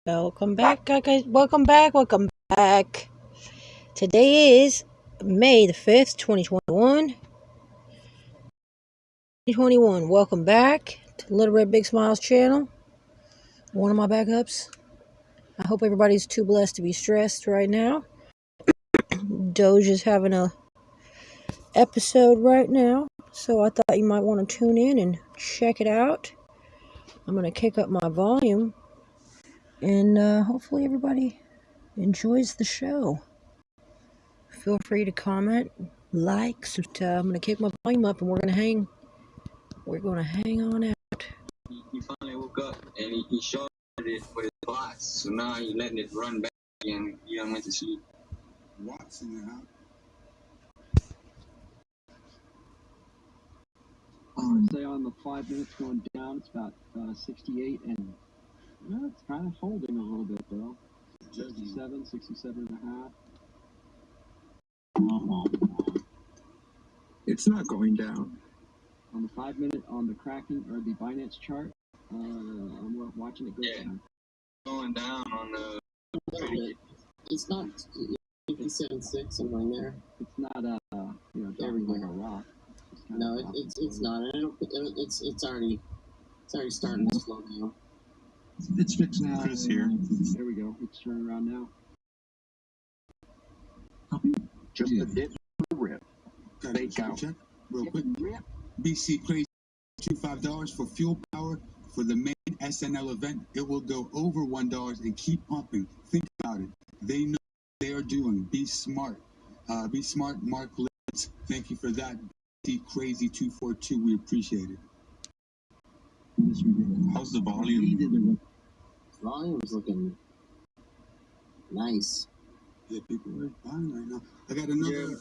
Welcome back, guys. Welcome back. Welcome back. Today is May the 5th, 2021. Welcome back to Little Red Big Smiles channel. One of my backups. I hope everybody's too blessed to be stressed right now. Doge is having a episode right now, so I thought you might want to tune in and check it out. I'm going to kick up my volume, and hopefully everybody enjoys the show. Feel free to comment, like, subscribe. I'm gonna kick my volume up, and we're gonna hang on out. He finally woke up and he shorted it with his bots. So now he's letting it run back and he went to sleep. Watson, huh? Say on the 5 minutes going down, it's about 68, and it's kind of holding a little bit though. 67 and a half. It's not going down. On the 5 minute on the Kraken or the Binance chart, I'm watching it go down. Going down on the. It's not 57.6 somewhere in there. It's not dropping like a rock. No, it's not. It's already starting to slow down. It's fixing now. Chris here. There we go. It's turning around now. Just a dip rip. Fake out. Check real quick. BC Crazy $5 for fuel power for the main SNL event. It will go over $1 and keep pumping. Think about it. They know what they are doing. Be smart. Be smart. Mark Litz. Thank you for that. BC Crazy 242. We appreciate it. How's the volume? Volume's looking nice. Yeah, people are buying right now. I got another.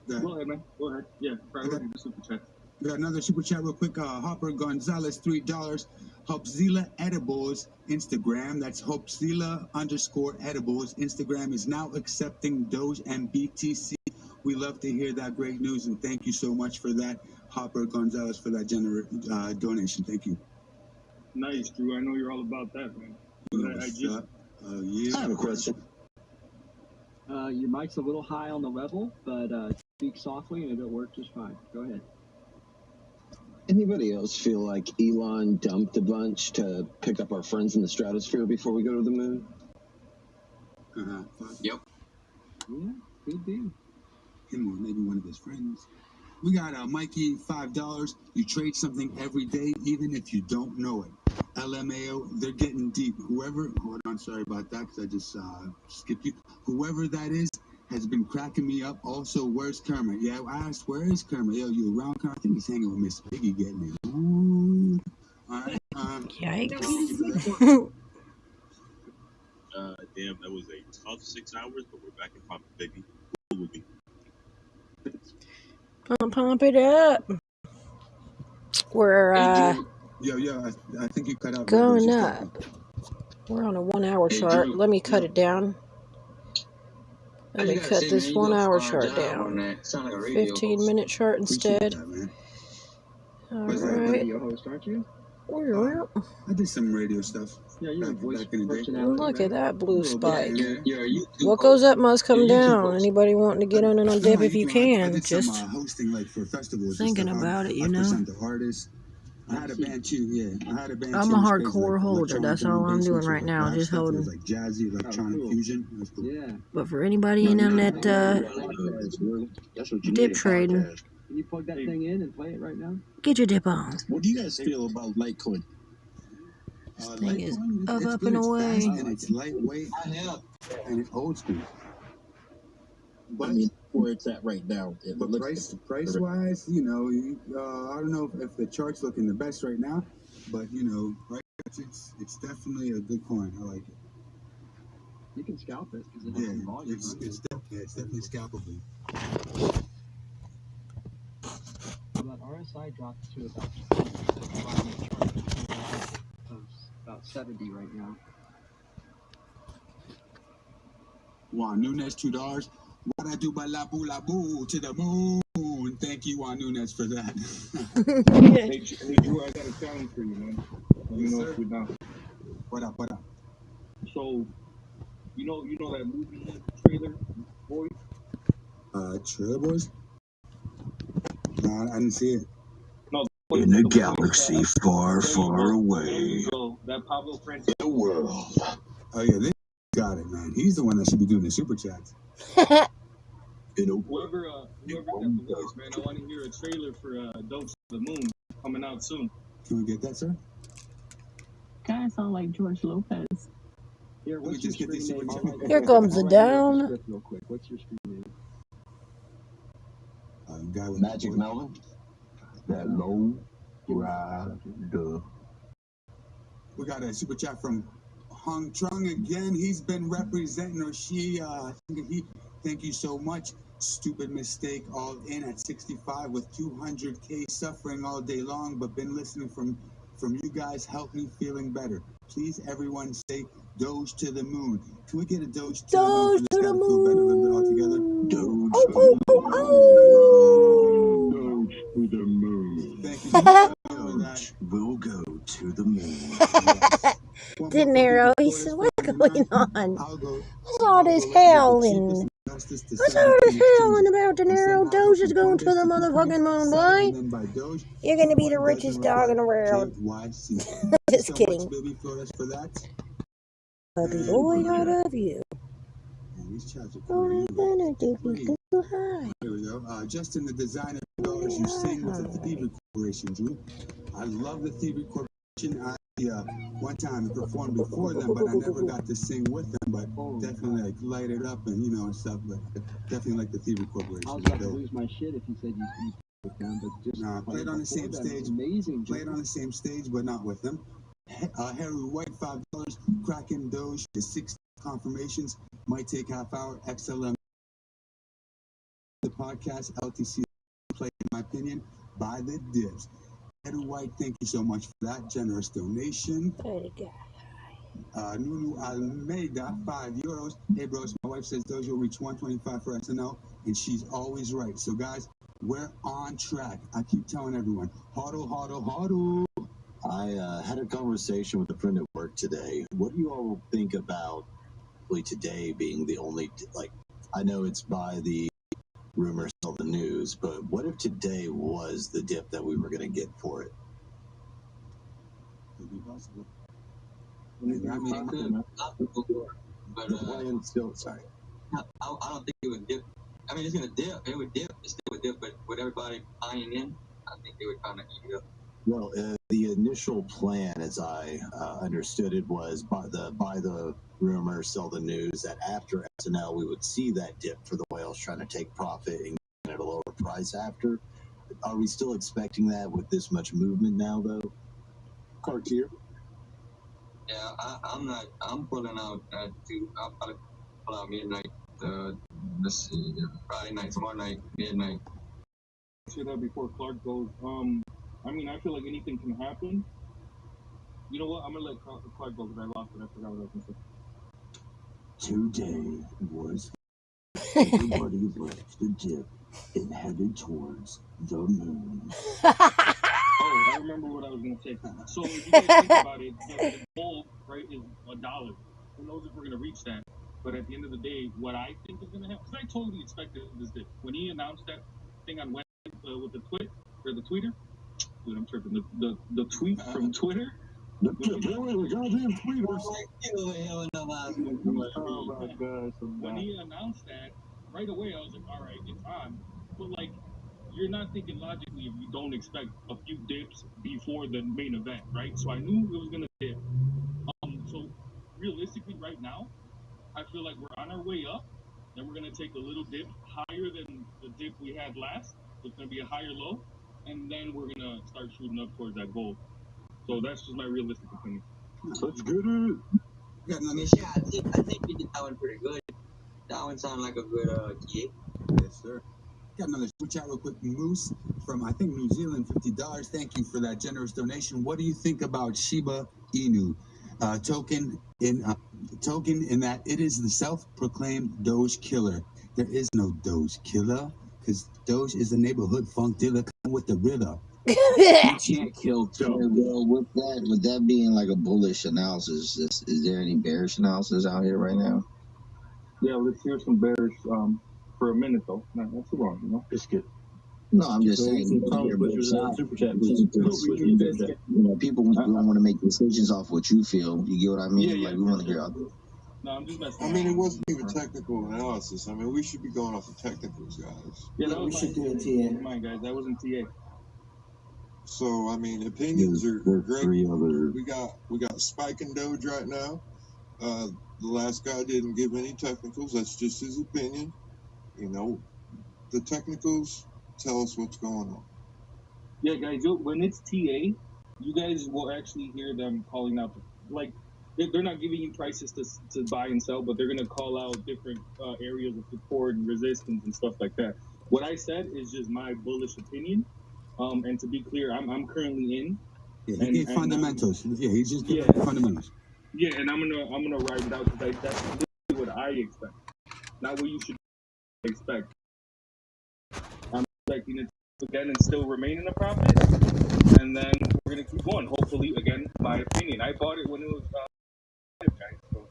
Yeah. Go ahead, man. Go ahead. Yeah, probably the super chat. We got another super chat real quick. Hopper Gonzalez, $3. Hopzilla Edibles Instagram. That's Hopzilla_edibles. Instagram is now accepting Doge and BTC. We love to hear that great news, and thank you so much for that, Hopper Gonzalez, for that generous donation. Thank you. Nice, Drew. I know you're all about that, man. Yeah. I have a question. Your mic's a little high on the level, but speak softly and it'll work just fine. Go ahead. Anybody else feel like Elon dumped a bunch to pick up our friends in the stratosphere before we go to the moon? Yep. Yeah, could be. Him or maybe one of his friends. We got Mikey, $5. You trade something every day, even if you don't know it. LMAO, they're getting deep. Hold on, sorry about that, because I just skipped you. Whoever that is has been cracking me up. Also, where's Kermit? Yeah, I asked, where is Kermit? Yo, you around Kermit? I think he's hanging with Miss Piggy getting it. Ooh. All right. Yikes. Damn, that was a tough 6 hours, but we're back in pump, baby. Pump it up. We're Yo, I think you cut out. going up. We're on a 1 hour chart. Drew. Let me cut it down. Let me cut this 1 hour chart down. 15-minute chart instead. Alright. Radio host, aren't you? I did some radio stuff. Yeah, you're a voice back in the day. personality. Look at that blue spike. Yeah, What goes up must come down. Anybody wanting to get on and on dip if you I can. did Just some hosting, like, for festivals. thinking about it, you know. I present the artists. I had a band too, yeah. I'm a hardcore holder. That's all I'm doing right now, just holding. Like jazzy, electronic fusion. That's cool. Yeah. But for anybody in on that dip trading, Can you plug that thing in and play it right now? get your dip on. What do you guys feel about Litecoin? This thing is it's up good, and it's away. fast, and it's lightweight, and it's old school. I mean, where it's at right now. But price wise, you know, I don't know if the chart's looking the best right now, but you know, right, it's definitely a good coin. I like it. You can scalp it because it has some volume. It's definitely scalpable. So that RSI dropped to about 70 right now. Juan Nunes, $2. What I do by la boo to the moon. Thank you, Juan Nunes, for that. Hey, Drew, I got a challenge for you, man. You know, if we down. What up? So, you know that movie trailer, Boys? Trailer Boys? No, I didn't see it. No. In a galaxy far, far away. There you go. That Pablo Francis. The world. Oh yeah, this got it, man. He's the one that should be doing the super chats. Whoever got the voice, man, I want to hear a trailer for Doge to the Moon coming out soon. Can we get that, sir? Kind of sound like George Lopez. Here, Let me just get this super chat. Here comes the down. Real quick, what's your screen name? Guy with Magic Melvin. That low rider. We got a super chat from Hong Trung again. He's been representing, or she, thank you so much. Stupid mistake, all in at 65 with 200K suffering all day long, but been listening from you guys. Help me feeling better. Please, everyone, say Doge to the moon. Can we get a Doge to Doge the moon? to the Feel better a little bit all together. Doge to the moon. Thank you so much for that. We'll go to the moon. De Niro, he said, what's going on? What's all this howling? What's all this howling about, De Niro? Doge is going to the motherfucking moon, boy. You're going to be the richest dog in the world. Just kidding. Puppy boy, I love you. What are you gonna do? Here we go. Justin, the designer of dollars you sing with the Thievery Corporation, Drew. I love the Thievery Corporation. I one time performed before them, but I never got to sing with them. But definitely like light it up and and stuff. But definitely like the Thievery Corporation. I was about to lose my shit if you said you with them, but just play it on the same stage. Amazing. Play it on the same stage, but not with them. Harry White, $5. Kraken Doge to 6 confirmations. Might take half hour. XLM. The podcast LTC play, in my opinion, by the dibs. Harry White, thank you so much for that generous donation. Nunu Almeida, €5. Hey, bros, my wife says Doge will reach 125 for SNL, and she's always right. So, guys, we're on track. I keep telling everyone, hodl, hodl, hodl. I had a conversation with a friend at work today. What do you all think about today being the only, I know it's by the rumors of the news, but what if today was the dip that we were going to get for it? Could be possible. But still, sorry. I don't think it would dip. I mean, it's gonna dip. It would dip. It still would dip. But with everybody buying in, I think they would kind of eat it up. Well, the initial plan, as I understood it, was buy the rumor, sell the news, that after SNL we would see that dip for the whales trying to take profit and get at a lower price after. Are we still expecting that with this much movement now, though? Cartier? Yeah, I'm not. I'm pulling out at 2. I'll probably pull out midnight. Let's see, Friday night, tomorrow night, midnight. Say that before Clark goes. I mean, I feel like anything can happen. You know what? I'm gonna let Clark go because I lost it. I forgot what I was gonna say. Today was everybody left the dip and headed towards the moon. Oh, I remember what I was gonna say. So if you guys think about it, the goal, right, is $1. Who knows if we're gonna reach that? But at the end of the day, what I think is gonna happen, because I totally expected this dip. When he announced that thing on Wednesday with the tweeter. Dude, I'm tripping. The tweet from Twitter. The goddamn tweeters. When he announced that, right away I was like, all right, it's on. But you're not thinking logically if you don't expect a few dips before the main event, right? So I knew it was gonna dip. So realistically, right now, I feel like we're on our way up, and we're gonna take a little dip higher than the dip we had last. So it's gonna be a higher low. And then we're gonna start shooting up towards that goal. So that's just my realistic opinion. Let's get it. I mean, yeah, I think you did that one pretty good. That one sounded like a good gig. Yes, sir. Got another super chat real quick. Moose from, I think, New Zealand, $50. Thank you for that generous donation. What do you think about Shiba Inu? Token in that it is the self-proclaimed Doge killer. There is no Doge killer, because Doge is the neighborhood funk dealer with the rilla. You can't kill two. Well, with that being like a bullish analysis, is there any bearish analysis out here right now? Yeah, let's hear some bearish for a minute though. Not too long, you know. Biscuit. No, I'm just saying. Super chat. People don't want to make decisions off what you feel. You get what I mean? Yeah, like we want to hear others. No, I'm just messing. I mean, it wasn't even technical analysis. I mean, we should be going off the technicals, guys. Yeah, that was we should do a TA. Come on, guys, that wasn't TA. So I mean, opinions are great. We got a spike in Doge right now. The last guy didn't give any technicals. That's just his opinion. You know, the technicals tell us what's going on. Yeah, guys, when it's TA, you guys will actually hear them calling out, like, they're not giving you prices to buy and sell, but they're going to call out different areas of support and resistance and stuff like that. What I said is just my bullish opinion. And to be clear, I'm currently in. Yeah, he gave fundamentals. Yeah, he's just giving fundamentals. Yeah, and I'm gonna ride it out because that's literally what I expect, not what you should expect. I'm expecting it again and still remain in a profit, and then we're gonna keep going. Hopefully, again, my opinion. I bought it when it was guys. So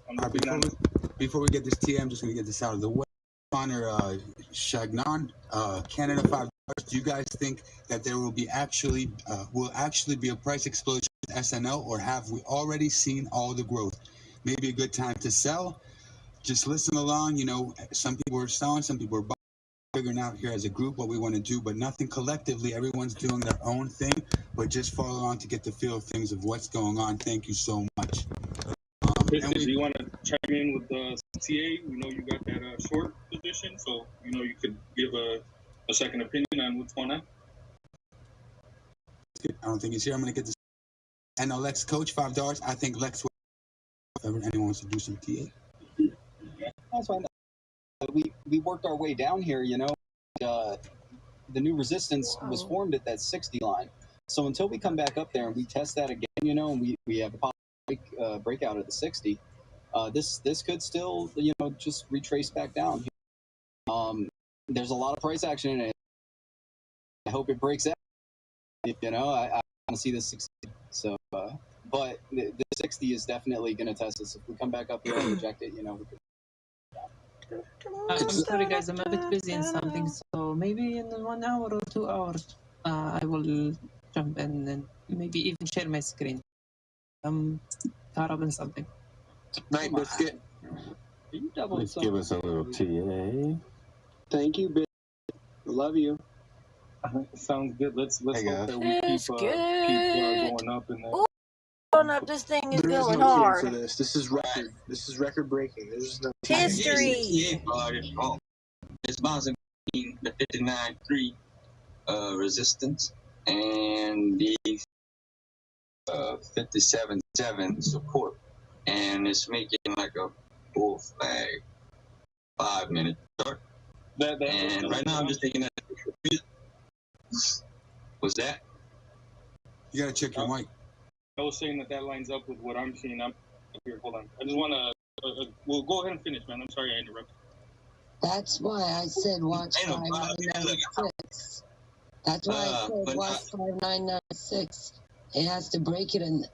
Before we get this TA, I'm just gonna get this out of the way. Honor Chagnon, Canada $5. Do you guys think that there will actually be a price explosion with SNL, or have we already seen all the growth? Maybe a good time to sell. Just listen along. You know, some people are selling, some people are buying, figuring out here as a group what we want to do, but nothing collectively. Everyone's doing their own thing, but just follow along to get the feel of things of what's going on. Thank you so much. Do you want to chime in with the TA? We know you got that short position, so you know you could give a second opinion on what's going on. I don't think he's here. I'm going to get this. And Lex Coach, $5. I think Lex will, if ever anyone wants to do some TA. That's fine. We worked our way down here, you know. The new resistance was formed at that 60 line. So until we come back up there and we test that again, you know, and we have a breakout at the 60, this could still, you know, just retrace back down. There's a lot of price action in it. I hope it breaks out. You know, I want to see this succeed. So, but the 60 is definitely going to test us. If we come back up here and reject it, you know, we could. I'm sorry, guys. I'm a bit busy in something, so maybe in 1 hour or 2 hours, I will jump in and maybe even share my screen. I'm caught up in something. Night, Biscuit. Let's give us a little TA. Thank you, Biscuit. Love you. Sounds good. Let's hope that we keep going up in there. Going up, this thing is going no hard. For this. This is record. This is record breaking. There's no history. It's bouncing between the 59.3 resistance and the 57.7 support, and it's making like a bull flag 5-minute chart. And right now I'm just taking that. What's that? You gotta check your mic. I was saying that lines up with what I'm seeing. I'm here. Hold on. I just want to. Well, go ahead and finish, man. I'm sorry I interrupted. That's why I said watch 5996. That's why I said watch 5996. It has to break it and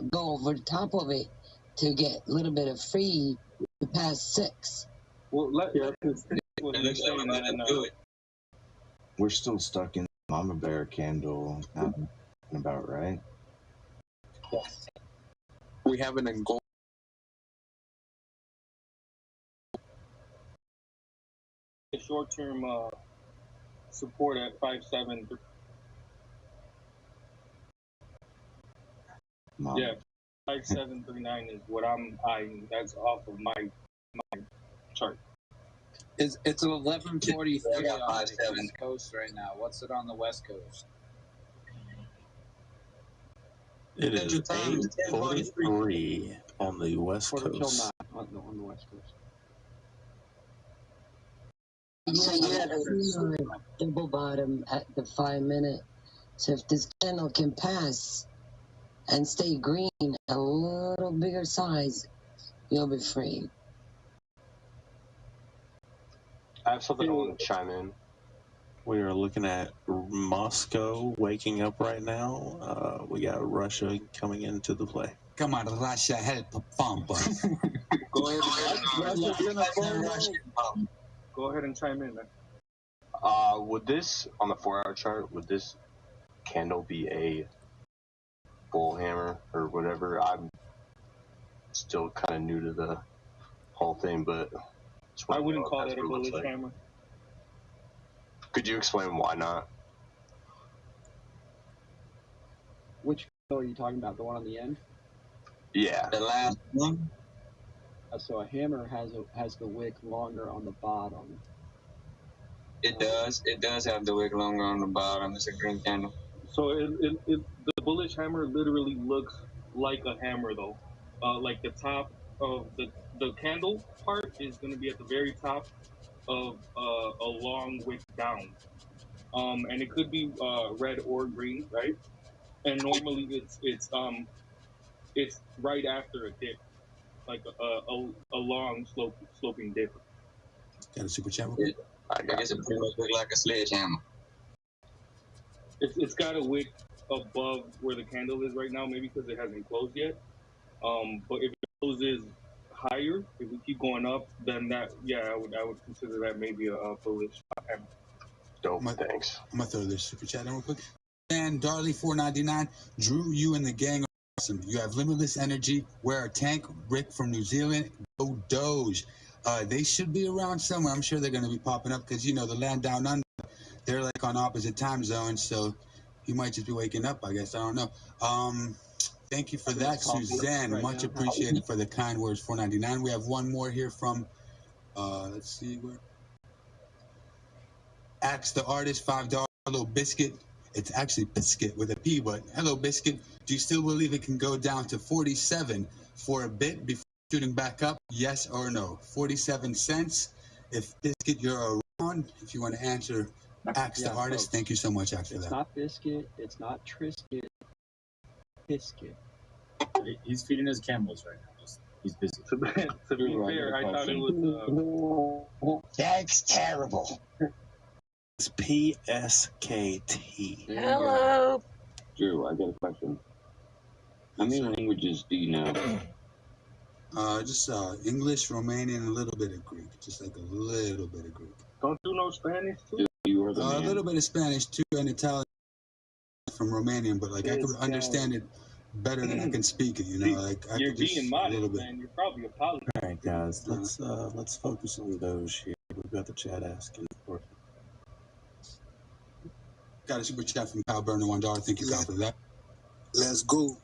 go over the top of it to get a little bit of free to pass 6. Well, we're still stuck in Mama Bear candle. About right. Yes. We have an Angola. Short-term support at 5.7. Yeah, 5.739 is what I'm eyeing. That's off of my chart. It's 11:43 on the East Coast right now. What's it on the West Coast? It is 8:43 on the West Coast. On the West Coast. Yeah, you have a double bottom at the 5-minute. So if this candle can pass and stay green, a little bigger size, you'll be free. I have something I want to chime in. We are looking at Moscow waking up right now. We got Russia coming into the play. Come on, Russia, help Pampa. Go ahead and chime in, man. Would this, on the 4-hour chart, would this candle be a bull hammer or whatever? I'm still kind of new to the whole thing, but I wouldn't call it a bullish hammer. Could you explain why not? Which candle are you talking about? The one on the end? Yeah. The last one? So a hammer has the wick longer on the bottom. It does. It does have the wick longer on the bottom. It's a green candle. So the bullish hammer literally looks like a hammer, though. Like the top of the candle part is going to be at the very top of a long wick down. And it could be red or green, right? And normally it's right after a dip, like a long sloping dip. Got a super chat? I guess it pretty much looks like a sledgehammer. It's got a wick above where the candle is right now, maybe because it hasn't closed yet. But if it closes higher, if we keep going up, then that, yeah, I would consider that maybe a bullish hammer. Dope, thanks. I'm gonna throw this super chat in real quick. Dan Darley 499, Drew, you and the gang are awesome. You have limitless energy. Wear a tank. Rick from New Zealand. Go Doge. They should be around somewhere. I'm sure they're gonna be popping up because you know the land down under, they're like on opposite time zones, so he might just be waking up. I guess I don't know. Thank you for that, Suzanne. Right Much now. appreciated for the kind words. 499. We have one more here from. Let's see where. Axe the artist, $5. Hello Biscuit. It's actually Biscuit with a P, but hello Biscuit. Do you still believe it can go down to 47 for a bit before shooting back up? Yes or no? 47 cents. If Biscuit, you're around, if you want to answer Axe the artist, folks. thank you so much, Axe, for It's that. not Biscuit. It's not Triscuit. Biscuit. He's feeding his camels right now. He's busy. To be fair, I thought it was. That's terrible. It's PSKT. Hello. Drew, I got a question. How many languages do you know? Just English, Romanian, and a little bit of Greek. Just like a little bit of Greek. Don't you know Spanish too? You are the A man. little bit of Spanish too, and Italian from Romanian, but like I could understand it better than I can speak it. You know, like I You're could just being a modest, little bit. man. You're probably apologizing. All right, guys, let's focus on Doge here. We've got the chat asking for. Got a super chat from Kyle Burner, $1. Thank you, Kyle, for that. Let's go.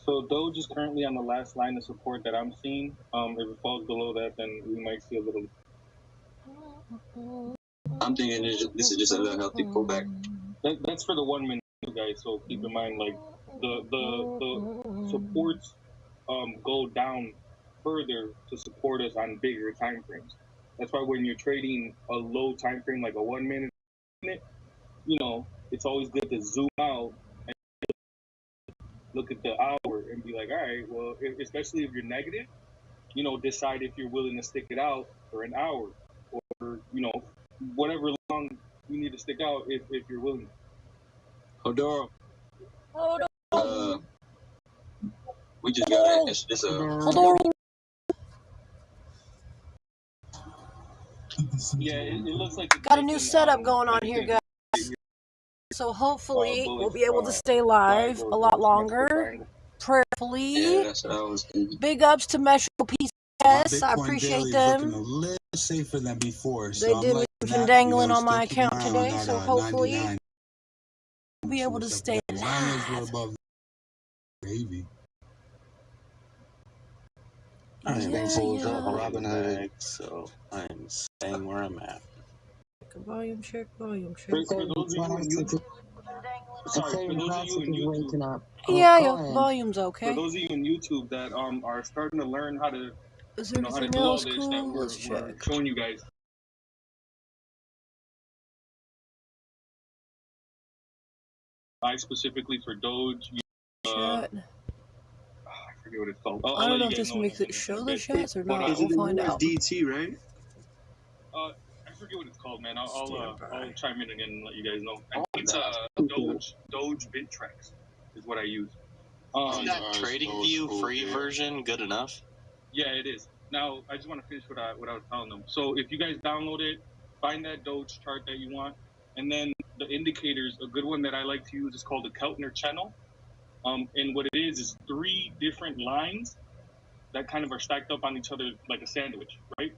So Doge is currently on the last line of support that I'm seeing. If it falls below that, then we might see a little. I'm thinking this is just a little healthy pullback. That's for the 1 minute, guys. So keep in mind, like the supports go down further to support us on bigger time frames. That's why when you're trading a low time frame like a 1 minute, you know, it's always good to zoom out and look at the hour and be like, all right, well, especially if you're negative, you know, decide if you're willing to stick it out for an hour or, you know, whatever long you need to stick out if you're willing. Hodoro. Hold on. We just got it's a. Hold on. Yeah, it looks like Got a new setup going on here, guys. So hopefully we'll be able to stay live a lot longer. Prayerfully. Yeah, that's what I was thinking. Big ups to Metro PCS. I Bitcoin appreciate Daily is looking a them. little safer than before. So They I'm did like leave that, some dangling you know, on my still keep account an eye on today, that, so hopefully 99. we'll be able to stay As long as we're alive. above gravy. I am Yeah, pulled up yeah. Robin Hood, so I am staying where I'm at. Volume check, volume check. For those of you in YouTube, sorry, for those of you in YouTube, Yeah, volume's for okay. those of you in YouTube that are starting to learn how to, Is you there know, how to anything do all else this cool? that Let's we're check. showing you guys. I specifically for Doge, Chat. I forget what it's called. I don't know if this makes it show the chats or not. Is We'll it find the out. DT, right? I forget what it's called, man. I'll chime in again and let you guys know. I think it's Doge BitTrex is what I use. Is that trading view free version good enough? Yeah, it is. Now, I just want to finish what I was telling them. So if you guys download it, find that Doge chart that you want, and then the indicators, a good one that I like to use is called the Keltner channel. And what it is 3 different lines that kind of are stacked up on each other like a sandwich, right?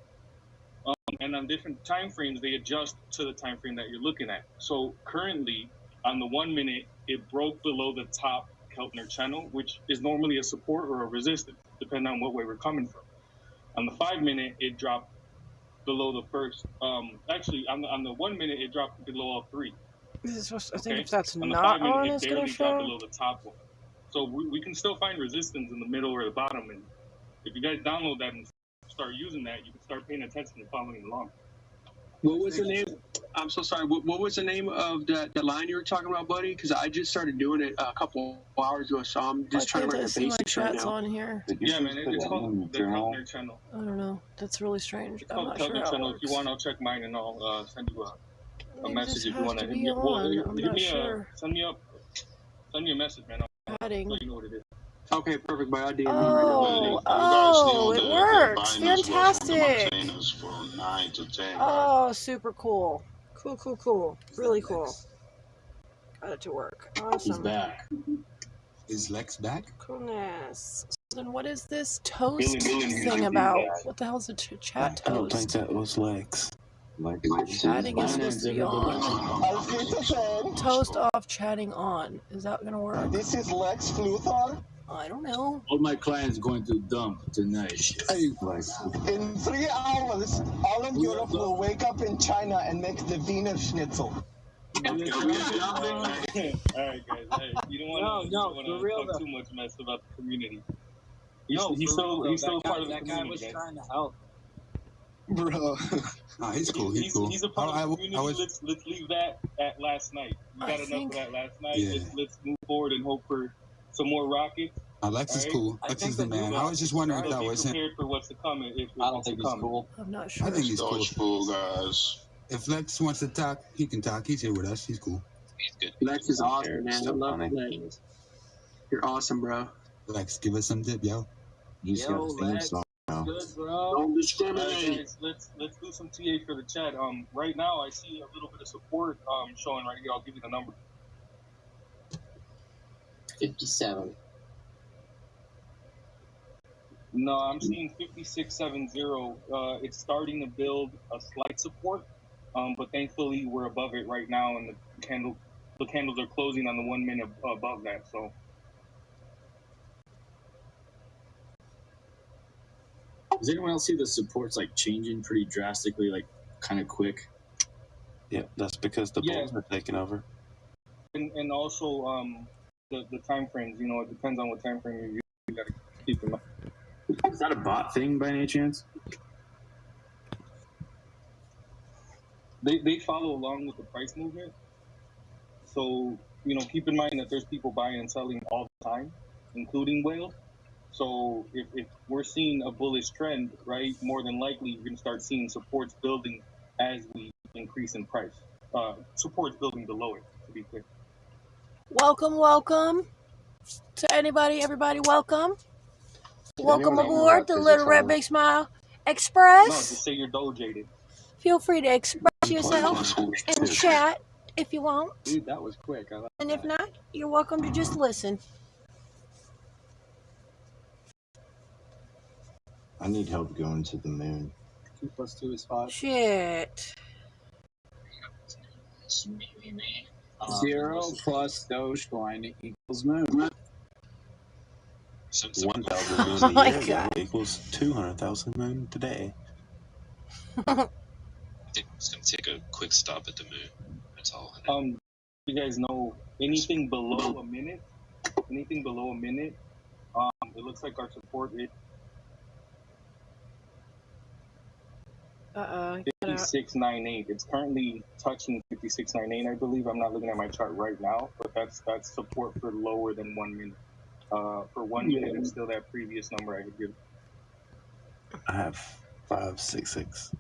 And on different time frames, they adjust to the time frame that you're looking at. So currently, on the 1 minute, it broke below the top Keltner channel, which is normally a support or a resistance, depending on what way we're coming from. On the 5 minute, it dropped below the first. Actually, on the 1 minute, it dropped below all 3. I think if that's on the not 5 minute, on, it it's gonna barely dropped show. below the top one. So we can still find resistance in the middle or the bottom. And if you guys download that and start using that, you can start paying attention and following along. What was the name? I'm so sorry. What was the name of the line you were talking about, buddy? Because I just started doing it a couple hours ago, so I'm just trying to learn the basics right now. On here. Yeah, man, it's called the Keltner channel. I don't know. That's really strange. It's called the Keltner channel. If you want, I'll check mine and I'll send you a message if you want to hit me up. Send me a message, man. I'll let you know what it is. Okay, perfect. By ID. It works. Fantastic. From 9 to 10. Oh, super cool. Cool. Really cool. Got it to work. Awesome. He's back. Is Lex back? Coolness. So then what is this toast thing about? What the hell is a chat toast? I don't think that was Lex. Chatting is supposed to be on. Toast off, chatting on. Is that gonna work? This is Lex Luthor. I don't know. All my clients going to dump tonight. In 3 hours, all of Europe will wake up in China and make the Wiener Schnitzel. All right, guys. Hey, you don't want to talk too much mess about the community. He's still part of the community. That guy was trying to help. Bro. Nah, he's cool. He's cool. He's a part of the community. Let's leave that at last night. We got enough of that last night. Yeah. Let's move forward and hope for some more rockets. Lex is cool. Lex is the man. I was just wondering if that was him. Prepared for what's to come. I don't think he's cool. I'm not sure. I think he's cool. Guys. If Lex wants to talk, he can talk. He's here with us. He's cool. He's good. Lex is awesome, man. I love Lex. You're awesome, bro. Lex, give us some dip, yo. He's got a theme song now. Good, bro. Don't discriminate. Guys, let's do some TA for the chat. Right now I see a little bit of support showing right here. I'll give you the number. 57. No, I'm seeing 5670. It's starting to build a slight support, but thankfully we're above it right now, and the candles are closing on the 1 minute above that. So. Does anyone else see the supports like changing pretty drastically, like kind of quick? Yeah, that's because the bulls are taking over. And also the time frames. You know, it depends on what time frame you use. You got to keep them up. Is that a bot thing by any chance? They follow along with the price movement. So, you know, keep in mind that there's people buying and selling all the time, including whales. So if we're seeing a bullish trend, right, more than likely you're going to start seeing supports building as we increase in price. Supports building below it, to be clear. Welcome to everybody, welcome. Welcome aboard the Little Red Big Smile Express. No, just say you're Doge-ated. Feel free to express yourself and chat if you want. Dude, that was quick. I like and if not, you're welcome to just listen. I need help going to the moon. 2 + 2 is 5. Shit. 0 plus DogeCoin equals moon. 1,000 moon a year ago equals 200,000 moon today. It's gonna take a quick stop at the moon. That's all. You guys know anything below a minute? Anything below a minute? It looks like our support is 5698. It's currently touching 5698, I believe. I'm not looking at my chart right now, but that's support for lower than 1 minute. For 1 minute, it's still that previous number I could give. I have 566.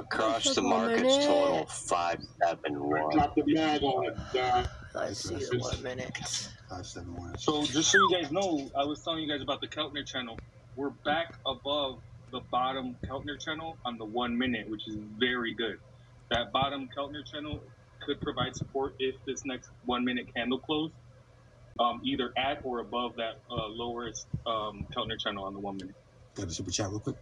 Across the markets total 571. Drop the bag on it, Doc. Let's see the 1 minute. 571. So just so you guys know, I was telling you guys about the Keltner channel. We're back above the bottom Keltner channel on the 1 minute, which is very good. That bottom Keltner channel could provide support if this next 1 minute candle closed, either at or above that lowest Keltner channel on the 1 minute. Got a super chat real quick.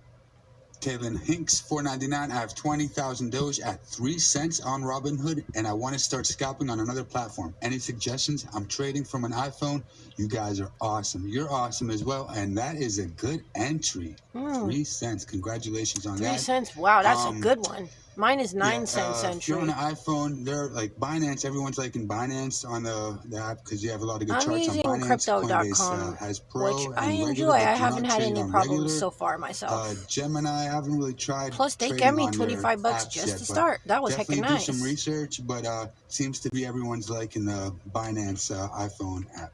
Kevin Hinks, $4.99. I have 20,000 Doge at 3 cents on Robinhood, and I want to start scalping on another platform. Any suggestions? I'm trading from an iPhone. You guys are awesome. You're awesome as well, and that is a good entry. 3 cents. Congratulations on 3 that. cents. Wow, that's a good one. Mine is 9 cents If you're on entry. an iPhone, they're like Binance. Everyone's liking Binance on the app because you have a lot of good I'm charts on using Binance. Crypto.com, Coinbase has Pro which and I regular, enjoy. but I do not haven't had trade any on problems regular. so far myself. Gemini, I haven't really tried. Plus, they trading gave me on their $25 apps just yet, to but start. That was heckin' definitely do nice. some research, but seems to be everyone's liking the Binance iPhone app.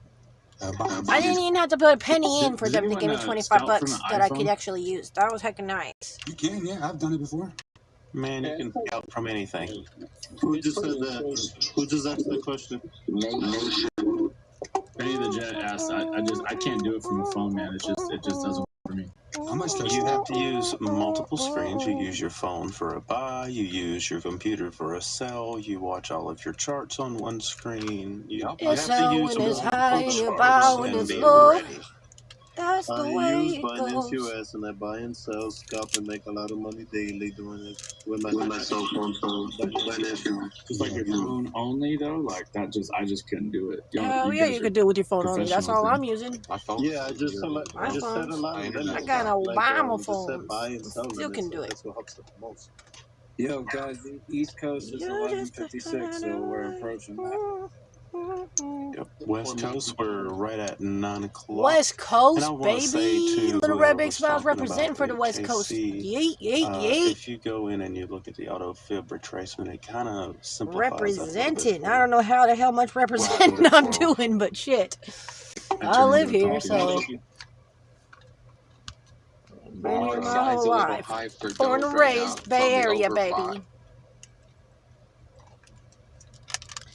I didn't even have to put a penny in for them to give me anyone, 25 scalp bucks from an that I could iPhone? actually use. That was heckin' nice. You can, yeah, I've done it before. Man, you can scalp from anything. Who just said that? Who just asked that question? Benny the Jet asked. I can't do it from a phone, man. It just doesn't work for me. You have to use multiple screens. You use your phone for a buy. You use your computer for a sell. You watch all of your charts on one screen. You have to sell use when it's multiple high and you buy charts when and it's be low. ready. That's the I way use it Binance goes. US and I buy and sell, scalp, and make a lot of money daily doing it with my cell phone. So Just like your phone only though, like that. I just couldn't do it. Hell yeah, you could do it with your phone only. That's all I'm using. My phone. Yeah, I just said a lot of them. I got an Obama just said phone. buy and sell. Still can do it. That's what helps the most. Yo, guys, the East Coast is 11:56, so we're approaching that. Yep. West Coast, we're right at 9 o'clock. West Coast, And I want to say baby. to Little whoever Red Big was Smiles talking representing about for the West Coast. KC, Yeet. if you go in and you look at the auto fib retracement, it kind of simplifies Representing. I don't know how the hell much representing I'm doing, but shit. I live here, so. Been here my whole life. Born and raised, Bay Area, baby.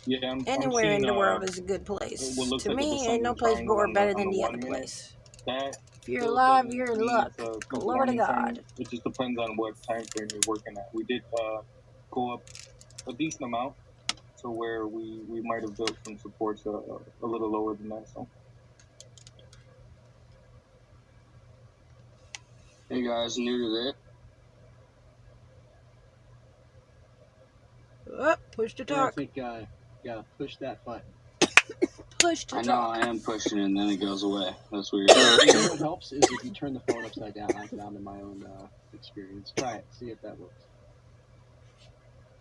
Yeah, Anywhere in the world is a good place. To me, ain't no place more better than the other place. If you're alive, you're in luck. Glory to God. It just depends on what time frame you're working at. We did go up a decent amount to where we might have built some supports a little lower than that. So. Hey guys, new to Oh, push to talk. I think gotta push that button. Push to I know talk. I am pushing it and then it goes away. That's weird. What helps is if you turn the phone upside down. I found in my own experience. Try it. See if that works.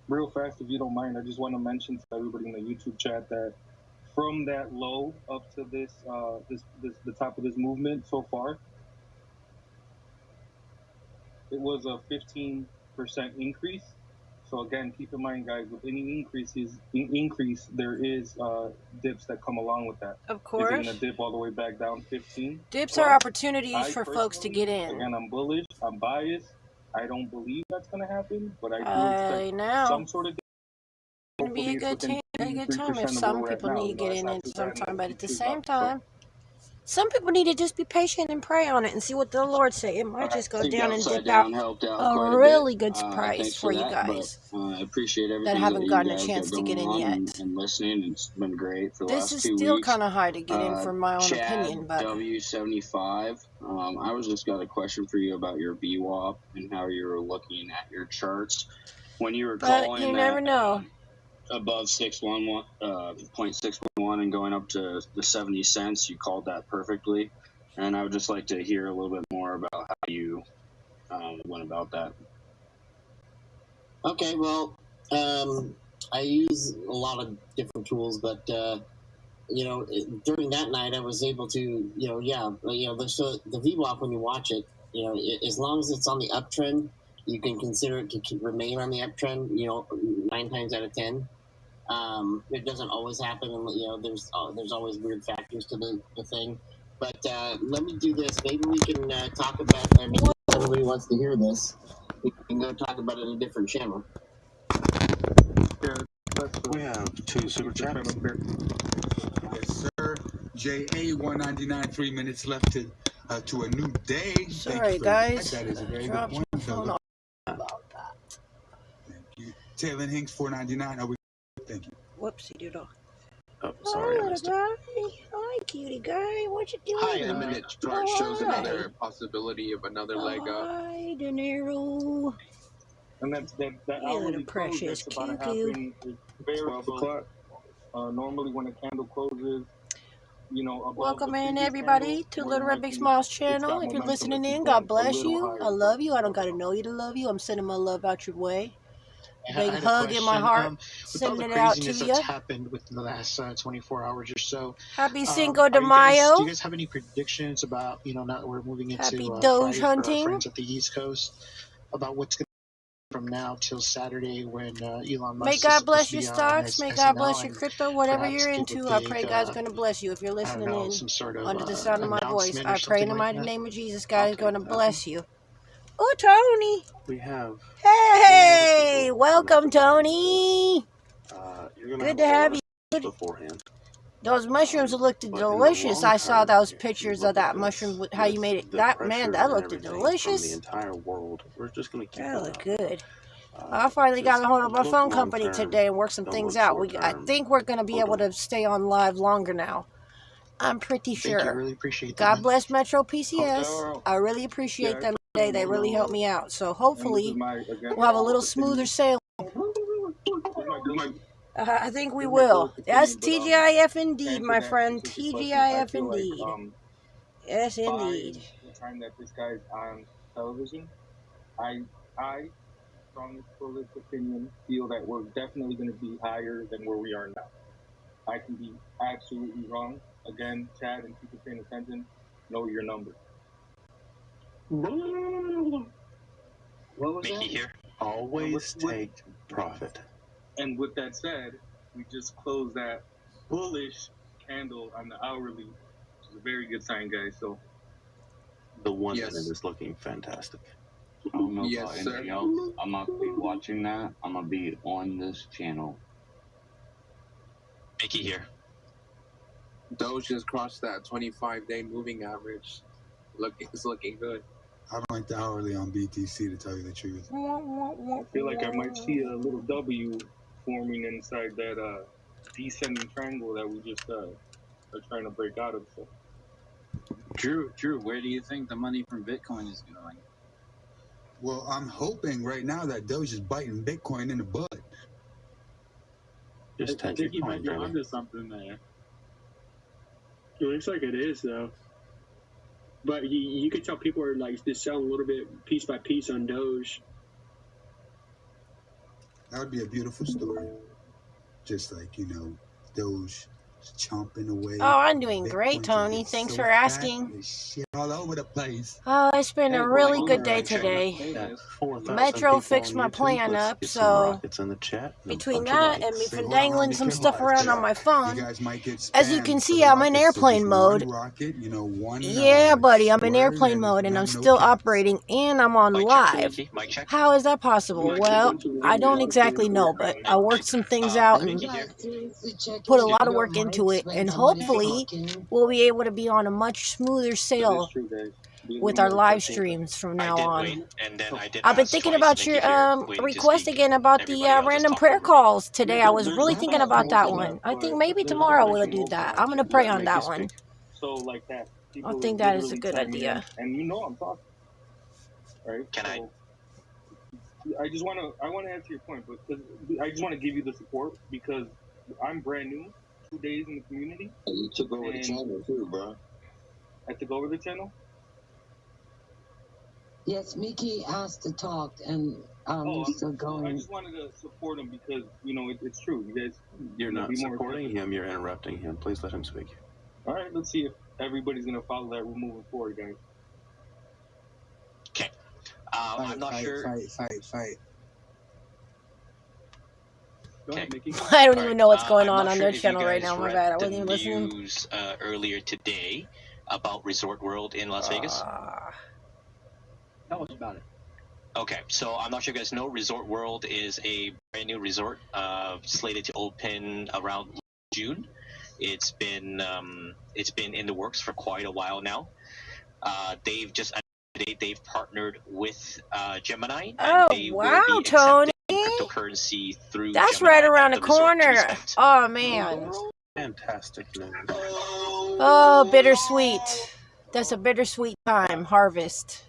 Real fast, if you don't mind, I just want to mention to everybody in the YouTube chat that from that low up to this the top of this movement so far, it was a 15% increase. So again, keep in mind, guys, with any increase, there is dips that come along with that. Of course. Is it going to dip all the way back down 15? Dips are opportunities for folks to get in. Again, I'm bullish. I'm biased. I don't believe that's going to happen, but I do expect some sort of dip. It's going to be a good time if some people need to get in it sometime, but at the same time, some people need to just be patient and pray on it and see what the Lord say. It might just go down and dip out a really good surprise for you guys I appreciate everything that haven't you gotten a guys chance got to get in going yet. on and listening. It's been great for the last 2 weeks. This is still kind of high to get in for my own Chad opinion, but W75. I was just got a question for you about your VWAP and how you were looking at your charts when you were calling. You never know. Above 0.611 and going up to the 70 cents, you called that perfectly. And I would just like to hear a little bit more about how you went about that. Okay, well, I use a lot of different tools, but during that night, I was able to, the VWAP when you watch it, as long as it's on the uptrend, you can consider it to remain on the uptrend. 9 times out of 10. It doesn't always happen, and there's always weird factors to the thing. But let me do this. Maybe we can talk about. I mean, everybody wants to hear this. We can go talk about it in a different channel. Yeah, We have 2 super chats. Yes, sir. JA 199, 3 minutes left to a new day. Sorry, guys. That is a very good Dropped point. my phone Doug. off about that. Thank you. Taylor Hinks 499. Are we? Thank you. Whoopsie doodle. Oh, sorry, I Hi, missed little it. guy. Hi, cutie guy. What you doing? Hi, a minute chart shows another possibility of another leg up. Hi, De Niro. And that You hourly little close precious that's about to cuckoo. happen is very 12 close. o'clock. Normally when a candle closes, above Welcome the in, previous everybody, candle, to more than Little Red Big likely Smile's it's channel. got If you're momentum listening to keep in, going God a bless little you. higher. I love you. I don't gotta know you to love you. I'm sending my love out your way. I Big had a hug in my question. heart. With all the Sending it out to craziness you. that's happened within the last 24 hours or so, Happy Cinco de do Mayo. you guys have any predictions about, now that we're moving into Happy Doge Friday for our hunting. friends at the East Coast, about what's going to from now till Saturday when Elon Musk May is God supposed bless to your be on stocks. May God bless your SNL, crypto, whatever perhaps you're give a into. I big, pray God's going to bless you if you're I don't listening know, in some sort of under the sound of my voice. announcement I or pray in the something like mighty that? name of Jesus, God is Okay, going to bless you. Oh, Tony. We have Hey, welcome, Tony. you're gonna Good have to a have lot you. of beforehand. Those mushrooms looked But in the delicious. long I saw term, those if you pictures look of that at this, mushroom, how you with made it. the That, man, pressure that and looked everything from the delicious. entire world, we're just gonna keep That going looked up. good. I finally got a hold of my look phone long company term, today and work some don't things look out. short I term. think we're going to be able to stay on live longer now. I'm pretty Thank you. I sure. really appreciate that. God Man. bless Metro PCS. I really appreciate them today. They really helped me out. So hopefully we'll have a little smoother sail. I think we will. That's TGIF indeed, my friend. TGIF indeed. Yes, indeed. The time that this guy's on television, I strong public opinion feel that we're definitely going to be higher than where we are now. I can be absolutely wrong. Again, Chad and people paying attention, know your number. What was Mickey that? here. Always take profit. And with that said, we just closed that bullish candle on the hourly, which is a very good sign, guys. So The 1 minute is looking fantastic. I don't know about anything else. I'm not be watching that. I'm gonna be on this channel. Mickey here. Doge just crossed that 25-day moving average. It's looking good. I don't like the hourly on BTC, to tell you the truth. I feel like I might see a little W forming inside that descending triangle that we just are trying to break out of. So. Drew, where do you think the money from Bitcoin is going? Well, I'm hoping right now that Doge is biting Bitcoin in the butt. Just I think you might be onto something there. It looks like it is, though. But you could tell people are like just selling a little bit piece by piece on Doge. That would be a beautiful story. Just like, Doge chomping away. Oh, I'm doing great, Tony. Thanks for asking. Shit all over the place. Oh, it's been a really good day today. Metro fixed my plan up, so between that and me finagling some stuff around on my phone, as you can see, I'm in airplane mode. Yeah, buddy, I'm in airplane mode, and I'm still operating, and I'm on live. How is that possible? Well, I don't exactly know, but I worked some things out and put a lot of work into it, and hopefully we'll be able to be on a much smoother sail with our live streams from now on. I've been thinking about your request again about the random prayer calls today. I was really thinking about that one. I think maybe tomorrow we'll do that. I'm going to pray on that one. So like that. I think that is a good idea. And I'm talking. Right? I just want to answer your point, but I just want to give you the support because I'm brand new, 2 days in the community. You took over the channel too, bro. I took over the channel? Yes, Mickey asked to talk, and you're still going. I just wanted to support him because, it's true. You guys... You're not supporting him, you're interrupting him. Please let him speak. All right, let's see if everybody's going to follow that rule moving forward, guys. Okay. I'm not sure. Fight. Okay. I don't even know what's going on their channel right now. My bad. I wasn't even listening. News earlier today about Resort World in Las Vegas. Tell us about it. Okay, so I'm not sure you guys know, Resort World is a brand new resort slated to open around June. It's been in the works for quite a while now. They've just they've partnered with Gemini, and they will be accepting cryptocurrency through That's Gemini right around at the resort to be corner. spent. Oh man. Fantastic news. Oh, bittersweet. That's a bittersweet time, harvest.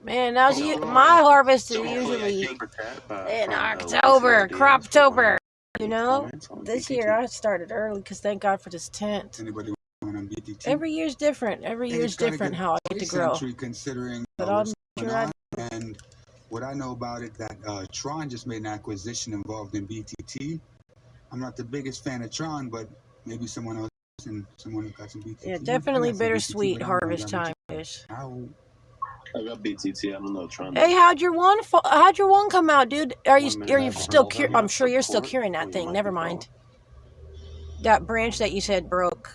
Man, that was my harvest is usually in October, Croptober. You know, this year I started early because thank God for this tent. Anybody want on BTT? Every year's different. Every year's different how I get to grow. Considering But I'm sure I. And what I know about it, that Tron just made an acquisition involved in BTT. I'm not the biggest fan of Tron, but maybe someone else and someone who got some BTT. Yeah, definitely bittersweet harvest time ish. I got BTT. I don't know Tron. Hey, how'd your one come out, dude? Are you still I'm sure you're still curing that thing. Never mind. That branch that you said broke.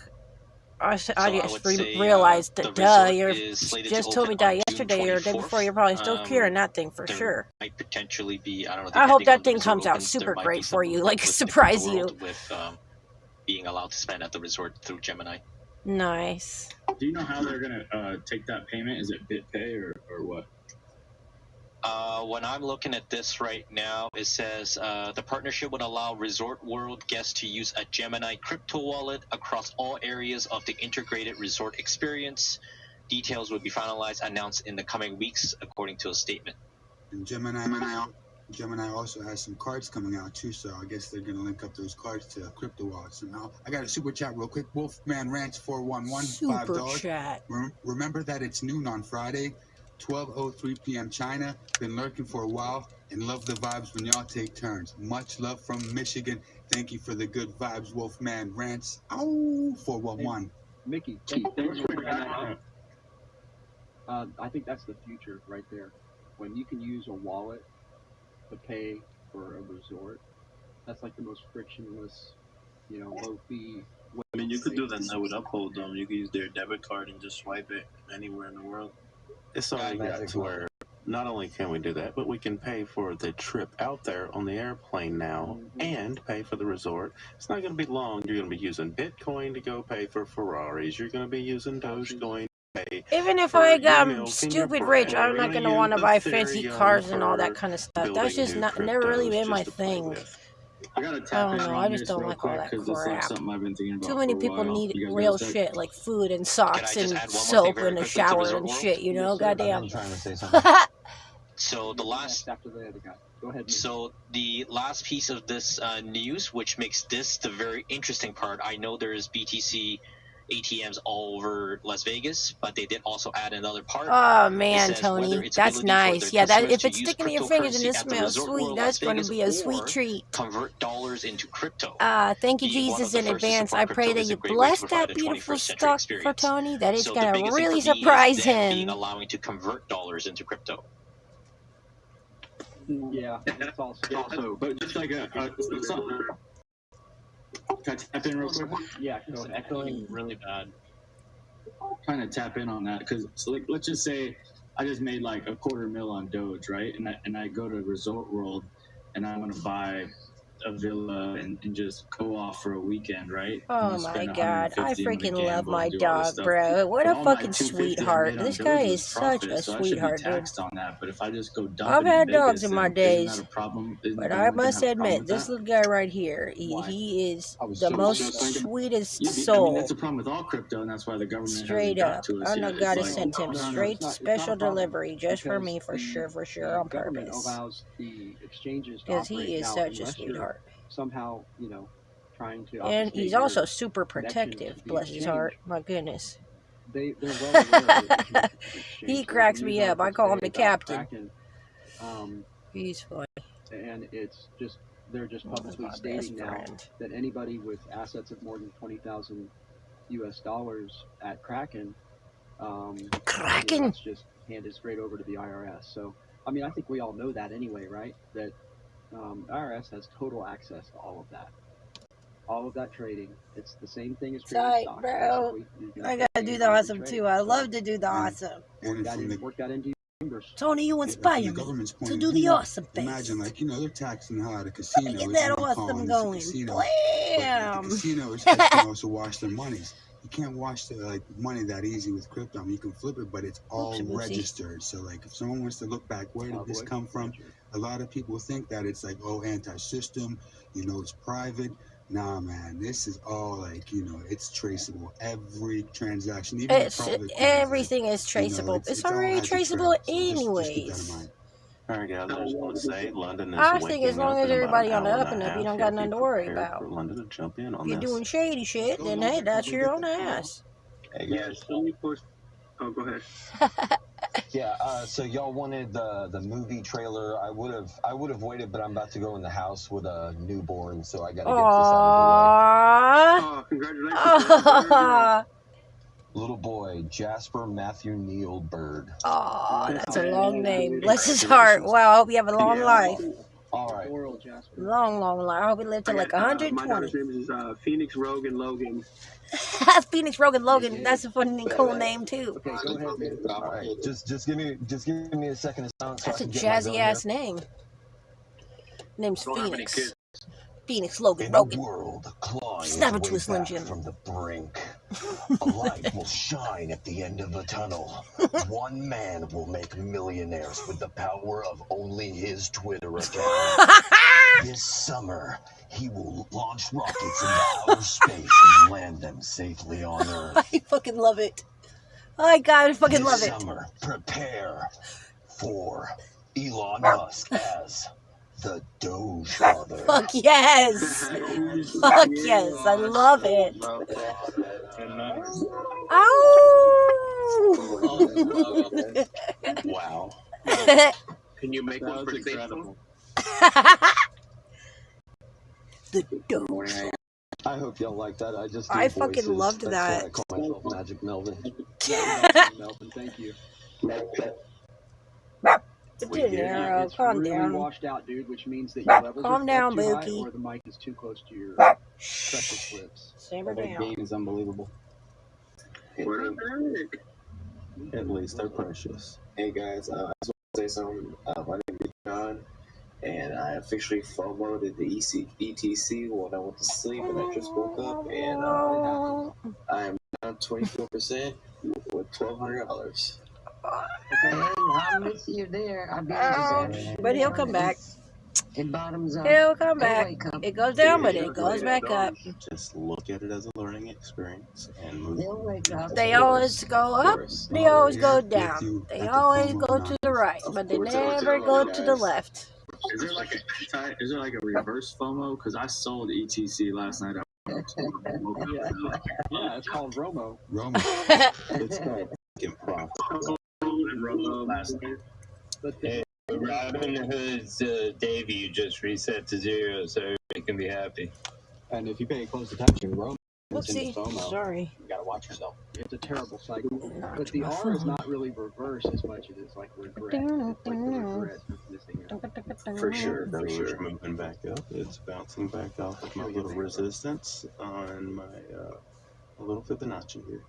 I just realized that. Duh, you just told me that yesterday or the day before. You're probably still curing that thing for sure. Might potentially be, I don't know. I hope that thing comes out super great for you, like surprise you. With being allowed to spend at the resort through Gemini. Nice. Do you know how they're gonna take that payment? Is it BitPay or what? When I'm looking at this right now, it says the partnership would allow Resort World guests to use a Gemini crypto wallet across all areas of the integrated resort experience. Details would be finalized, announced in the coming weeks, according to a statement. And Gemini also has some cards coming out too, so I guess they're gonna link up those cards to crypto wallets. So now I got a super chat real quick. Wolfman Ranch 411 $5. Chat. Remember that it's noon on Friday, 12:03 p.m. China. Been lurking for a while and love the vibes when y'all take turns. Much love from Michigan. Thank you for the good vibes, Wolfman Ranch. Oh, 411. Hey, Mickey, Thanks for bringing that up. I think that's the future right there. When you can use a wallet to pay for a resort, that's like the most frictionless, low fee. I mean, you could do that now with Uphold, though. You could use their debit card and just swipe it anywhere in the world. It's already got to where not only can we do that, but we can pay for the trip out there on the airplane now and pay for the resort. It's not going to be long. You're going to be using Bitcoin to go pay for Ferraris. You're going to be using DogeCoin to pay. Even if I got stupid rich, I'm not going to want to buy fancy cars and all that kind of stuff. That's just never really been my thing. I gotta tap in I on just this don't real like all quick that because it's like crap. something I've been thinking about. Too many for a people while. need You guys real got a sec? shit like food and socks and soap and a shower and shit, you know? Goddamn. I'm trying to say something. So the last after the other guy. Go ahead. So the last piece of this news, which makes this the very interesting part, I know there's BTC ATMs all over Las Vegas, but they did also add another part. Oh man, Tony, that's nice. Yeah, that if it's sticking to your fingers and it smells sweet, that's going to be a sweet treat. Convert dollars into crypto. Thank you, Jesus, in advance. I pray that you bless that beautiful stuff for Tony, that it's going to really surprise him. Allowing to convert dollars into crypto. Yeah, that's also. But just like something. Can I tap in real quick? Yeah, go ahead. Echoing really bad. Trying to tap in on that because, like, let's just say I just made like $250,000 on Doge, right? And I go to Resort World and I want to buy a villa and just go off for a weekend, right? Oh my God, I freaking love my dog, bro. What a fucking sweetheart. This guy is such a sweetheart, dude. On that, but if I just go dump I've had dogs in my days, isn't that a problem? but I must admit, this little guy right here, he is the most sweetest soul. I mean, that's the problem with all crypto, and that's why the government straight up. To us I know yet. God It's has like, sent him straight special delivery just for me, for sure, on government purpose. allows the exchanges to Because he operate. is Now, such a unless you're sweetheart. Somehow, trying to. And he's your also super connections protective, to the bless his exchange. heart. My goodness. They're well aware of the He exchange. cracks There's me news up. I articles call him the today about captain. Kraken, He's funny. and it's just they're just publicly my stating best now friend. that anybody with assets of more than $20,000 US at Kraken, let's just hand it straight over to the IRS. So, I mean, I think we all know that anyway, right? That IRS has total access to all of that. All of that trading, it's the same thing as trading Tight, stocks. bro. I gotta do the awesome too. I love to do the awesome. Work that into your numbers. Tony, you inspire me government's point to of do the view, awesome thing. imagine, like, they're taxing how at a casino. Get It's that not awesome calling going. this a casino. Blam! But the casinos can also wash their monies. You can't wash the money that easy with crypto. I mean, you can flip it, but it's all registered. So, like, if someone wants to look back, where did this come from? A lot of people think that it's like, anti-system. It's private. Nah, man, this is all like, it's traceable. Every transaction, even everything is traceable. It's already traceable anyways. All right, guys, I just want to say London is I think as long as everybody on the up and up, up, you don't got nothing to worry about. for London to jump in on If you're this. doing shady shit, then hey, that's your own ass. Hey, Yes, let me post. Oh, go ahead. Yeah, so y'all wanted the movie trailer. I would have waited, but I'm about to go in the house with a newborn, so I gotta get this out of the way. Oh, congratulations. Little boy, Jasper Matthew Neil Bird. Oh, that's a long name. Bless his heart. Wow, I hope you have a long life. All right. Long life. I hope he lived to like 120. My daughter's name is Phoenix Rogan Logan. Phoenix Rogan Logan. That's a funny, cool name too. Okay, go ahead, man. All right, just give me a second of silence. That's a jazzy ass name. Name's Phoenix. Phoenix Logan Rogan. Snap into a Slim Jim. From the brink, a light will shine at the end of a tunnel. One man will make millionaires with the power of only his Twitter account. This summer, he will launch rockets into outer space and land them safely on Earth. I fucking love it. Oh God, I fucking love it. This summer, prepare for Elon Musk as the Doge Father. Fuck yes. Fuck yes. I love it. Ow! Wow. Can you make one for incredible? The Doge. I hope y'all like that. I fucking loved That's that. why I call myself Magic Melvin. Melvin, thank you. Arrow, calm really down. washed out, dude, which means that your levels Calm are down, too high Mookie. or the mic is too close to your precious lips. Simmer That down. game is unbelievable. At least they're precious. Hey guys, I just want to say something. My name is John, and I officially FOMO'd the ETC when I went to sleep, and I just woke up, and I am down 24% with $1,200. Okay, I'll miss you there. I'll be there. But he'll come back. It bottoms up. He'll come back. It goes down, but it goes back up. Just look at it as a learning experience and move. They'll wake up. They always go up, they always go down. They always go to the right, but they never go to the left. Is there like a reverse FOMO? Because I sold ETC last night. Yeah, it's called Romo. It's called improv. But Hey, Robin Hood's debut just reset to 0, so everybody can be happy. And if you pay close attention, Romo is into Whoopsie. FOMO. Sorry. You gotta watch yourself. it's a terrible cycle. But the R is not really reverse as much as it's like regret. It's like the regret of missing out. For sure. Moving back up. It's bouncing back off of my little resistance on my little Fibonacci here.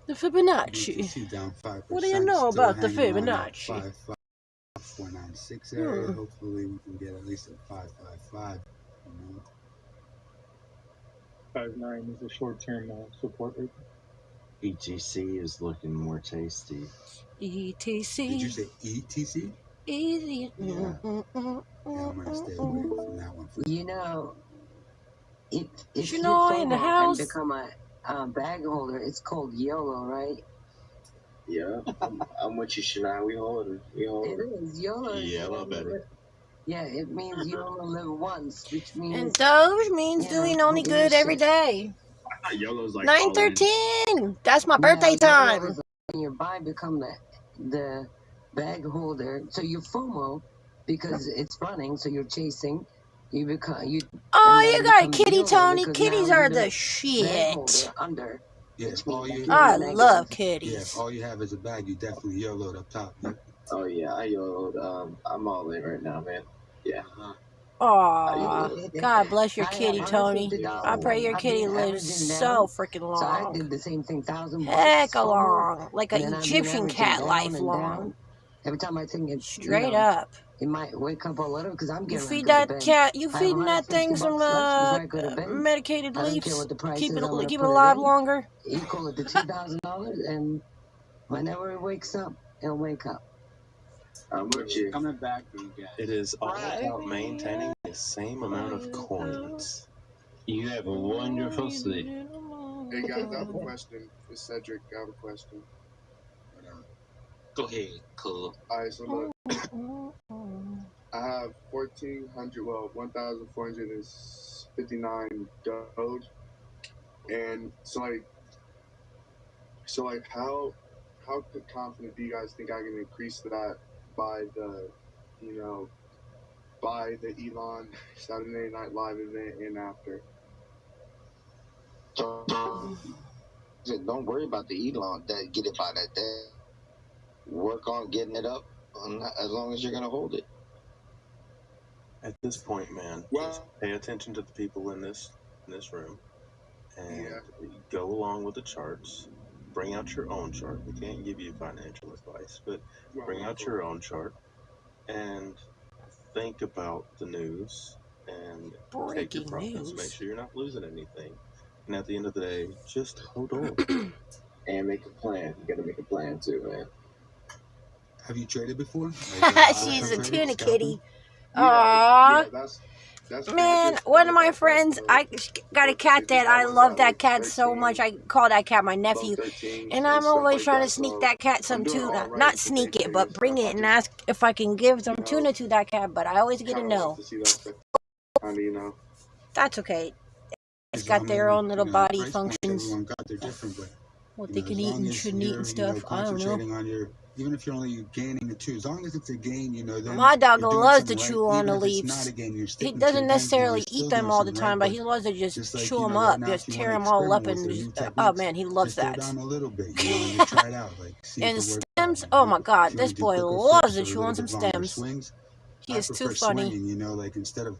The Fibonacci. Down 5%. What do you know about the Still hanging on that Fibonacci? 496 area. Hopefully we can get at least a 555. 5.9 is a short-term support rate. ETC is looking more tasty. ETC. Did you say ETC? Easy. Yeah. I'm gonna stay away from that one. You know, if You you know, in the FOMO house. and become a bag holder, it's called YOLO, right? Yeah, I'm with you, Shania. We hold it. It is YOLO. Yellow better. Yeah, it means you only live once, which means. And Doge means doing only good every day. YOLO's like 9/13. That's my birthday time. When you become the bag holder, so you FOMO because it's running, so you're chasing. You become you. Oh, and then you got become kitty, YOLO Tony. because Kitties now are you're the bag shit. holder under. Yeah, if all you I love Yeah, kitties. if all you have is a bag, you definitely YOLO'd up top. Yep. Oh yeah, I YOLO'd. I'm all in right now, man. Yeah. Aw, God bless your kitty, Tony. $150. I pray your I've kitty been lives averaging so down. freaking So I long. did the same thing, $1,000. Heck FOMO, long. Like and an then I've been Egyptian averaging cat down life and long. down. Every time I think it's straight up. It might wake up a little because I'm You getting feed ready to go to that bed. cat. You I have feeding that thing some $150 left before I go to bed. medicated I don't care leaves. what the price Keep is. it I'm gonna keep it put alive in. longer. Equal it to $2,000, and whenever it wakes up, it'll wake up. I'm with you. Coming back to you guys. It is all about maintaining the same amount of coins. You have a wonderful sleep. Hey guys, I have a question. It's Cedric. I have a question. Go ahead, cool. Alright, so look. I have 1,459 Doge. And so how confident do you guys think I can increase that by the Elon Saturday Night Live event and after? Don't worry about the Elon. Get it by that day. Work on getting it up as long as you're going to hold it. At this point, man, just pay attention to the people in this room and go along with the charts. Bring out your own chart. We can't give you financial advice, but bring out your own chart and think about the news and take your profits. Make sure you're not losing anything. And at the end of the day, just hold on. And make a plan. You gotta make a plan too, man. Have you traded before? She's a tuna kitty. Yeah, Aww. that's Man, one of my friends, I got a cat that I love that cat so much. I call that cat my nephew. And I'm always trying to sneak that cat some tuna. Not sneak it, but bring it and ask if I can give some tuna to that cat. But I always get a no. That's okay. It's got their own little body functions. Everyone got their different way. What they can eat and shouldn't eat and stuff. I don't know. On your, even if you're only gaining a 2, as long as it's a gain, then my dog loves to right. chew on the leaves. He doesn't necessarily eat them all the time, but he loves to just chew them up, just tear them all up, and oh man, he loves that. Down a little bit, and try it out, and stems, oh my God, this boy loves to chew on some stems. He is too funny. Swinging, instead of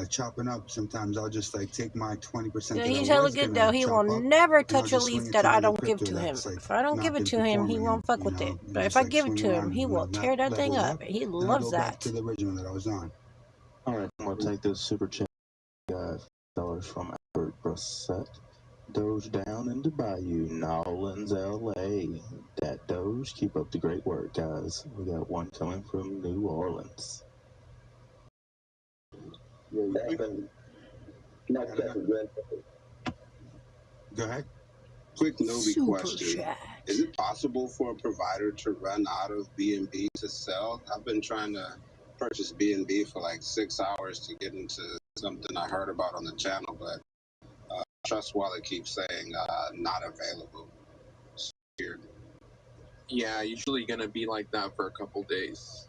chopping up, sometimes I'll just take my 20%. Yeah, he's hella good though. He will never touch a leaf that I don't give to him. If I don't give it to him, he won't fuck with it. But if I give it to him, he will tear that thing up. He loves that. To the original that I was on. All right, I'm gonna take this super chat. $5 from Albert Brissett. Doge down into Bayou, Nolans, LA. That Doge, keep up the great work, guys. We got one coming from New Orleans. Go ahead. Quick Novi question. Is it possible for a provider to run out of BNB to sell? I've been trying to purchase BNB for 6 hours to get into something I heard about on the channel, but Trust Wallet keeps saying not available. It's weird. Yeah, usually gonna be like that for a couple days.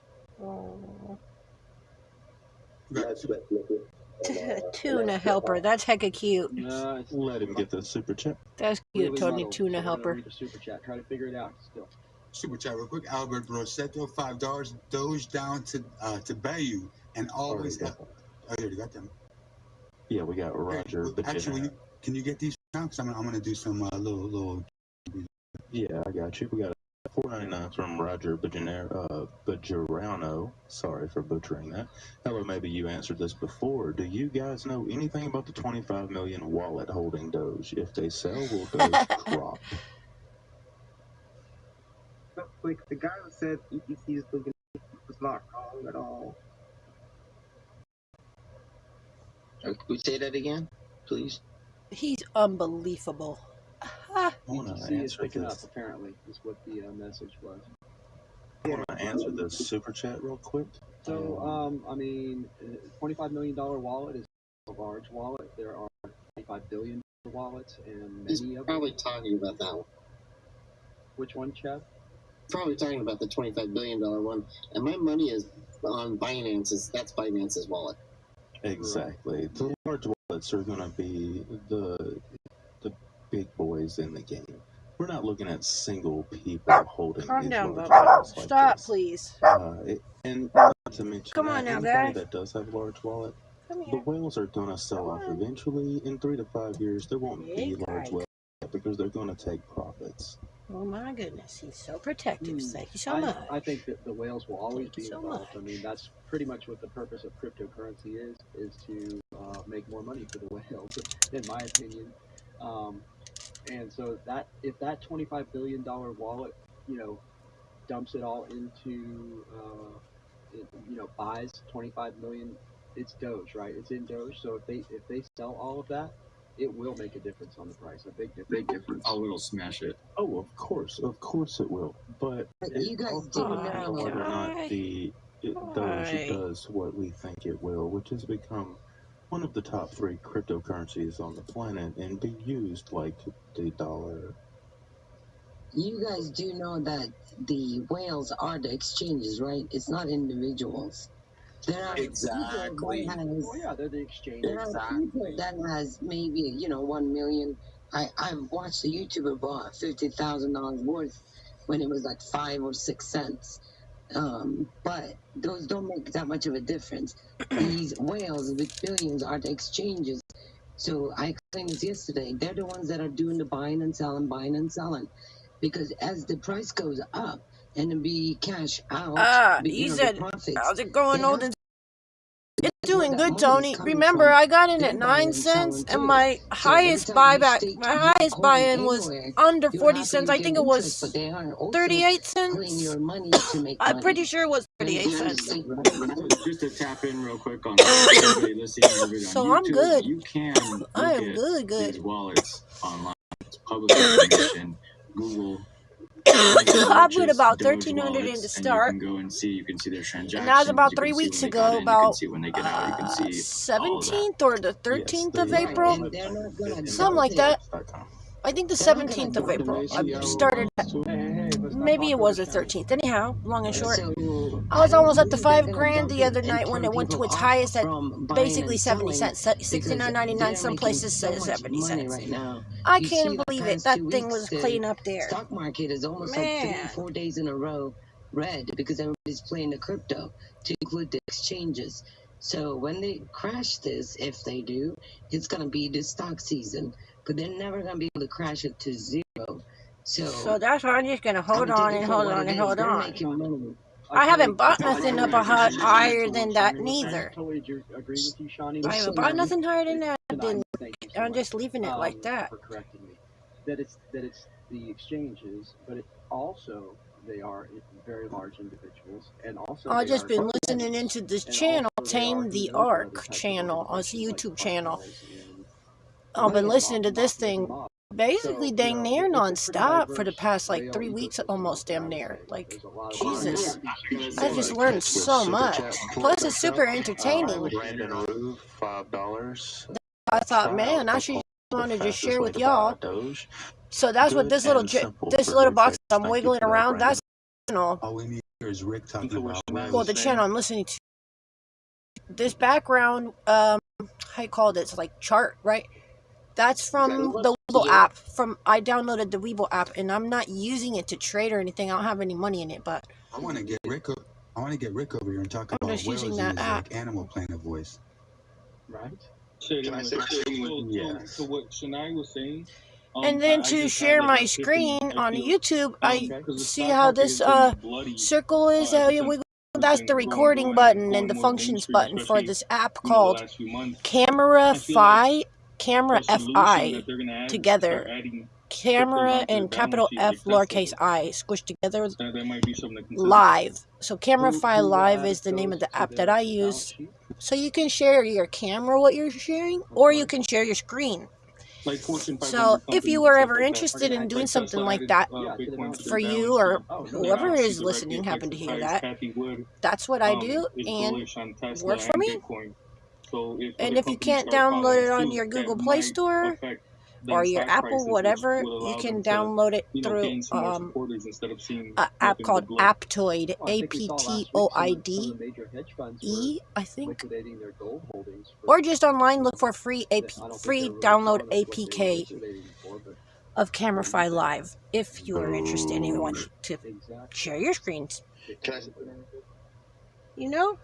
Tuna helper. That's hecka cute. Let him get the super chat. That's cute, Tony. Tuna helper. Super chat. Try to figure it out still. Super chat real quick. Albert Rossetto, $5. Doge down to Bayou and always. Oh, you already got them. Yeah, we got Roger. Actually, can you get these now? Because I'm gonna do some little. Yeah, I got you. We got $4.99 from Roger Bajorano. Sorry for butchering that. Hello, maybe you answered this before. Do you guys know anything about the 25 million wallet holding Doge? If they sell, will Doge drop? Real quick, the guy who said ETC is looking was not wrong at all. Could we say that again, please? He's unbelievable. I want to answer picking up, this. apparently, is what the message was. I want to answer this super chat real quick. So, I mean, $25 million wallet is a large wallet. There are $25 billion wallets, and He's many of probably them. talking about that one. Which one, Chad? Probably talking about the $25 billion one. And my money is on Binance's. That's Binance's wallet. Exactly. The large wallets are going to be the big boys in the game. We're not looking at single people holding Calm these down, large Bubba. wallets like Stop, this. please. And not to mention Come on that now, anybody guys. that does have a large wallet, Come the here. whales are going to sell off eventually. In 3 to 5 years, there won't be large whales because they're going to take profits. Oh my goodness, he's so protective. Thank you so much. I think that the whales will always be so involved. much. I mean, that's pretty much what the purpose of cryptocurrency is to make more money for the whales, in my opinion. And so that if that $25 billion wallet, dumps it all into, buys 25 million, it's Doge, right? It's in Doge. So if they sell all of that, it will make a difference on the price, a big difference. Oh, it'll smash it. Oh, of course it will. But You guys do know whether or not the Doge does what we think it will, which has become one of the top 3 cryptocurrencies on the planet and be used like the dollar. You guys do know that the whales are the exchanges, right? It's not individuals. There are Exactly. They're the exchange. There are people that has maybe 1 million. I've watched a YouTuber bought $50,000 worth when it was like 5 or 6 cents. But those don't make that much of a difference. These whales with billions are the exchanges. So I explained this yesterday. They're the ones that are doing the buying and selling. Because as the price goes up and then be cash out, You said, profits, how's it going, Olden? It's doing good, Tony. Remember, I got in at 9 cents, and my highest buy-in was under 40 cents. I think it was 38 cents. I'm pretty sure it was 38 cents. Just to tap in real quick on everybody listening to the video So on I'm YouTube, good. You can I am look good. at these wallets online. It's public information. Google. I put about 1,300 in to start. And you can go and see. You can see their transactions. And that was about you 3 can see weeks when they got ago, in, about you can see when they get out. You can see 17th or the 13th of April. Something like that. I think the 17th of April. I started at, maybe it was the 13th. Anyhow, long and short, I was almost up to $5,000 the other night when it went to its highest at basically 70 cents, $69.99. Some places said 70 cents. I can't believe it. That thing was clean up there. Stock market is almost like 3 or 4 days in a row red because everybody's playing the crypto to include the exchanges. So when they crash this, if they do, it's going to be the stock season. But they're never going to be able to crash it to 0. So that's why I'm just going to hold on. I haven't bought nothing up higher than that neither. I totally agree with you, Shawnee. I haven't bought nothing higher than that. I'm just leaving it like that. For correcting me. That it's the exchanges, but it also they are very large individuals, and also I've just been listening into this channel, Tame the Ark channel, on the YouTube channel. I've been listening to this thing basically dang near non-stop for the past like 3 weeks, almost damn near. Like, Jesus, I just learned so much. Plus, it's super entertaining. $5. I thought, man, I should want to just share with y'all. So that's what this little box I'm wiggling around. That's the channel. All we need here is Rick talking about. Well, the channel I'm listening to. This background, how you call it? It's like chart, right? That's from the Weeble app. I downloaded the Weeble app, and I'm not using it to trade or anything. I don't have any money in it, but I want to get Rick over here and talk about just whales using and that his app. like animal playing a voice. Right. Can I say so what Shania was saying? And then to share my screen on YouTube, I see how this circle is. That's the recording button and the functions button for this app called Camera FI together. Camera and capital F lowercase I squished together. Live. So Camera FI Live is the name of the app that I use. So you can share your camera, what you're sharing, or you can share your screen. So if you were ever interested in doing something like that for you or whoever is listening happen to hear that, that's what I do and works for me. And if you can't download it on your Google Play Store or your Apple, whatever, you can download it through an app called Aptoid, APTOIDE, I think. Or just online, look for free download APK of Camera FI Live if you are interested and you want to share your screens. You know?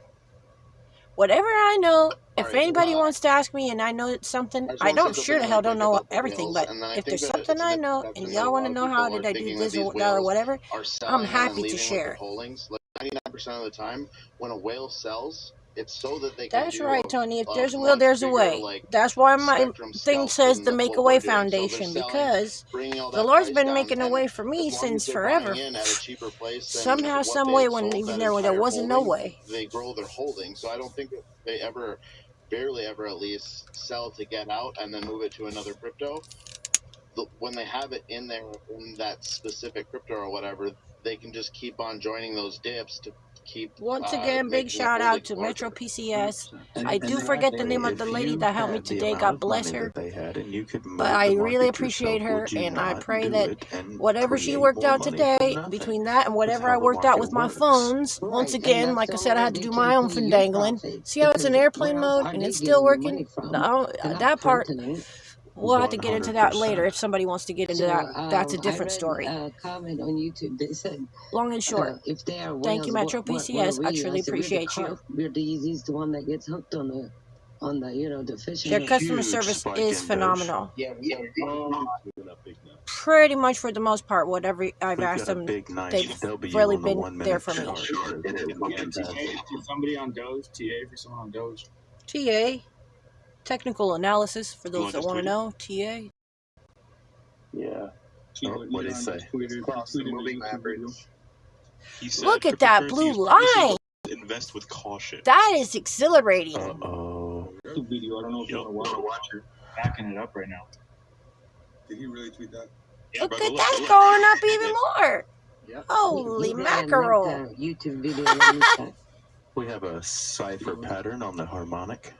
whatever I know, if Alright, anybody wants to ask me and I know something, I don't sure the hell don't know everything, but if there's something I know and y'all want to know how did I do this or that or whatever, I'm happy to share. Holdings. Like 99% of the time, when a whale sells, it's so that they can That's do right, Tony. If there's a will, there's a way. That's why my thing says the Make a Way Foundation, because the Lord's been making a way for me since forever. Somehow, some way, when even there wasn't no way. They grow their holdings, so I don't think that they ever, barely ever at least, sell to get out and then move it to another crypto. When they have it in there in that specific crypto or whatever, they can just keep on joining those dips to keep. Once again, big shout out to Metro PCS. I do forget the name of the lady that helped me today. God bless her. But I really appreciate her, and I pray that whatever she worked out today, between that and whatever I worked out with my phones, once again, like I said, I had to do my own findangling. See how it's in airplane mode and it's still working? That part. We'll have to get into that later if somebody wants to get into that. That's a different story. Comment on YouTube. They said, long and short, if they are thank you, Metro PCS. I truly appreciate you. We're the easiest one that gets hooked on the the fishing. Their customer service is phenomenal. Yeah, pretty much for the most part, whatever I've asked them, they've really been there for me. Somebody on Doge, TA for someone on Doge. TA. Technical analysis for those that want to know. TA. Yeah. What did he say? Look at that blue line. Invest with caution. That is exhilarating. Uh-oh. Video. I don't know if you want to watch it. Backing it up right now. Did he really tweet that? Yeah, Look brother, at that going up even more. Yep. Holy mackerel. YouTube video. We have a cipher pattern on the harmonic.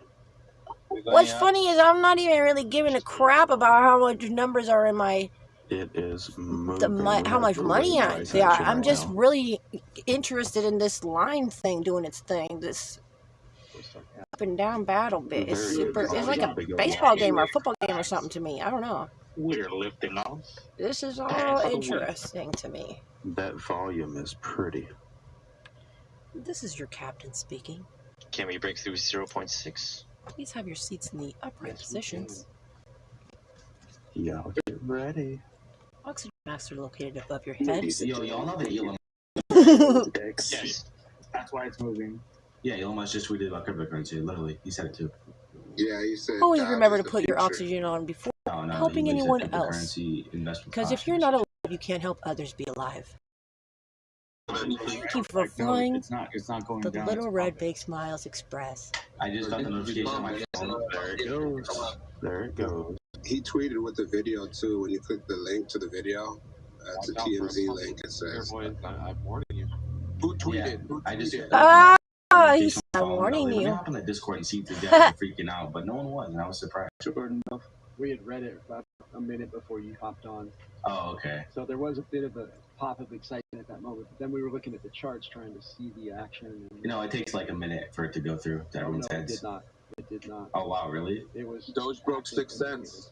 What's funny is I'm not even really giving a crap about how much numbers are in my. It is how much money they are. I'm just really interested in this line thing doing its thing. This up and down battle bit is super. It's like a baseball game or a football game or something to me. I don't know. We're lifting off. This is all interesting to me. That volume is pretty. This is your captain speaking. Can we break through 0.6? Please have your seats in the upright positions. Yeah, get ready. Oxygen masks are located above your head. Y'all know that Elon Yes. That's why it's moving. Yeah, Elon Musk just tweeted about cryptocurrency. Literally, he said it too. Yeah, he said. Always remember to put your oxygen on before helping anyone else. Because if you're not alive, you can't help others be alive. Thank you for flying It's not going the down. Little Red Big Smiles Express. I just got the notification on my phone. There it goes. There it goes. He tweeted with the video too. When you click the link to the video, it's a TMZ link. It says. I'm warning you. Who tweeted? Who tweeted? He said, I'm warning We you. hop on the Discord and see if the guys are freaking out, but no one was, and I was surprised. We had read it about a minute before you hopped on. Oh, okay. So there was a bit of a pop of excitement at that moment. But then we were looking at the charts trying to see the action. And, It takes like a minute for it to go through to everyone's no, heads. It did not. It did not. Oh, wow, really? It was. Doge broke 6 cents.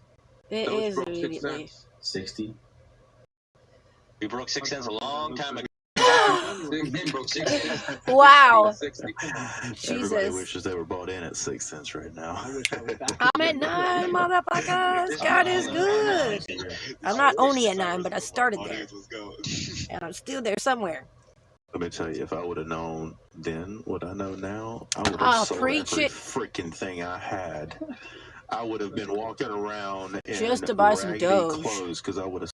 It Doge is broke 6 immediately. cents. 60? We broke 6 cents a long time ago. Wow. Everybody Jesus. wishes they were bought in at 6 cents right now. I'm at 9, motherfuckers. God is good. I'm not only at 9, but I started there. And I'm still there somewhere. Let me tell you, if I would have known then what I know now, I would I'll have sold preach every it. freaking thing I had. I would have been walking around in Just to buy some raggedy Doge. clothes because I would have.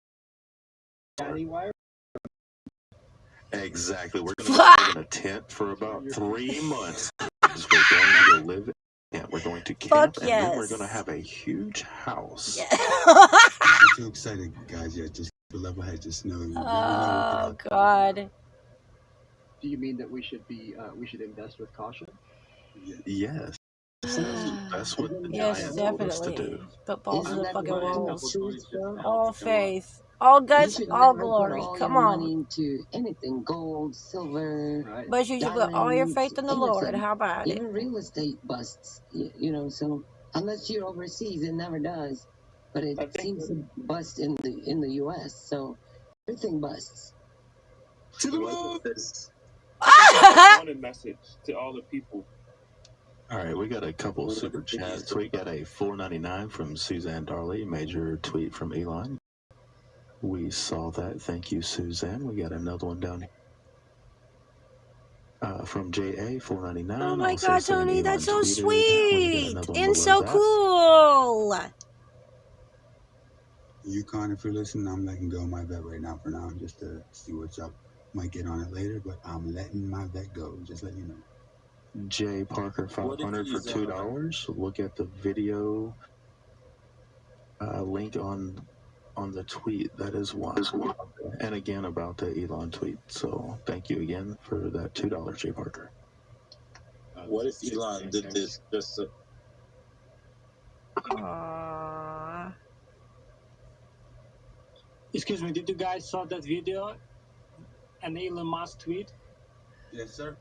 Exactly. We're going to live in a tent for about 3 months. We're going to go live in a tent. We're going to camp, Fuck and then we're yes. going to have a huge house. You're too excited, guys. Yeah, just keep a level head. Just know. You never know Oh, what God. Do you mean that we should invest with caution? Yes. That's what the Yes, giant told us to definitely. do. Put balls in Isn't the that fucking what you walls. choose from? All faith. All You guts, should all never put glory. all Come your on. money into anything, gold, silver, Right. But you should put all your diamonds, faith in the Lord. anything. How about it? Even real estate busts, so unless you're overseas, it never does. But it seems to bust in the U.S., so everything busts. To the moon! Wanted message to all the people. All right, we got a couple super chats. We got a $4.99 from Suzanne Darley, major tweet from Elon. We saw that. Thank you, Suzanne. We got another one down here. From JA, $4.99. Oh my Also God, saying Tony, Elon that's so tweeted. We got sweet another one and below so that. cool. Yukon, if you're listening, I'm letting go of my vet right now for now, just to see what's up. Might get on it later, but I'm letting my vet go. Just let you know. J Parker 500 for $2. Look at the video link on the tweet. That is why. And again about the Elon tweet. So thank you again for that $2, J Parker. What if Elon did this just to... Excuse me, did you guys saw that video? An Elon Musk tweet? Yes, sir.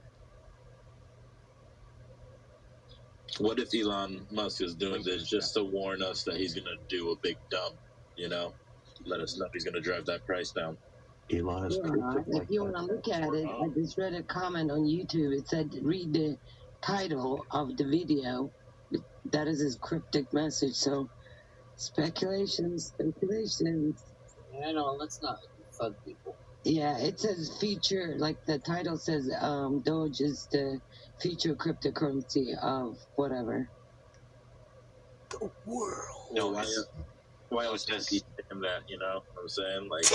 What if Elon Musk is doing this just to warn us that he's going to do a big dump, you know? Let us know he's going to drive that price down. Elon is if you want to look at it, I just read a comment on YouTube. It said, read the title of the video. That is his cryptic message. So, speculations. I know, let's not fud people. Yeah, it says feature, like the title says, Doge is the future cryptocurrency of whatever. The world. No, why else does he him that, you know what I'm saying? Like,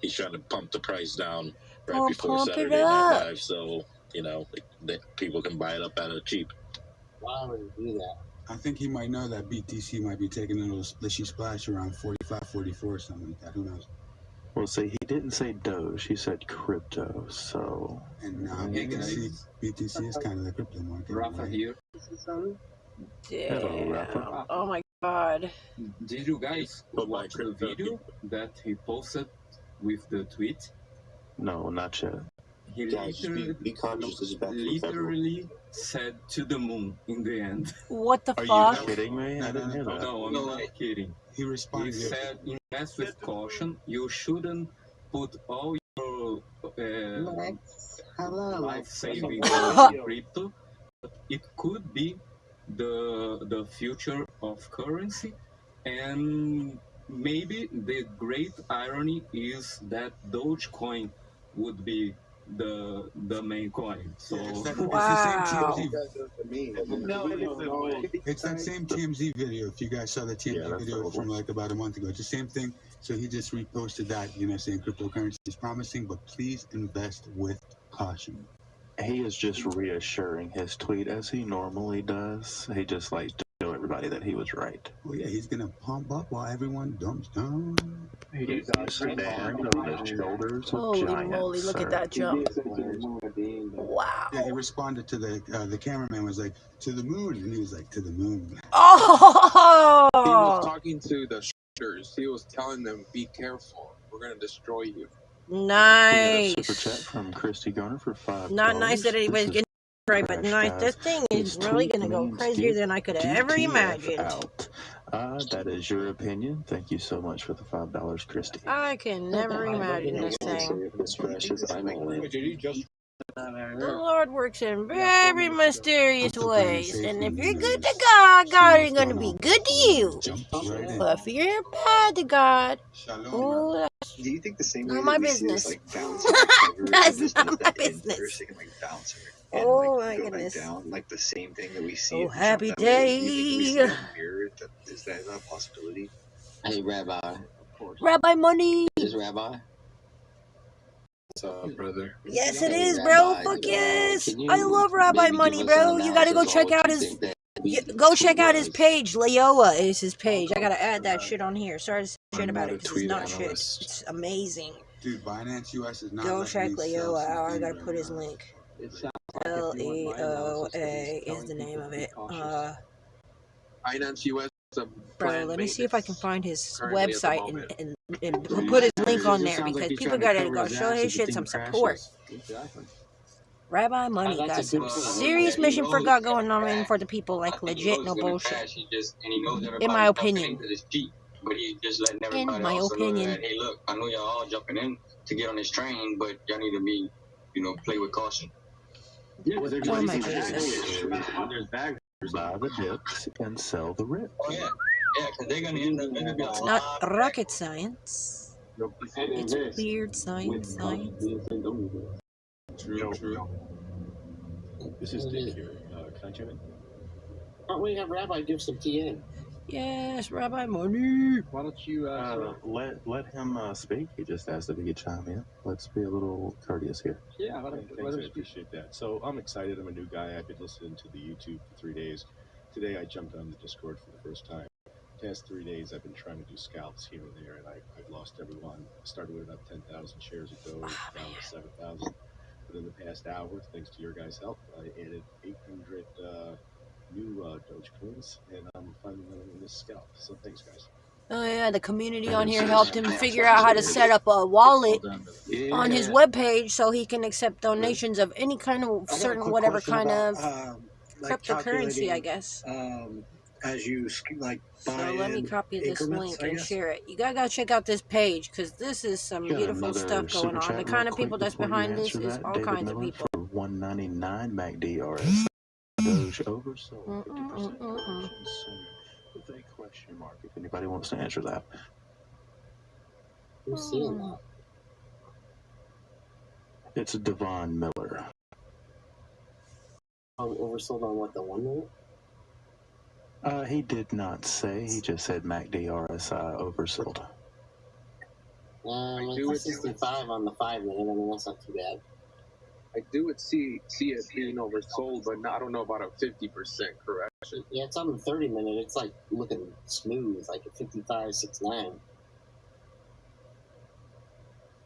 he's trying to pump the price down right before Saturday Night Live, so, you know, that people can buy it up at a cheap. Why would he do that? I think he might know that BTC might be taking a little splishy splash around 45, 44 or something like that. Who knows? Well, see, he didn't say Doge. He said crypto, so... And now BTC is kind of the crypto market. Rafa here. Hello, Rafa. Oh my God. Did you guys watch the video that he posted with the tweet? No, not yet. He Guys, be conscious. This is back literally said to the moon in the end. What the Are fuck? you kidding me? I didn't hear that. No, I'm not kidding. He responded. He said, invest with caution. You shouldn't put all your life savings in crypto. But it could be the future of currency, and maybe the great irony is that DogeCoin would be the main coin. So Wow. It's that same TMZ video. If you guys saw the TMZ video from like about a month ago, it's the same thing. So he just reposted that, you know, saying cryptocurrency is promising, but please invest with caution. He is just reassuring his tweet as he normally does. He just likes to show everybody that he was right. Well, yeah, he's gonna pump up while everyone dumps down. He stands on the shoulders of Holy giants. moly, look at that jump. Wow. Yeah, he responded to the cameraman was like, to the moon, and he was like, to the moon. Oh! He was talking to the shooters. He was telling them, be careful. We're going to destroy you. Nice. Super chat from Christy Garner for $5. Not nice that anybody's getting right, but nice. This thing is really going to go crazier than I could have ever imagined. That is your opinion. Thank you so much for the $5, Christy. I can never imagine this thing. The Lord works in very mysterious ways, and if you're good to God, God is going to be good to you. But if you're bad to God, oh, that's do you think the same not my business. Like that's not my business. And, oh like, my goodness! Down, like the same thing that we see. Oh, happy day! Is that a possibility? Hey, Rabbi. Rabbi Money. Is Rabbi? What's up, brother? Yes, it is, bro. Fuck yes! I love Rabbi Money, bro. You gotta go check out his. Go check out his page. Leoa is his page. I gotta add that shit on here. Sorry to say shit about it because it's not shit. It's amazing. Dude, Binance US is not. Go check Leoa out. I gotta put his link. LEOA is the name of it. Binance US. Bro, let me see if I can find his website and put his link on there because people gotta go show his shit some support. Rabbi Money got some serious mission for God going on for the people, like legit, no bullshit. In my opinion. In my opinion. Hey, look, I know y'all all jumping in to get on this train, but y'all need to be, play with caution. Yeah, they're Oh my just Jesus. there's bags. Buy the dips and sell the rips. Oh yeah, yeah, because they're gonna end up gonna be a It's lot. not rocket science. It's weird science. True. This is Dick here. Can I chime in? Aren't we have Rabbi give some tea in? Yes, Rabbi Money. Why don't you let him speak. He just asked if he could chime in. Let's be a little courteous here. Yeah, Thanks, I appreciate that. So I'm excited. I'm a new guy. I've been listening to the YouTube for 3 days. Today I jumped on the Discord for the first time. The past 3 days I've been trying to do scalps here and there, and I've lost every one. I started with about 10,000 shares of Doge, down to 7,000. Within the past hour, thanks to your guys' help, I added 800 new DogeCoins, and I'm finally learning this scalp. So thanks, guys. Oh yeah, the community on here helped him figure out how to set up a wallet on his webpage so he can accept donations of any kind of certain whatever kind of cryptocurrency, I guess. As you like buy so let me copy this link and guess. share it. You gotta check out this page because this is some beautiful stuff going on. The kind of people that's behind this is all kinds of people. For $1.99 MACD Doge oversold. 50% with a question mark. If anybody wants to answer that. Who's seeing that? It's Devon Miller. Oversold on what, the 1 minute? He did not say. He just said MACD RSI oversold. It's 65 on the 5 minute. I mean, that's not too bad. I do see it being oversold, but I don't know about a 50% correction. Yeah, it's on the 30 minute. It's like looking smooth, like a 55.69.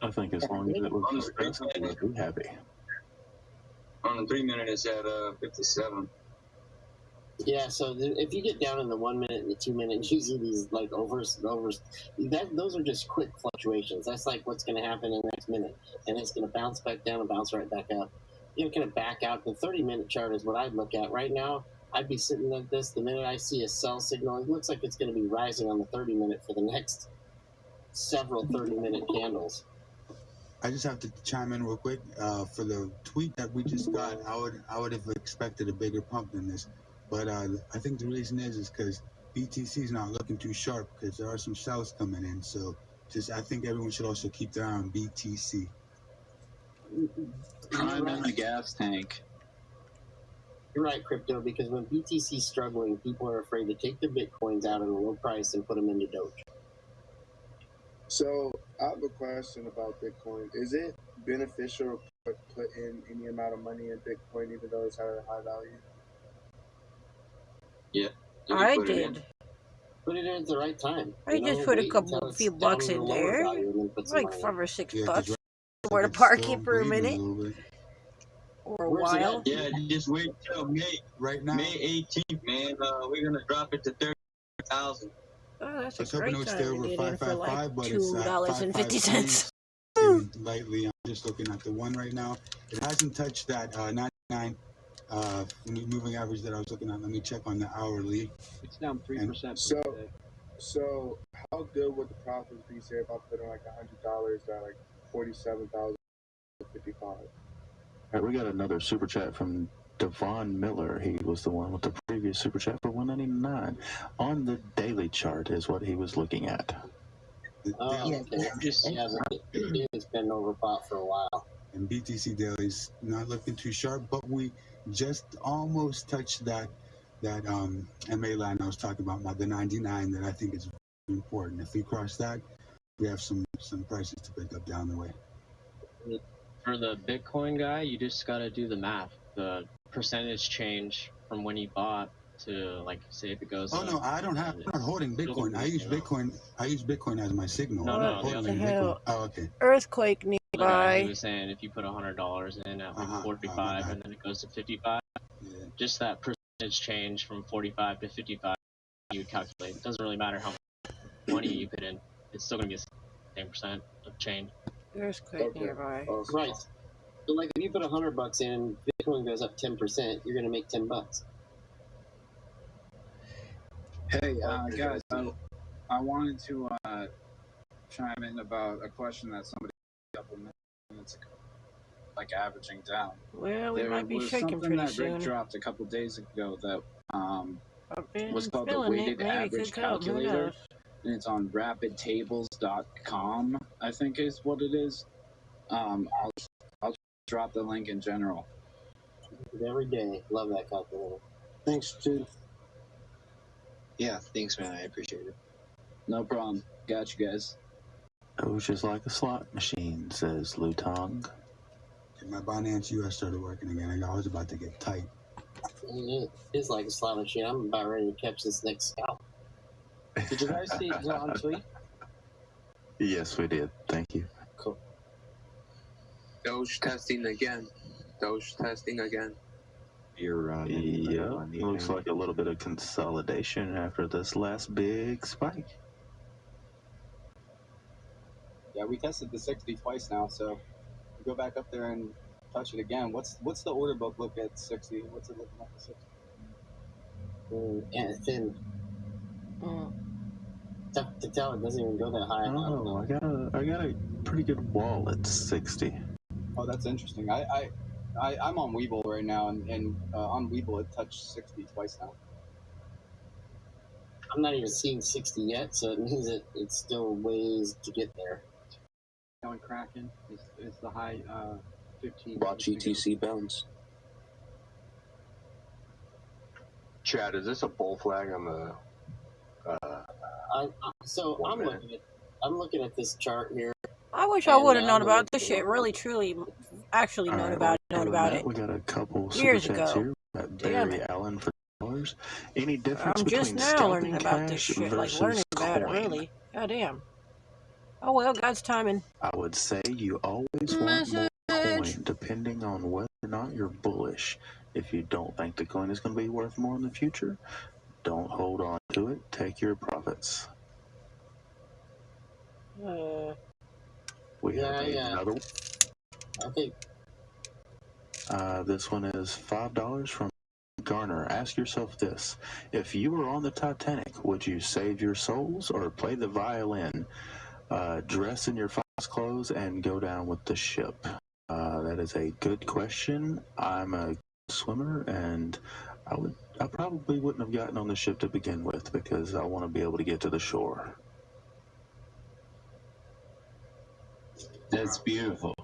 I think as long as it was discussed, we'll be happy. On the 3 minute, it's at 57. Yeah, so if you get down in the 1 minute and the 2 minute, you see these like those are just quick fluctuations. That's like what's going to happen in the next minute, and it's going to bounce back down and bounce right back up. You're going to back out. The 30-minute chart is what I'd look at right now. I'd be sitting like this. The minute I see a sell signal, it looks like it's going to be rising on the 30-minute for the next several 30-minute candles. I just have to chime in real quick. For the tweet that we just got, I would have expected a bigger pump than this. But I think the reason is because BTC is not looking too sharp because there are some sells coming in. So I think everyone should also keep their eye on BTC. I'm in the gas tank. You're right, crypto, because when BTC's struggling, people are afraid to take their Bitcoins out at a low price and put them into Doge. So I have a question about Bitcoin. Is it beneficial to put in any amount of money in Bitcoin even though it's at a high value? Yeah. I did. Put it in at the right time. I just put a few bucks in there. Like $5 or $6 bucks. Where to park it for a minute. Or a while. Yeah, just wait till May. Right now. May 18th, man. We're going to drop it to 30,000. Oh, that's Let's a great hope time stay to over get in for like $5.55, but it's $2.50. Lightly, I'm just looking at the one right now. It hasn't touched that 99 moving average that I was looking at. Let me check on the hourly. It's down 3%. So how good would the profits be, say, if I put in like $100 at like 47,055? All right, we got another super chat from Devon Miller. He was the one with the previous super chat for $1.99. On the daily chart is what he was looking at. It's been overbought for a while. And BTC Daily's not looking too sharp, but we just almost touched that MA line I was talking about, the 99 that I think is very important. If we cross that, we have some prices to pick up down the way. For the Bitcoin guy, you just got to do the math. The percentage change from when you bought to, like, say if it goes I'm not holding Bitcoin. I use Bitcoin as my signal. No, the hell. Oh, okay. Earthquake nearby. He was saying if you put $100 in at like 45 and then it goes to 55, just that percentage change from 45 to 55, you would calculate. It doesn't really matter how much money you put in. It's still going to be the same percent of change. Earthquake nearby. Right. So like if you put $100 in, Bitcoin goes up 10%, you're going to make $10. Hey, guys, I wanted to chime in about a question that somebody asked a couple minutes ago. like averaging down. Well, we There might be was shaking something pretty that Rick soon. dropped a couple days ago that I've been was called the feeling it. weighted Maybe it average could come. Who calculator, knows? and it's on rapidtables.com, I think is what it is. I'll drop the link in general. Every day. Love that calculator. Thanks, dude. Yeah, thanks, man. I appreciate it. No problem. Got you guys. Doge is like a slot machine, says Lutong. My Binance US started working again. I was about to get tight. It is like a slot machine. I'm about ready to catch this next scalp. Did you guys see John's tweet? Yes, we did. Thank you. Cool. Doge testing again. Doge testing again. Yeah, it looks like a little bit of consolidation after this last big spike. Yeah, we tested the 60 twice now, so we go back up there and touch it again. What's the order book look at 60? What's it looking like at 60? Yeah, it's thin. Tough to tell. It doesn't even go that high. Oh, I got a pretty good wall at 60. Oh, that's interesting. I'm on Webull right now, and on Webull it touched 60 twice now. I'm not even seeing 60 yet, so it means that it's still ways to get there. Going Kraken is the high 15. Watch ETC bounce. Chad, is this a bull flag on the? I'm looking at this chart here. I wish I would have known about this shit. Really, truly, actually known about it. We got a couple years super chats ago. here. We got Damn Barry it. Allen for $. Any difference I'm between just now scalping learning about this cash shit, like versus learning about it, coin? really. God damn. Oh well, God's timing. I would say you always want more coin, depending on whether or not you're bullish. If you don't think the coin is going to be worth more in the future, don't hold on to it. Take your profits. We have another one. I think this one is $5 from Garner. Ask yourself this: if you were on the Titanic, would you save your souls or play the violin, dress in your finest clothes, and go down with the ship? That is a good question. I'm a swimmer, and I probably wouldn't have gotten on the ship to begin with because I want to be able to get to the shore. That's beautiful.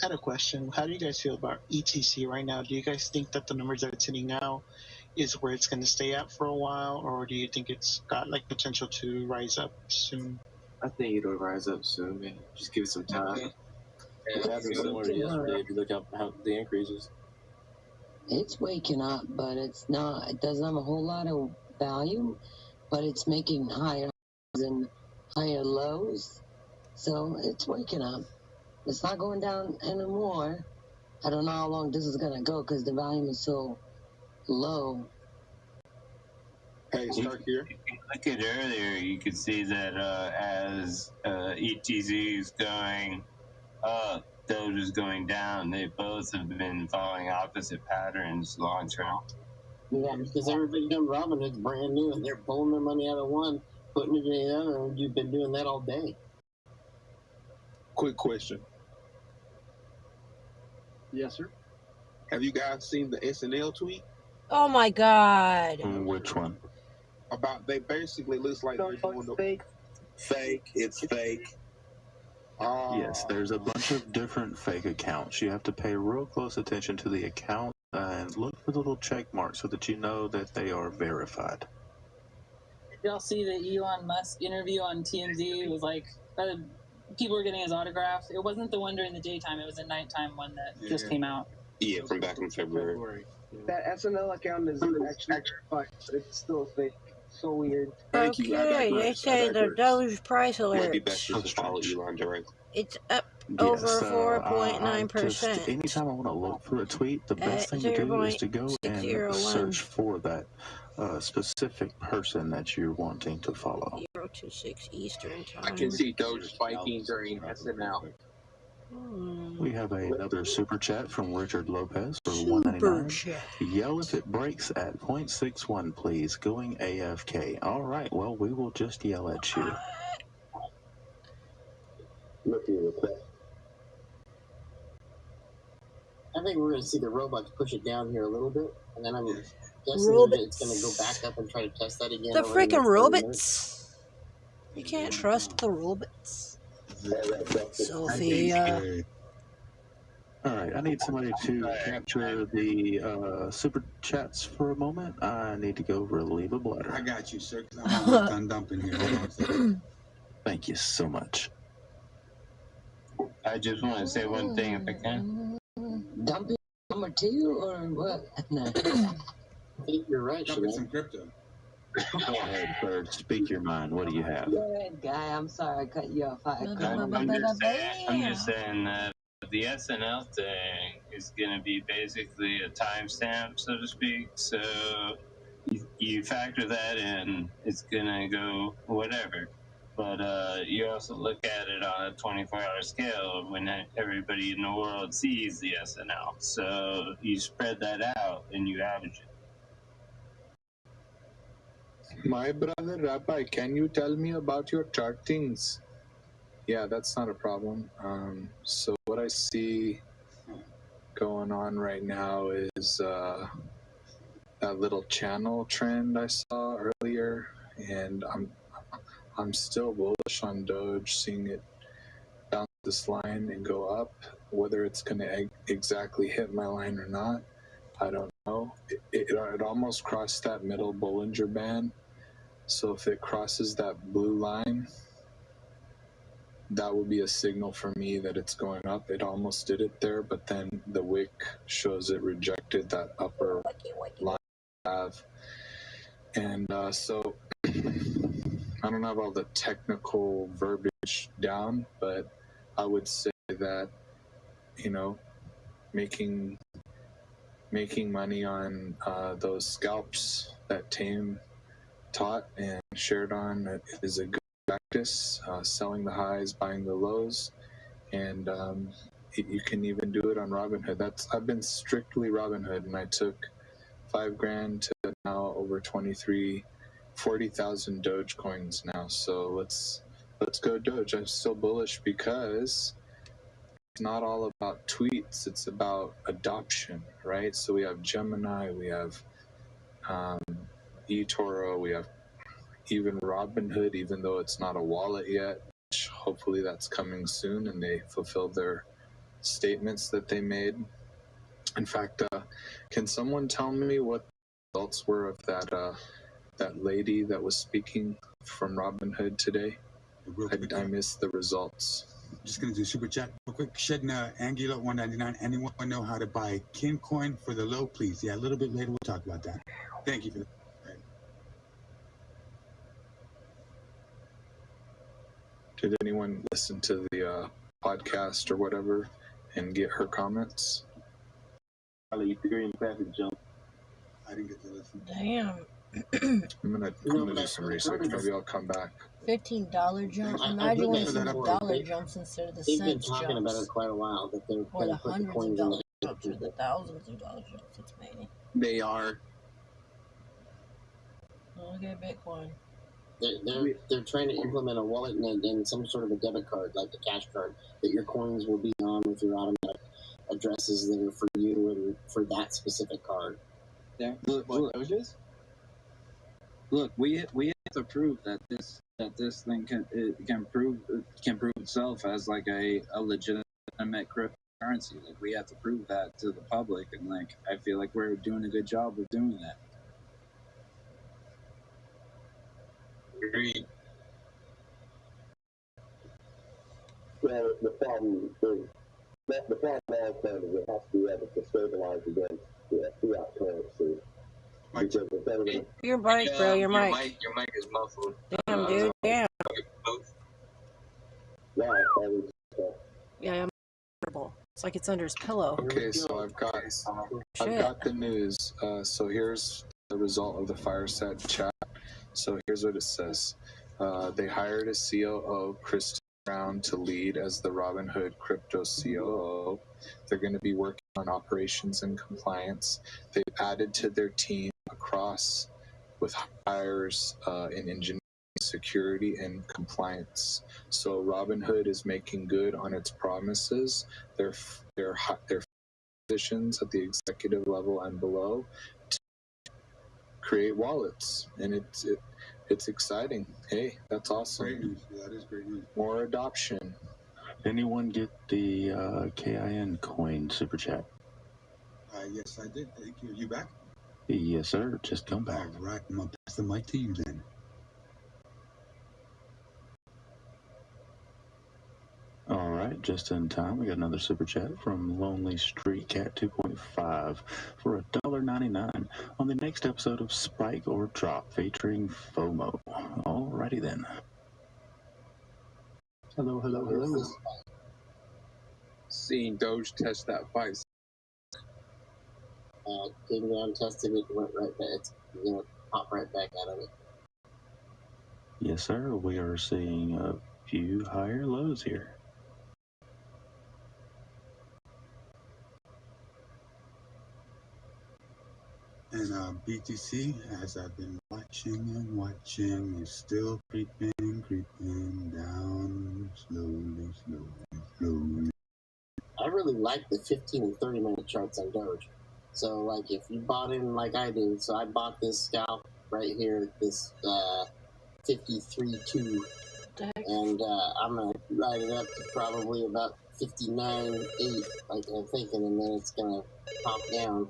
I had a question. How do you guys feel about ETC right now? Do you guys think that the numbers that it's hitting now is where it's going to stay at for a while, or do you think it's got like potential to rise up soon? I think it'll rise up soon, man. Just give it some time. Yeah, It happened similar to yesterday if you look up how the increases. It's waking up, but it's not. It doesn't have a whole lot of value, but it's making higher highs and higher lows. So it's waking up. It's not going down anymore. I don't know how long this is gonna go because the volume is so low. Hey, Stark here. If you look at earlier, you could see that as ETZ is going up, Doge is going down. They both have been following opposite patterns long term. Yeah, because everybody done Robinhood's brand new, and they're pulling their money out of one, putting it in the other, and you've been doing that all day. Quick question. Yes, sir. Have you guys seen the SNL tweet? Oh my God. Which one? About they basically looks like they're doing the fake. It's fake. Yes, there's a bunch of different fake accounts. You have to pay real close attention to the account and look for the little check mark so that you know that they are verified. Did y'all see the Elon Musk interview on TMZ? It was like people were getting his autographs. It wasn't the one during the daytime. It was a nighttime one that just came out. Yeah, from back in February. That SNL account is actually but it's still fake. So weird. Okay, they say the Doge price Might alert. be best just to follow Elon directly. It's up over Yes, 4.9%. Anytime I want to look for a tweet, the best thing to do is to go and 0.601. search for that specific person that you're wanting to follow. 026 Eastern time. I can see Doge spiking during SNL. We have another super chat from Richard Lopez for $1.99. Yell if it breaks at 0.61, please. Going AFK. All right, well, we will just yell at you. I think we're going to see the robots push it down here a little bit, and then I'm guessing that it's going to go back up and try to test that again. The over freaking next 30 minutes. robots. You can't trust the robots. Sophia. All right, I need somebody to capture the super chats for a moment. I need to go relieve a bladder. I got you, sir, because I'm almost done dumping here. Hold on a second. Thank you so much. I just want to say one thing if I can. Dumping number 2 or what? No. I think you're right, Dumping some crypto. Go ahead, Bird. Speak your mind. What do you have? Go ahead, Guy. I'm sorry I cut you off. I'm just saying that the SNL thing is going to be basically a timestamp, so to speak. So you factor that in, it's going to go whatever. But you also look at it on a 24-hour scale when everybody in the world sees the SNL. So you spread that out and you average it. My brother Rabbi, can you tell me about your chart things? Yeah, that's not a problem. So what I see going on right now is that little channel trend I saw earlier, and I'm still bullish on Doge, seeing it bounce this line and go up. Whether it's going to exactly hit my line or not, I don't know. It almost crossed that middle Bollinger Band. So if it crosses that blue line, that would be a signal for me that it's going up. It almost did it there, but then the wick shows it rejected that upper line I have. And so I don't have all the technical verbiage down, but I would say that, you know, making money on those scalps that Tame taught and shared on is a good practice. Selling the highs, buying the lows, and you can even do it on Robinhood. I've been strictly Robinhood, and I took $5,000 to now over 40,000 DogeCoins now. So let's go Doge. I'm still bullish because it's not all about tweets. It's about adoption, right? So we have Gemini, we have eToro, we have even Robinhood, even though it's not a wallet yet. Hopefully that's coming soon and they fulfill their statements that they made. In fact, can someone tell me what the results were of that lady that was speaking from Robinhood today? I missed the results. Just going to do super chat real quick. Shedna Angular 199. Anyone know how to buy Kincoin for the low, please? Yeah, a little bit later we'll talk about that. Thank you for that. Did anyone listen to the podcast or whatever and get her comments? Probably Ethereum traffic jump. I didn't get to listen. Damn. I'm gonna do some research. Maybe I'll come back. $15 jump. Imagine when some dollar jumps instead of the They've been cents talking jumps. about it quite a while, that they're Or going the to put the hundreds of coins in dollar the jumps or the thousands of dollar jumps. It's amazing. They are. Look at Bitcoin. They're trying to implement a wallet and some sort of a debit card, like a cash card, that your coins will be on with your automatic addresses that are for you and for that specific card. Yeah. Look, we have to prove that this thing can prove itself as like a legitimate cryptocurrency. Like we have to prove that to the public, and like I feel like we're doing a good job of doing that. Agreed. Well, the problem is that the problem also is it has to be able to stabilize against fiat currency. Because if everything, Your mic, bro. Your mic. Your mic is muffled. Damn, dude. Damn. Yeah, I'm miserable. It's like it's under his pillow. Okay, so I've got the news. So here's the result of the fireside chat. So here's what it says. They hired a COO, Kristen Brown, to lead as the Robinhood crypto COO. They're going to be working on operations and compliance. They've added to their team across with hires in engineering, security and compliance. So Robinhood is making good on its promises. Their positions at the executive level and below to create wallets, and it's exciting. Hey, that's awesome. Great news. That is great news. More adoption. Anyone get the KIN coin super chat? Yes, I did. Thank you. You back? Yes, sir. Just come back. All right. I'm going to pass the mic to you then. All right, just in time. We got another super chat from Lonely Street Cat 2.5 for $1.99 on the next episode of Spike or Drop featuring FOMO. Alrighty then. Hello, hello, hello. Seeing Doge test that fight. Came down, tested it, went right back. It's gonna pop right back out of it. Yes, sir. We are seeing a few higher lows here. And BTC, as I've been watching and watching, is still creeping down slowly. I really like the 15 and 30 minute charts on Doge. So, like, if you bought in like I did, so I bought this scalp right here, this 53.2, and I'm gonna ride it up to probably about 59.8, like I'm thinking, and then it's gonna pop down.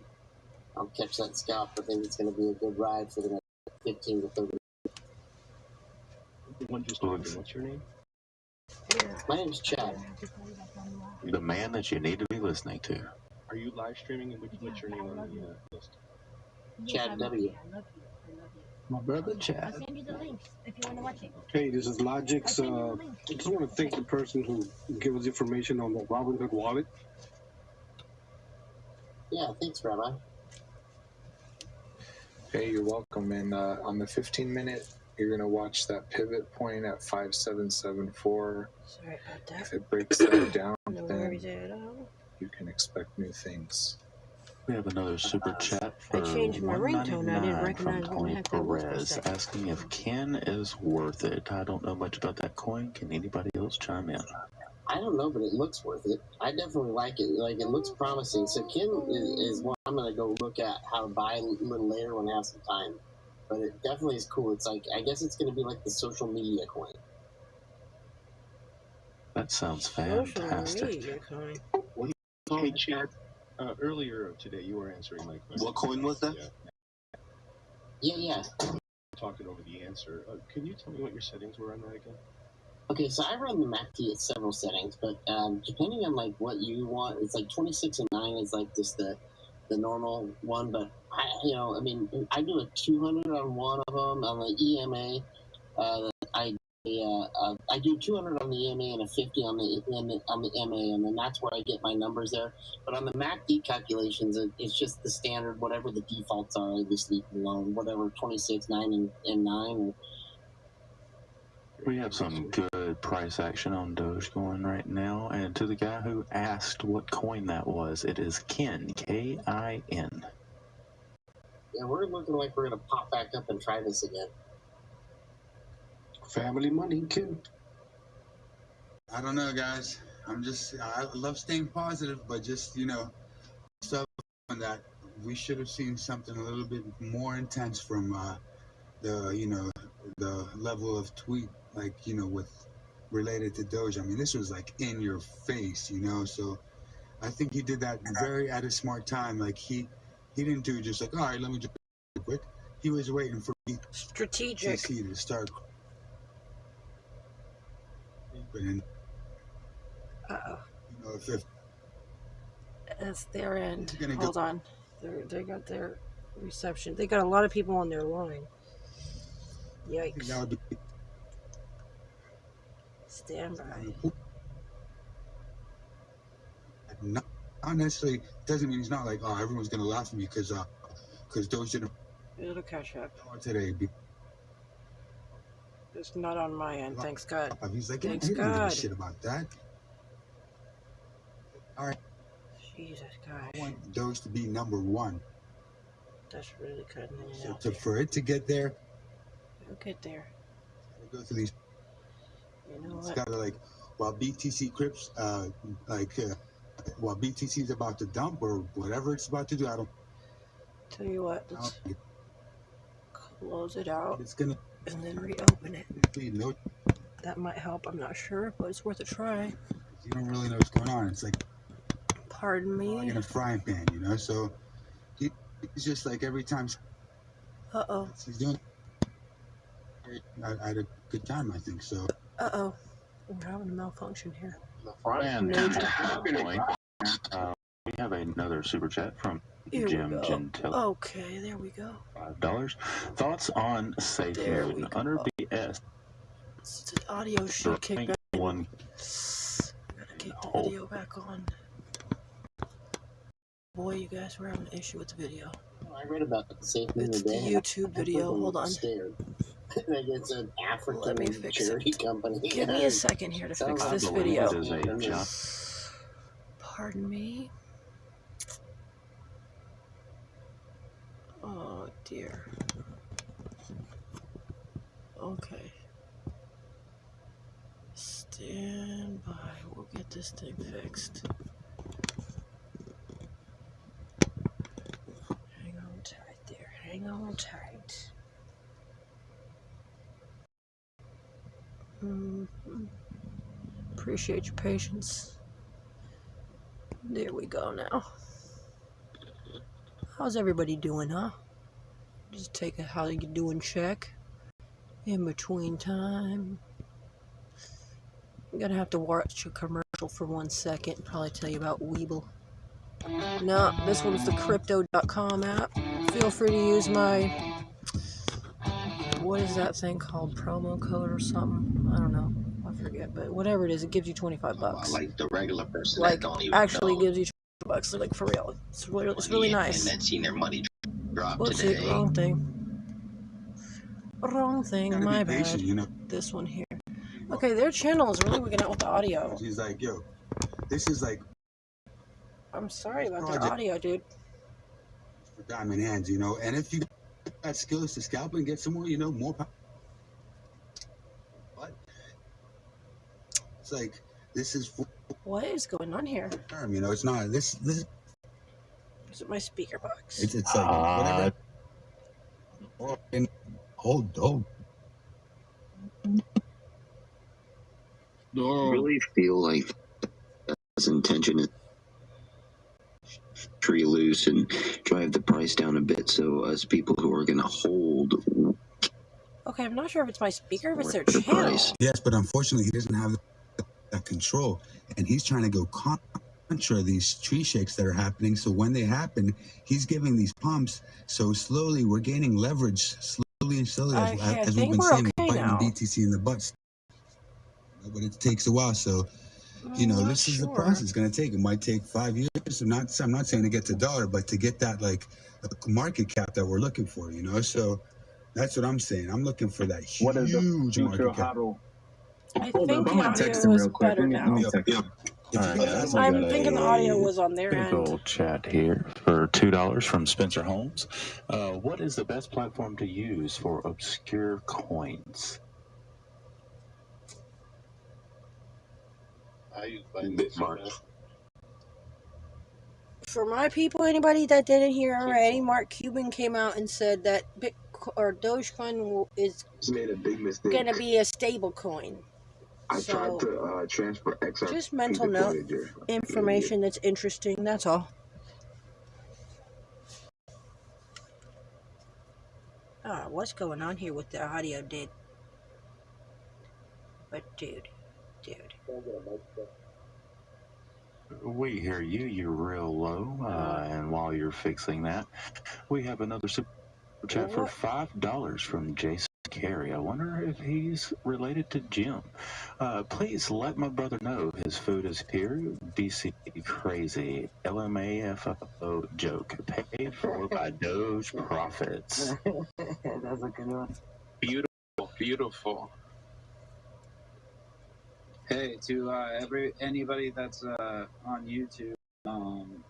I'll catch that scalp. I think it's gonna be a good ride for the next 15 to 30. The one just talking. What's your name? My name's Chad. The man that you need to be listening to. Are you live streaming? And what's your name on the list? Chad W. My brother Chad. I'll send you the links if you want to watch it. Hey, this is Logix. I just want to thank the person who gave us information on the Robinhood wallet. Yeah, thanks, Rabbi. Hey, you're welcome. And on the 15-minute, you're going to watch that pivot point at 5774. Sorry about that. If it breaks that down, No then worries at all. you can expect new things. We have another super chat for I changed my ringtone. I didn't $1.99 recognize from what the Tony heck that was for a Perez second. asking if Ken is worth it. I don't know much about that coin. Can anybody else chime in? I don't know, but it looks worth it. I definitely like it. Like, it looks promising. So Ken is one I'm going to go look at how to buy a little later when I have some time. But it definitely is cool. It's like, I guess it's going to be like the social media coin. That sounds Social fantastic. media coin. What do you Chad? Earlier today, you were answering my question. What coin was that? Yeah. Talking over the answer. Can you tell me what your settings were on that again? Okay, so I run the MACD at several settings, but depending on like what you want, it's like 26 and 9 is like just the normal one. But I do a 200 on one of them on the EMA. I do 200 on the EMA and a 50 on the MA, and then that's where I get my numbers there. But on the MACD calculations, it's just the standard, whatever the defaults are. I just leave it alone, whatever 26, 9, and 9. We have some good price action on DogeCoin right now. And to the guy who asked what coin that was, it is Kin, K-I-N. Yeah, we're looking like we're going to pop back up and try this again. Family money, Ken. I don't know, guys. I love staying positive, but just, stuff on that, we should have seen something a little bit more intense from the level of tweet, with related to Doge. I mean, this was like in your face, so I think he did that very at a smart time. Like he didn't do just like, all right, let me just quick. He was waiting for strategic to start. If that's their end. Hold on. They got their reception. They got a lot of people on their line. Yikes. Stand by. Not necessarily doesn't mean he's not like, oh, everyone's gonna laugh at me because Doge didn't. It'll catch up Today. It's not on my end. Thanks God. He's like, thanks I didn't God. give a shit about that. All right. Jesus God. I want Doge to be number one. That's really cutting it out. So for it to get there. It'll get there. go through these. You know It's what? gotta like, while BTC Crips, while BTC is about to dump or whatever it's about to do, I don't. Tell you what, let's close it out and then reopen it. That might help. I'm not sure, but it's worth a try. You don't really know what's going on. It's like, pardon me, in a frying pan, you know. So he's just like every time. He's doing. I had a good time, I think so. We're having a malfunction here. And Major. we have another super chat from Here we Jim go. Gentile. Okay, there we go. $5. Thoughts on safe There moon we go. under BS? The audio should kick back in. One. Gotta kick the video back on. Boy, you guys were having an issue with the video. I read about the safe moon It's the today. YouTube video. Hold on. Scared. Like it's an African charity company. Give me a second here to fix this video. Pardon me. Oh dear. Okay. Stand by. We'll get this thing fixed. Hang on tight there. Hang on tight. Appreciate your patience. There we go now. How's everybody doing, huh? Just take a how you doing check. In between time. I'm gonna have to watch a commercial for 1 second and probably tell you about Weeble. No, this one's the crypto.com app. Feel free to use my, what is that thing called? Promo code or something? I don't know. I forget, but whatever it is, it gives you $25. Like the regular person Like, that don't even actually know. gives you $25, like for real. It's really nice. And then seen their money drop Whoops, today. wrong thing. Wrong thing, my bad. Patient, you know. This one here. Okay, their channel is really wigging out with the audio. He's like, yo, this is like. I'm sorry about their audio, dude. For diamond hands, you know, and if you got skills to scalp and get some more, you know, more power. But it's like, this is for What is going on here? term, you know, it's not this. Is it my speaker box? It's like whatever. Hold. I really feel like his intention is tree loose and drive the price down a bit, so us people who are going to hold. Okay, I'm not sure if it's my speaker or if it's their channel. Yes, but unfortunately, he doesn't have that control, and he's trying to go contra these tree shakes that are happening. So when they happen, he's giving these pumps. So slowly, we're gaining leverage, slowly and slowly, as we've been saying, we're biting BTC in the butts. But it takes a while, so you know this is the process. It's going to take. It might take 5 years. I'm not saying to get to $1, but to get that like market cap that we're looking for. You know, so that's what I'm saying. I'm looking for that huge market cap. I think the audio is better now. I'm thinking the audio was on their end. Big old chat here for $2 from Spencer Holmes. What is the best platform to use for obscure coins? I use Bitmark. For my people, anybody that didn't hear already, Mark Cuban came out and said that DogeCoin is made a big mistake. going to be a stable coin. I tried to transfer XRP. Just mental note, information that's interesting, that's all. What's going on here with the audio, dude? But dude. We hear you. You're real low. And while you're fixing that, we have another super chat for $5 from Jason Carey. I wonder if he's related to Jim. Please let my brother know his food is here. DC crazy. LMAFO joke. Paid for by Doge profits. That's a good one. Beautiful. Hey, to anybody that's on YouTube,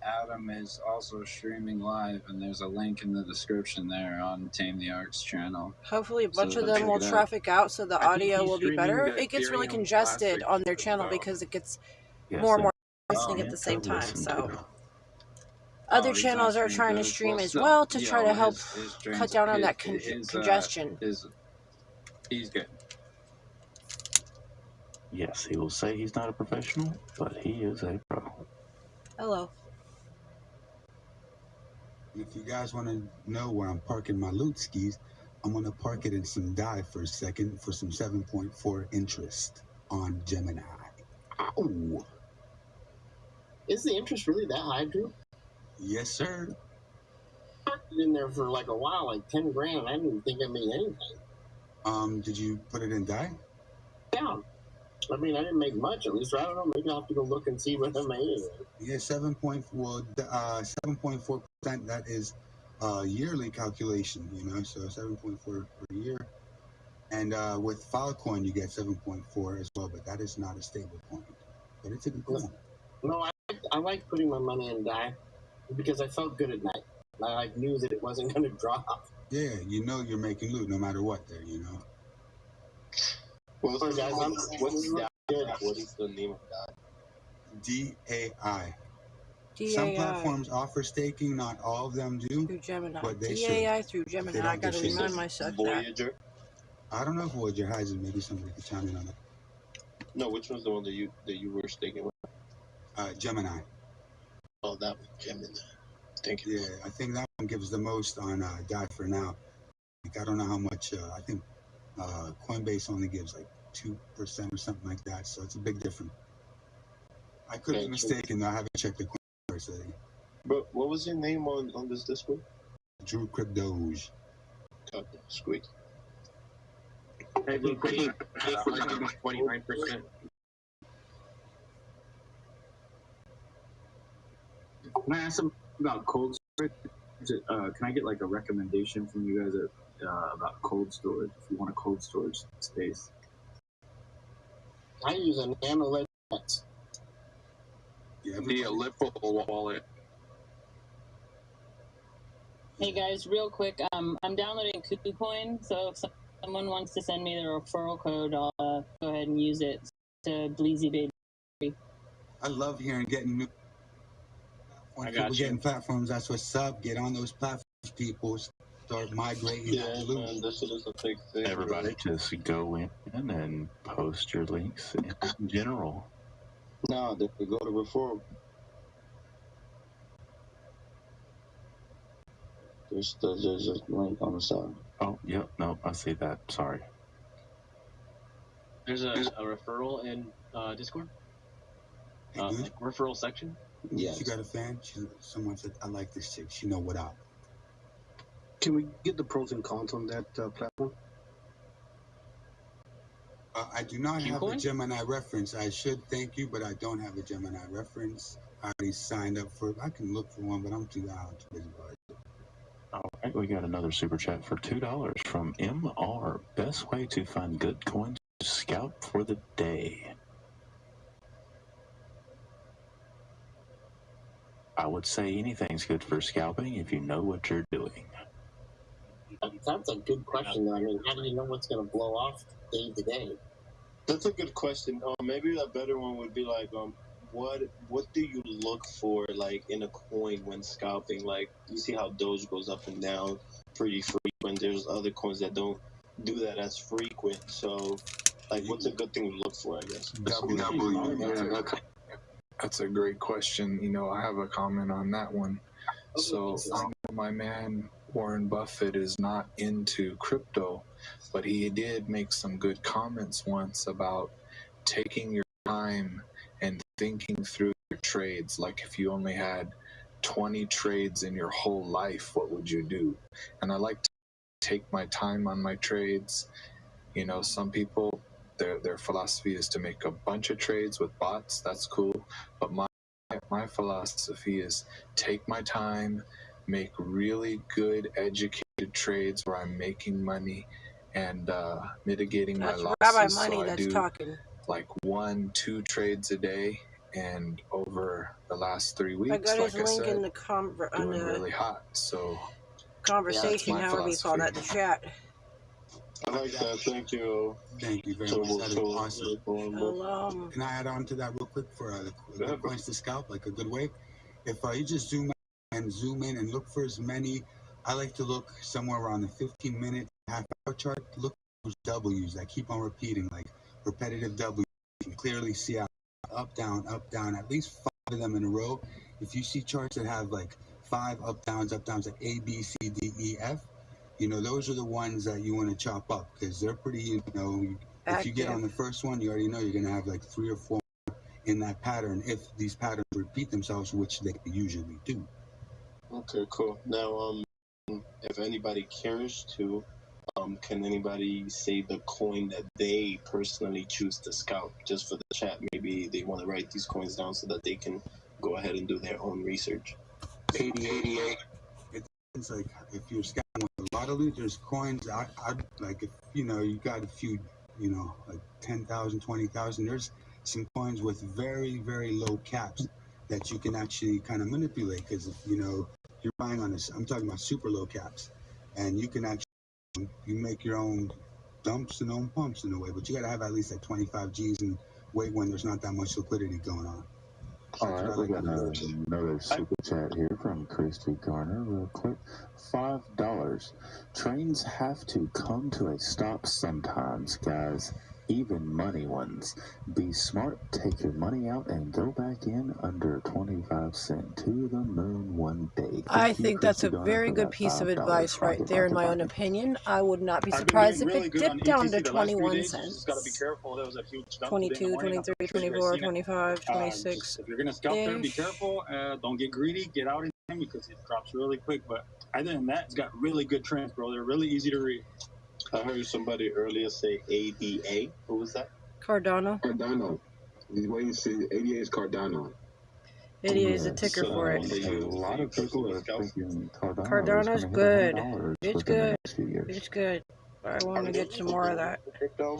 Adam is also streaming live, and there's a link in the description there on Tame the Ark's channel. Hopefully a bunch So of them check will it out. traffic out so the I think audio he's will be streaming better. the It gets really Ethereum congested Classic on their channel because it gets Yes, more and more and listening at meant the same to time. listen So to. other He's not channels are streaming trying to Doge. stream Well, as still, well to try to help his cut down on that his congestion. He's good. Yes, he will say he's not a professional, but he is a pro. Hello. If you guys want to know where I'm parking my loot skis, I'm going to park it in some DAI for a second for some 7.4 interest on Gemini. Ow! Is the interest really that high, Drew? Yes, sir. I parked it in there for like a while, like 10 grand. I didn't think I made anything. Did you put it in DAI? Yeah. I mean, I didn't make much, at least. I don't know. Maybe I'll have to go look and see what I made. Yeah, 7.4%. That is a yearly calculation, you know, so 7.4 per year. And with Filecoin, you get 7.4 as well, but that is not a stable coin. But it's a good coin. No, I like putting my money in DAI because I felt good at night. I knew that it wasn't going to drop. Yeah, you know you're making loot no matter what there, you know. Well, guys, what's DAI? What is the name of DAI? DAI. DAI. Some platforms offer staking, not all of them do. Through Gemini. But they DAI should. through Gemini. They don't I got to just- remind myself Voyager? that. I don't know if Voyager has it. Maybe somebody could chime in on that. No, which one's the one that you were staking with? Gemini. Oh, that one, Gemini. Thank you. Yeah, I think that one gives the most on DAI for now. Like, I don't know how much. I think Coinbase only gives like 2% or something like that. So it's a big difference. I could be mistaken, though. I haven't checked the Coinbase lately. But what was your name on this Discord? Drew Doge. Okay, sweet. I think 29%. Can I ask them about cold storage? Can I get like a recommendation from you guys about cold storage if you want a cold storage space? I use a nano LED. The elliptical wallet. Hey guys, real quick, I'm downloading KuCoin, so if someone wants to send me the referral code, I'll go ahead and use it to Bleezy Baby. I love getting new platforms. People getting platforms. That's what's up. Get on those platforms, people. Start migrating. Yeah, man, this is a big thing. Everybody just go in and post your links in general. No, they go to referral. There's a link on the side. Oh, yep. No, I see that. Sorry. There's a referral in Discord? Like referral section? Yes. You got a fan? Someone said, I like this chick. She know what up. Can we get the pros and cons on that platform? I do not have a Gemini reference. I should, thank you, but I don't have a Gemini reference. I already signed up for it. I can look for one, but I'm too busy about it. All right, we got another super chat for $2 from MR. Best way to find good coins to scalp for the day. I would say anything's good for scalping if you know what you're doing. That's a good question, though. I mean, how do you know what's going to blow off day to day? That's a good question. Maybe a better one would be like, what do you look for like in a coin when scalping? Like, you see how Doge goes up and down pretty frequent. There's other coins that don't do that as frequent. So, like, what's a good thing to look for? I guess. That's a great question. You know, I have a comment on that one. So I know my man Warren Buffett is not into crypto, but he did make some good comments once about taking your time and thinking through your trades. Like, if you only had 20 trades in your whole life, what would you do? And I like to take my time on my trades. You know, some people, their philosophy is to make a bunch of trades with bots. That's cool. But my philosophy is take my time, make really good educated trades where I'm making money and mitigating my losses. Rabbi Money so I that's do talking. like 1-2 trades a day, And over the last 3 I weeks, got his like I link in said, the doing really hot. So conversation, my however you call that, the chat. I like that. Thank you. Thank you very much. That is awesome. Can I add on to that real quick for the coins to scalp, like a good way? If you just zoom in and look for as many, I like to look somewhere around the 15-minute, half-hour chart. Look for W's that keep on repeating, like repetitive W's. You can clearly see up, down, at least 5 of them in a row. If you see charts that have like 5 up, downs, like A, B, C, D, E, F, those are the ones that you want to chop up because they're pretty, if you get on the first one, you already know you're going to have like 3 or 4 in that pattern if these patterns repeat themselves, which they usually do. Okay, cool. Now, if anybody cares to, can anybody say the coin that they personally choose to scalp just for the chat? Maybe they want to write these coins down so that they can go ahead and do their own research. 88. It's like if you're scouting with a lot of loot, there's coins. I like if you got a few, like 10,000, 20,000. There's some coins with very, very low caps that you can actually kind of manipulate because if you're buying on this. I'm talking about super low caps, and you can actually you make your own dumps and own pumps in a way. But you got to have at least like 25 G's and wait when there's not that much liquidity going on. All right, we got another super chat here from Christy Garner, real quick. $5. Trains have to come to a stop sometimes, guys. Even money ones. Be smart, take your money out, and go back in under 25 cents to the moon one day. I think that's a very good piece of advice right there, in my own opinion. I would not be surprised if it dipped down to 21 cents. Just got to be careful. There was a huge dump 22, 23, 24, 25, 26. If you're going to scalp there, be careful. Don't get greedy. Get out in time because it drops really quick. But other than that, it's got really good trends, bro. They're really easy to read. I heard somebody earlier say ADA. Who was that? Cardano. Cardano. He's waiting to see 88 is Cardano. 88 is a ticker for it. A lot of people are thinking Cardano's good. It's good. It's good. But I want to get some more of that.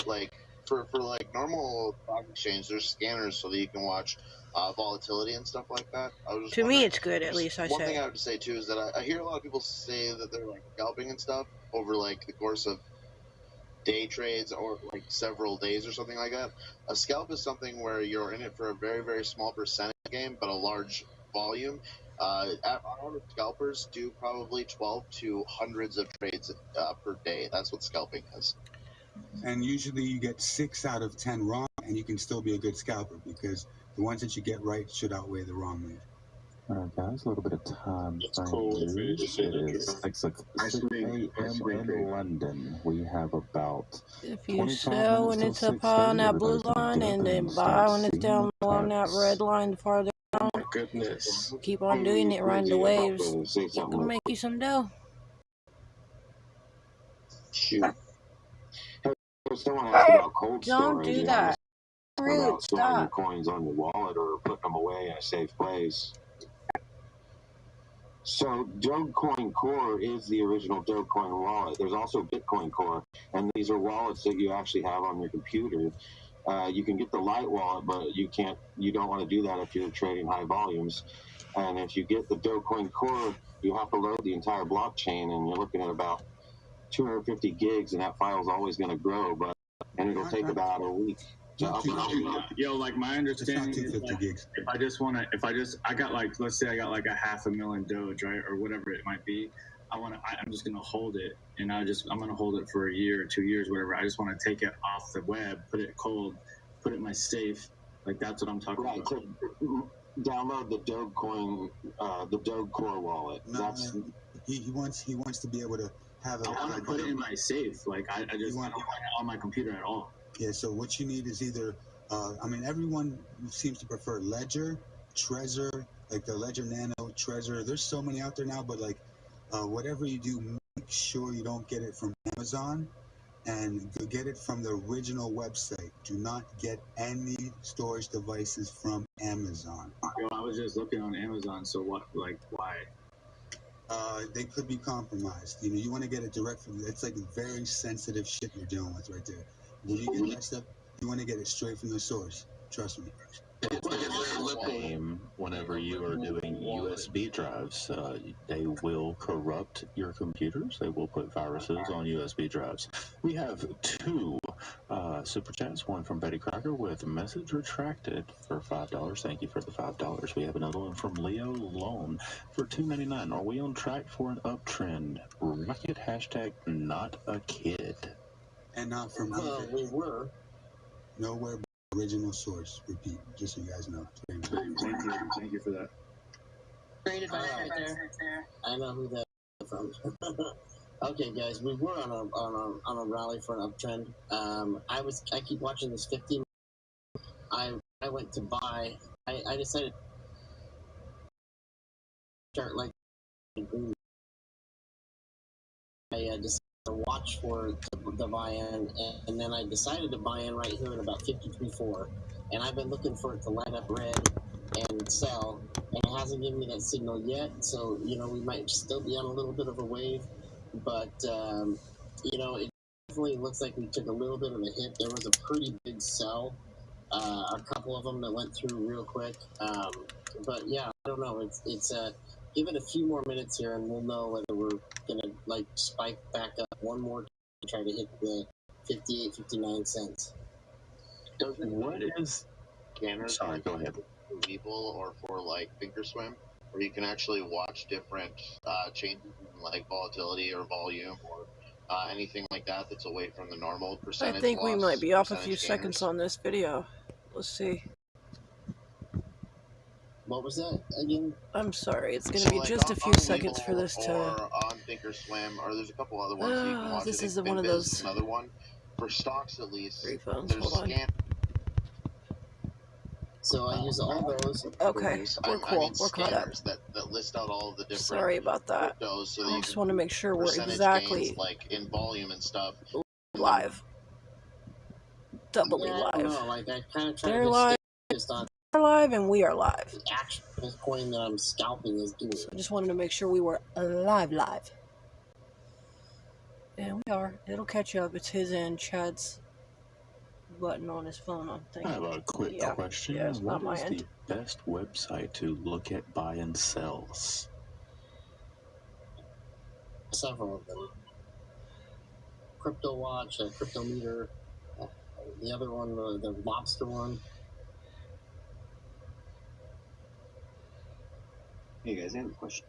Like for like normal stock exchange, there's scanners so that you can watch volatility and stuff like that. To me, it's good. At least I say. One thing I have to say too is that I hear a lot of people say that they're like scalping and stuff over like the course of day trades or like several days or something like that. A scalp is something where you're in it for a very, very small percentage game, but a large volume. Average scalpers do probably 12 to hundreds of trades per day. That's what scalping is. And usually you get 6 out of 10 wrong, and you can still be a good scalper because the ones that you get right should outweigh the wrong move. All right, guys, a little bit of time frame news. It is 6 a.m. in London. We have about if you sell when it's up high on that blue line and then buy when it's down low on that red line farther down. Oh my goodness. Keep on doing it, riding the waves. It can make you some dough. Shoot. Someone asked about cold Don't storage. do that. Rude, About storing your stop. coins on your wallet or putting them away in a safe place. So DogeCoin Core is the original DogeCoin wallet. There's also Bitcoin Core, and these are wallets that you actually have on your computer. You can get the light wallet, but you don't want to do that if you're trading high volumes. And if you get the DogeCoin Core, you have to load the entire blockchain, and you're looking at about 250 gigs, and that file is always going to grow, and it'll take about a week. Yo, like my understanding is like, I got like, let's say I got like a 500,000 Doge, right, or whatever it might be. I'm just gonna hold it, and I'm gonna hold it for a year or 2 years, whatever. I just want to take it off the web, put it cold, put it in my safe. Like that's what I'm talking about. So download the DogeCoin, the Doge Core wallet. He wants to be able to have it. I want to put it in my safe. Like I don't want it on my computer at all. Yeah, so what you need is either, everyone seems to prefer Ledger, Trezor, like the Ledger Nano, Trezor. There's so many out there now, but like whatever you do, make sure you don't get it from Amazon and get it from the original website. Do not get any storage devices from Amazon. Yo, I was just looking on Amazon, so what, like, why? They could be compromised. You want to get it direct from, it's like very sensitive shit you're dealing with right there. When you get that stuff, you want to get it straight from the source. Trust me. whenever you are doing USB drives, they will corrupt your computers. They will put viruses on USB drives. We have two super chats, one from Betty Crocker with message retracted for $5. Thank you for the $5. We have another one from Leo Loan for $2.99. Are we on track for an uptrend? Rocket hashtag not a kid. And not from we were. Nowhere but original source. Repeat, just so you guys know. Thank you for that. Great advice right there. I know who that is from. Okay, guys, we were on a rally for an uptrend. I keep watching this 15. I went to buy. I decided to start like green. I decided to watch for the buy-in, and then I decided to buy in right here at about 53.4, and I've been looking for it to light up red and sell, and it hasn't given me that signal yet. So we might still be on a little bit of a wave, but it definitely looks like we took a little bit of a hit. There was a pretty big sell, a couple of them that went through real quick, but yeah, I don't know. It's give it a few more minutes here, and we'll know whether we're gonna spike back up one more time to try to hit the 58, 59 cents. What is scanners? Sorry, go ahead. Webull or for Thinkorswim, where you can actually watch different changes in volatility or volume or anything like that that's away from the normal percentage. I think we might be off a few scanners. seconds on this video. Let's see. What was that again? I'm sorry, it's going to be just a few seconds for this to... Or on Thinkorswim, or there's a couple other ones that you can watch. This is I think one of Finviz those... is another one. For stocks, at least, phones. there's Hold on. So I use all those. Okay, we're cool. We're caught up. That list out all of the different Sorry about that. cryptos, so that I you just can want to make sure we're percentage exactly gains, in volume and stuff. live. Doubly live. I kind of try They're to live. stay focused on They're live and we are live. the actual coin that I'm scalping is doing. So I just wanted to make sure we were live. And we are. It'll catch up. It's his and Chad's button on his phone, I'm thinking. I have a quick question. Yeah, it's not my what is end. the best website to look at buy and sells? Several of them. Crypto Watch, Crypto Meter, the other one, the Lobster one. Hey guys, I have a question.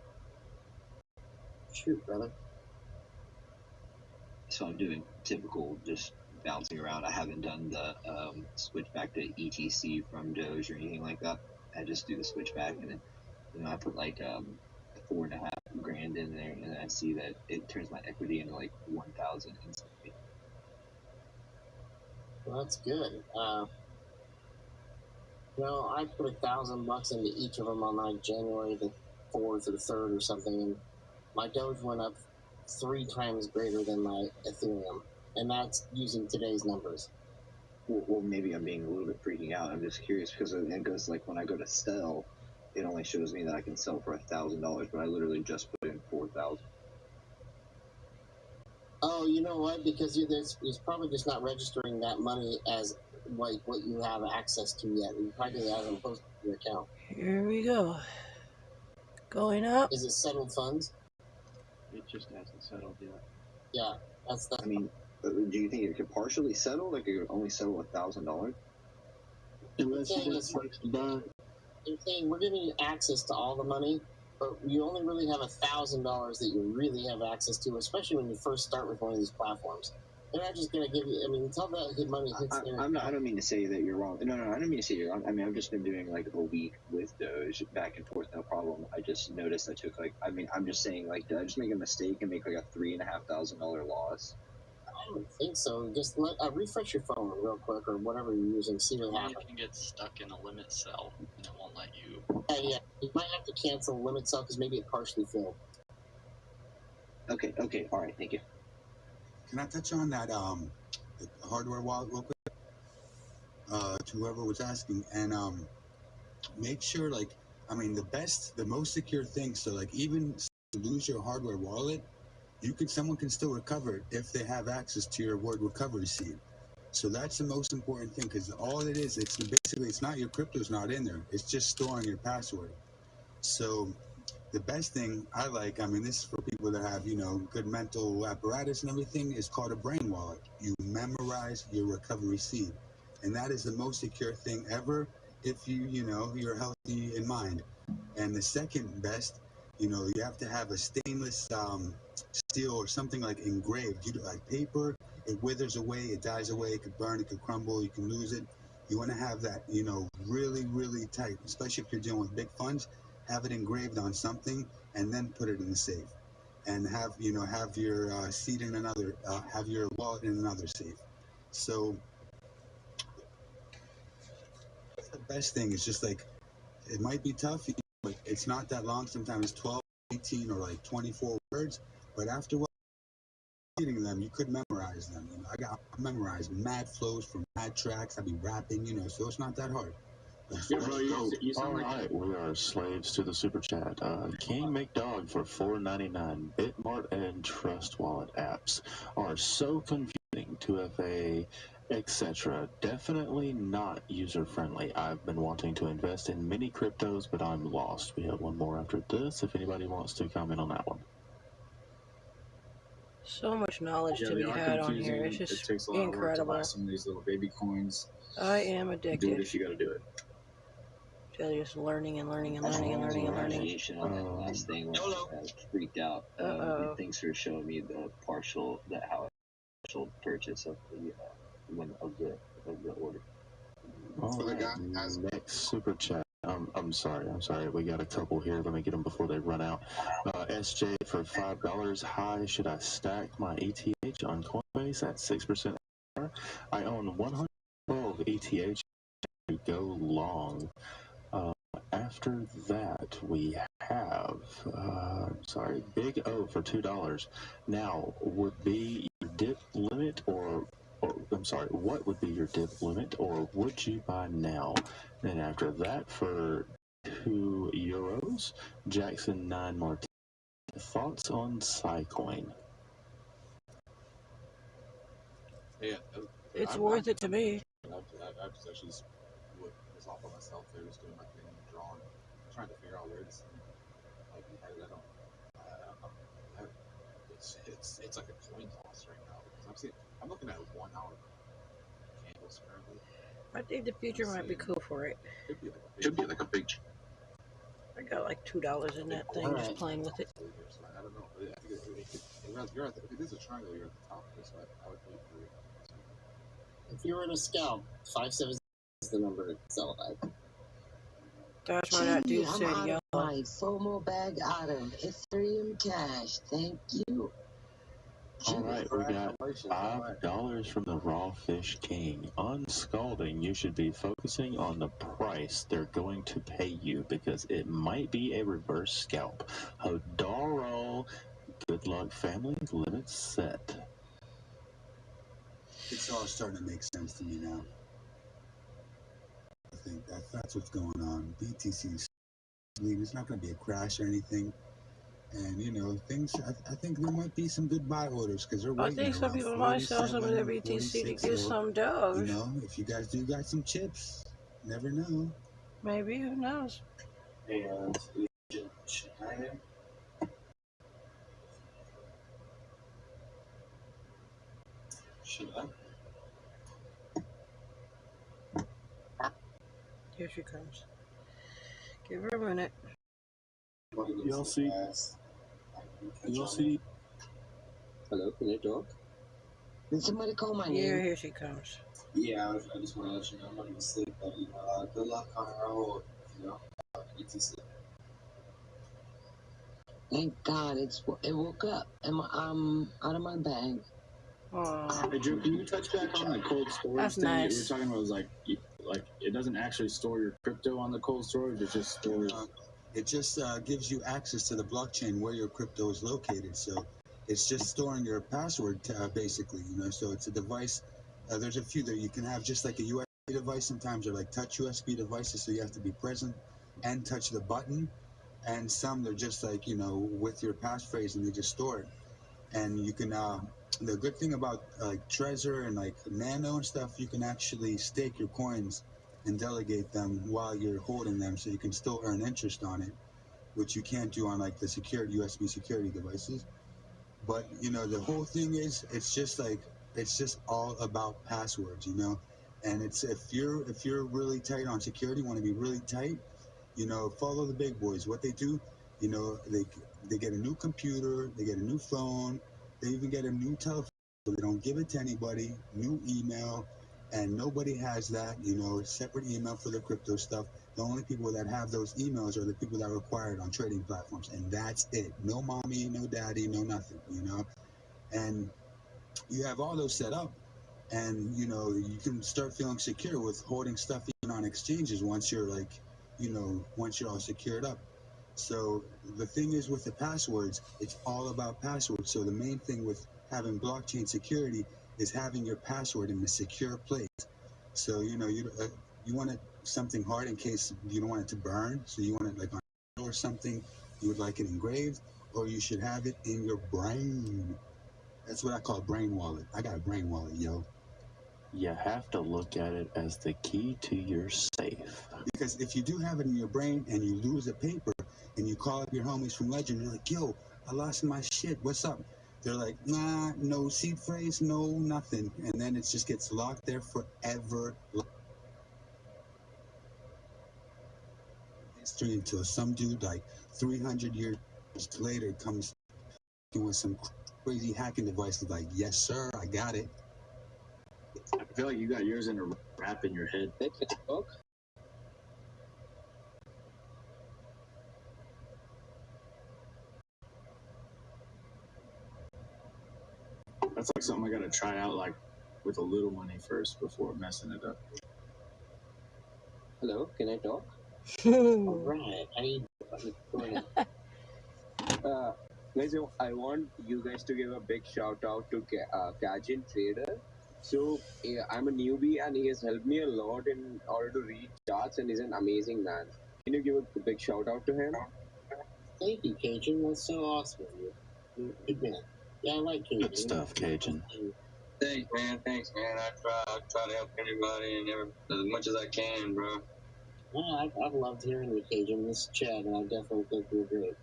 Shoot, brother. So I'm doing typical, just bouncing around. I haven't done the switch back to ETC from Doge or anything like that. I just do the switch back, and then I put $4.5 grand in there, and I see that it turns my equity into 1,000 instantly. Well, that's good. I put $1,000 into each of them on January the 4th or 3rd or something, and my Doge went up 3 times greater than my Ethereum, and that's using today's numbers. Well, maybe I'm being a little bit freaking out. I'm just curious because it goes when I go to sell, it only shows me that I can sell for $1,000, but I literally just put in 4,000. Oh, you know what? Because it's probably just not registering that money as what you have access to yet. You probably haven't posted your account. Here we go. Going up. Is it settled funds? It just hasn't settled yet. Yeah, that's the. I mean, do you think it could partially settle? It could only settle $1,000? Unless you just buy. You're saying we're giving you access to all the money, but you only really have $1,000 that you really have access to, especially when you first start with one of these platforms. They're not just going to give you. Until that money hits there. I don't mean to say that you're wrong. No, I don't mean to say you're wrong. I mean, I've just been doing a week with Doge back and forth, no problem. I just noticed I took I'm just saying did I just make a mistake and make a $3,500 loss? I don't think so. Just refresh your phone real quick or whatever you're using. See what happens. You can get stuck in a limit cell and it won't let you. Yeah. You might have to cancel the limit cell because maybe it partially filled. Okay. All right. Thank you. Can I touch on that the hardware wallet real quick? To whoever was asking, and make sure the most secure thing. So even if you lose your hardware wallet, someone can still recover it if they have access to your word recovery seed. So that's the most important thing, because all it is, it's basically, it's not, your crypto's not in there. It's just storing your password. So the best thing I like, I mean, this is for people that have, you know, good mental apparatus and everything, is called a brain wallet. You memorize your recovery seed. And that is the most secure thing ever if you know, you're healthy in mind. And the second best, you know, you have to have a stainless steel or something like engraved. You do like paper, it withers away, it dies away, it could burn, it could crumble, you can lose it. You want to have that, you know, really, really tight, especially if you're dealing with big funds. Have it engraved on something and then put it in the safe. And have, you know, have your seed in another, have your wallet in another safe. So the best thing is just like, it might be tough, but it's not that long. Sometimes 12, 18, or like 24 words. But after reading them, you could memorize them. You know, I memorized mad flows from mad tracks. I'd be rapping, you know, so it's not that hard. Yeah, bro, you sound like... All right, we are slaves to the super chat. King McDog for $4.99. Bitmart and Trust Wallet apps are so confusing. 2FA, etc. Definitely not user friendly. I've been wanting to invest in many cryptos, but I'm lost. We have one more after this. If anybody wants to comment on that one. So much knowledge to be had on here. It's just it takes a lot incredible. of work to buy some of these little baby coins. I am addicted. Do it if you gotta do it. Just learning and learning and That's learning and learning and learning. on that last thing where I freaked out. Thanks for showing me the partial purchase of the order. All right, next super chat. I'm sorry. We got a couple here. Let me get them before they run out. SJ for $5. Hi, should I stack my ETH on Coinbase at 6%? I own 112 ETH to go long. After that, we have, Big O for $2. Now, would be your dip limit what would be your dip limit, or would you buy now? And after that, for €2, Jackson 9 Martin. Thoughts on Litecoin? Yeah, it's worth it to me. I just actually was off by myself there, just doing my thing, drawing, trying to figure out where this thing, like, it's like a coin toss right now, because I'm looking at 1 hour candles currently. I think the future might be cool for it. Should be like a big. I got like $2 in that thing, just playing with it. I don't know. If it is a triangle, you're at the top of this, so I would pay for it. If you were in a scalp, 5.7 is the number to sell at. That's why that dude said I'm yellow. out of my FOMO bag out of Ethereum Cash. Thank you. All right, we got $5 from the Raw Fish King. On scalding, you should be focusing on the price they're going to pay you, because it might be a reverse scalp. Hodaro, good luck, family. Limit set. It's all starting to make sense to me now. I think that's what's going on. BTC is leaving. It's not going to be a crash or anything. And, you know, things, I think there might be some good buy orders, because they're waiting. I think some people might sell some of their BTC to get some Doge. You know, if you guys do got some chips, never know. Maybe, who knows? Hey, should I? Here she comes. Give her a minute. Y'all see? Hello, can I talk? Did somebody call my name? Yeah, here she comes. Yeah, I just want to let you know I'm not even asleep, but good luck on our whole, ETC. Thank God it woke up. I'm out of my bag. Hey, Drew, can you touch back on the cold storage That's thing nice. that you were talking about? Was like it doesn't actually store your crypto on the cold storage; it just stores. It just gives you access to the blockchain where your crypto is located. So it's just storing your password, basically. You know, so it's a device. There's a few that you can have, just like a USB device. Sometimes they're like touch USB devices, so you have to be present and touch the button. And some they're just like, you know, with your passphrase, and they just store it. And you can the good thing about like Trezor and like Nano and stuff, you can actually stake your coins and delegate them while you're holding them, so you can still earn interest on it, which you can't do on like the secured USB security devices. But you know, the whole thing is, it's just all about passwords, you know. And it's if you're really tight on security, want to be really tight, you know, follow the big boys. What they do, you know, they get a new computer, they get a new phone, they even get a new telephone, so they don't give it to anybody, new email, and nobody has that, you know, separate email for the crypto stuff. The only people that have those emails are the people that are required on trading platforms, and that's it. No mommy, no daddy, no nothing, you know. And you have all those set up, and you know, you can start feeling secure with holding stuff even on exchanges once you're like, you know, once you're all secured up. So the thing is with the passwords, it's all about passwords. So the main thing with having blockchain security is having your password in a secure place. So you know, you want it something hard in case you don't want it to burn. So you want it like on or something, you would like it engraved, or you should have it in your brain. That's what I call brain wallet. I got a brain wallet, yo. You have to look at it as the key to your safe. Because if you do have it in your brain and you lose a paper and you call up your homies from Legend, you're like, yo, I lost my shit, what's up? They're like, nah, no seed phrase, no nothing. And then it just gets locked there forever. History until some dude like 300 years later comes with some crazy hacking device like, yes, sir, I got it. I feel like you got yours in a wrap in your head. That's like something I gotta try out, like with a little money first before messing it up. Hello, can I talk? All right. How you doing? Guys, I want you guys to give a big shout out to Kajin Trader. So I'm a newbie and he has helped me a lot in order to read charts, and he's an amazing man. Can you give a big shout out to him? Thank you, Cajun. That's so awesome of you. Good man. Yeah, I like Cajun. Good stuff, Cajun. Thanks, man. I try to help anybody and as much as I can, bro. No, I've loved hearing you, Cajun. This is Chad, and I definitely think you're great.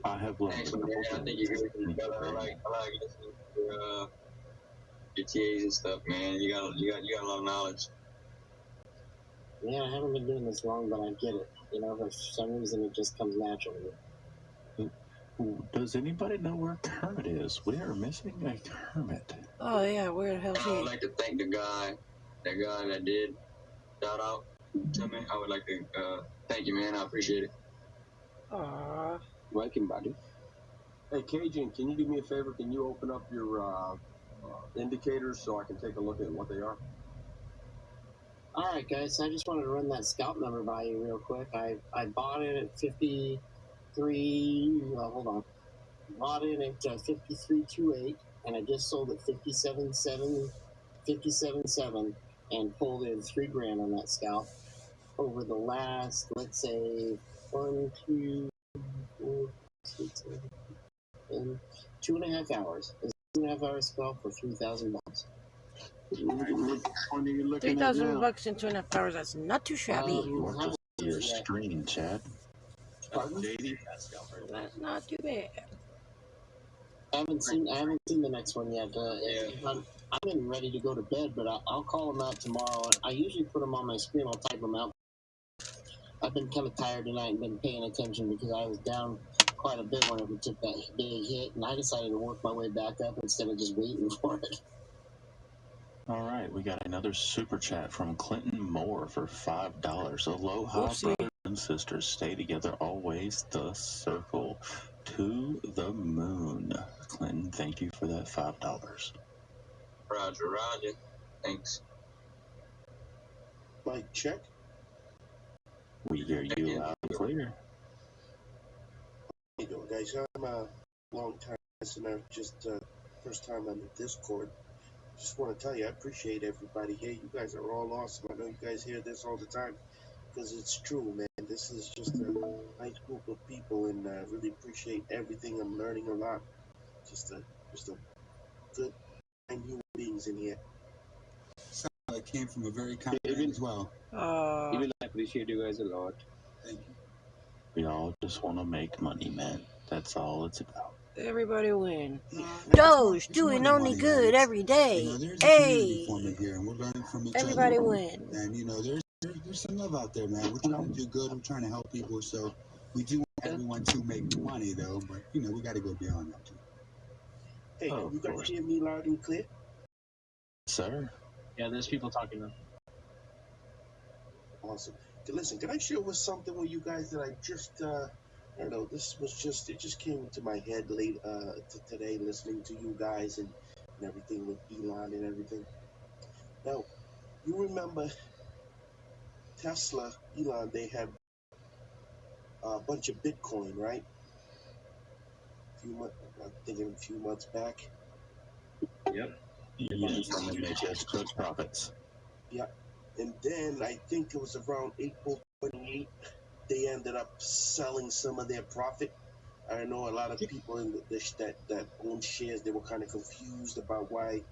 I have learned. Thanks, man. I think you're good, brother. I like listening to your TAs and stuff, man. You got a lot of knowledge. Yeah, I haven't been doing this long, but I get it. You know, for some reason it just comes naturally. Does anybody know where Kermit is? We are missing a Kermit. Oh yeah, where the hell is I would he? like to thank the guy that did shout out to me. I would like to thank you, man. I appreciate it. Aww. Welcome, buddy. Hey, Cajun, can you do me a favor? Can you open up your indicators so I can take a look at what they are? All right, guys. I just wanted to run that scalp number by you real quick. I bought it at 53. Well, hold on. Bought it at 53.28, and I just sold it 57.7, and pulled in $3,000 on that scalp over the last, let's say, 1, 2, 4, 6, 7, 2.5 hours. It's 2.5 hour scalp for $3,000. $3,000 in 2.5 hours. That's not too shabby. Your screen, Chad. That's not too bad. I haven't seen the next one yet. I'm ready to go to bed, but I'll call them out tomorrow. I usually put them on my screen. I'll type them out. I've been kind of tired tonight and been paying attention because I was down quite a bit whenever we took that big hit, and I decided to work my way back up instead of just waiting for it. All right, we got another super chat from Clinton Moore for $5. Aloha, brothers and sisters. Stay together always. The circle to the moon. Clinton, thank you for that $5. Roger. Thanks. Mike, check. We hear you loud and clear. How you doing, guys? I'm a long-time listener, just first time on the Discord. Just want to tell you, I appreciate everybody here. You guys are all awesome. I know you guys hear this all the time because it's true, man. This is just a nice group of people, and I really appreciate everything. I'm learning a lot. Just a Just a good and human beings in here. So it came from a very kind man as well. Even I appreciate you guys a lot. Thank you. We all just want to make money, man. That's all it's about. Everybody win. Yeah, Doge, it's doing more than only money, good man. every day. You know, there's a community Hey, forming here, and we're learning from each everybody other. win. And you know, there's some love out there, man. We're trying to do good. We're trying to help people. So we do want everyone to make money, though. But you know, we got to go beyond that too. Hey, can you guys hear me loud and clear? Sir? Yeah, there's people talking though. Awesome. Listen, can I share with something with you guys that I just, I don't know, it just came to my head late today listening to you guys and everything with Elon and everything. Now, you remember Tesla, Elon, they had a bunch of Bitcoin, right? I'm thinking a few months back. Yep. Yes, and then they just took profits. Yeah. And then I think it was around April 28th, they ended up selling some of their profit. I know a lot of people in that own shares, they were kind of confused about why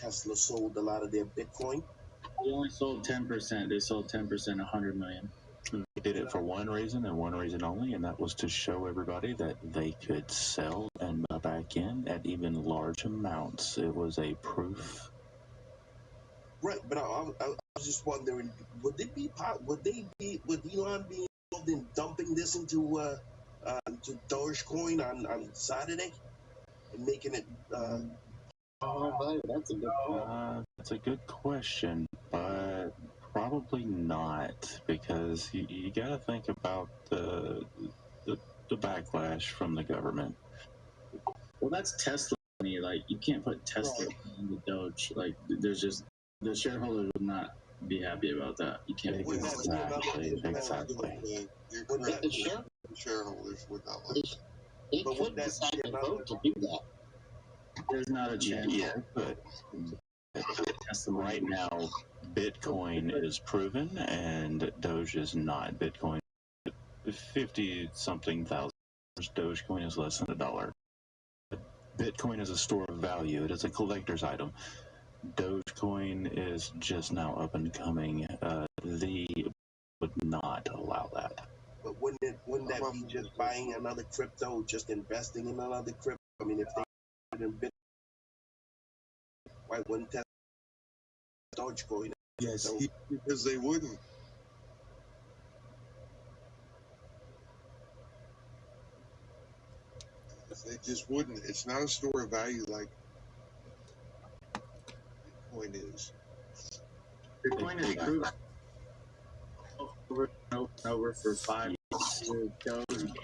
Tesla sold a lot of their Bitcoin. They only sold 10%. They sold 10%, 100 million. They did it for one reason and one reason only, and that was to show everybody that they could sell and buy back in at even large amounts. It was a proof. Right, but I was just wondering, would Elon be involved in dumping this into DogeCoin on Saturday and making it? That's a good point. That's a good question, but probably not, because you got to think about the backlash from the government. Well, that's Tesla money. Like, you can't put Tesla in the Doge. Like, there's just, the shareholders would not be happy about that. You can't. Exactly. You're correct. The shareholders would not like that. They could decide to vote to do that. There's not a chance. Yeah, but right now, Bitcoin is proven and Doge is not. Bitcoin, 50-something thousand. Dogecoin is less than $1. Bitcoin is a store of value. It is a collector's item. Dogecoin is just now up and coming. They would not allow that. But wouldn't that be just buying another crypto, just investing in another crypto? I mean, if they put in Bitcoin, why wouldn't that Dogecoin? Yes, because they wouldn't. They just wouldn't. It's not a store of value like Bitcoin is. Bitcoin is proven over for 5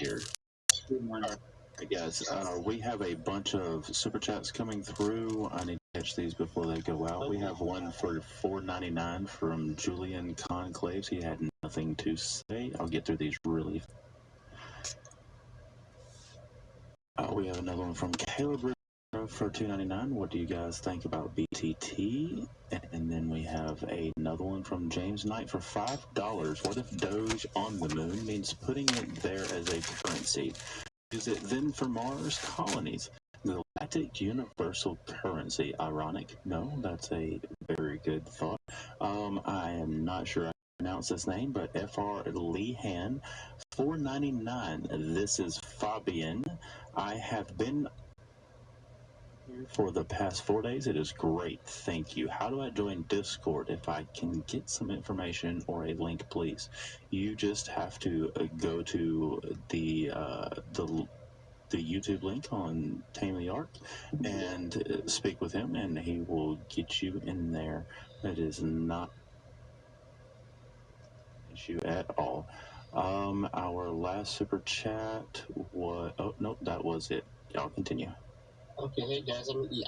years. Hey guys, we have a bunch of super chats coming through. I need to catch these before they go out. We have one for $4.99 from Julian Conclaves. He had nothing to say. I'll get through these really fast. We have another one from Caleb for $2.99. What do you guys think about BTT? And then we have another one from James Knight for $5. What if Doge on the moon means putting it there as a currency? Is it then for Mars colonies? Galactic universal currency. Ironic? No, that's a very good thought. I am not sure I pronounce this name, but Fr. Lehan, $4.99. This is Fabian. I have been here for the past 4 days. It is great. Thank you. How do I join Discord? If I can get some information or a link, please. You just have to go to the YouTube link on Tame the Ark and speak with him, and he will get you in there. That is not an issue at all. Our last super chat was... Oh, nope, that was it. Y'all continue. Okay, hey guys, I told you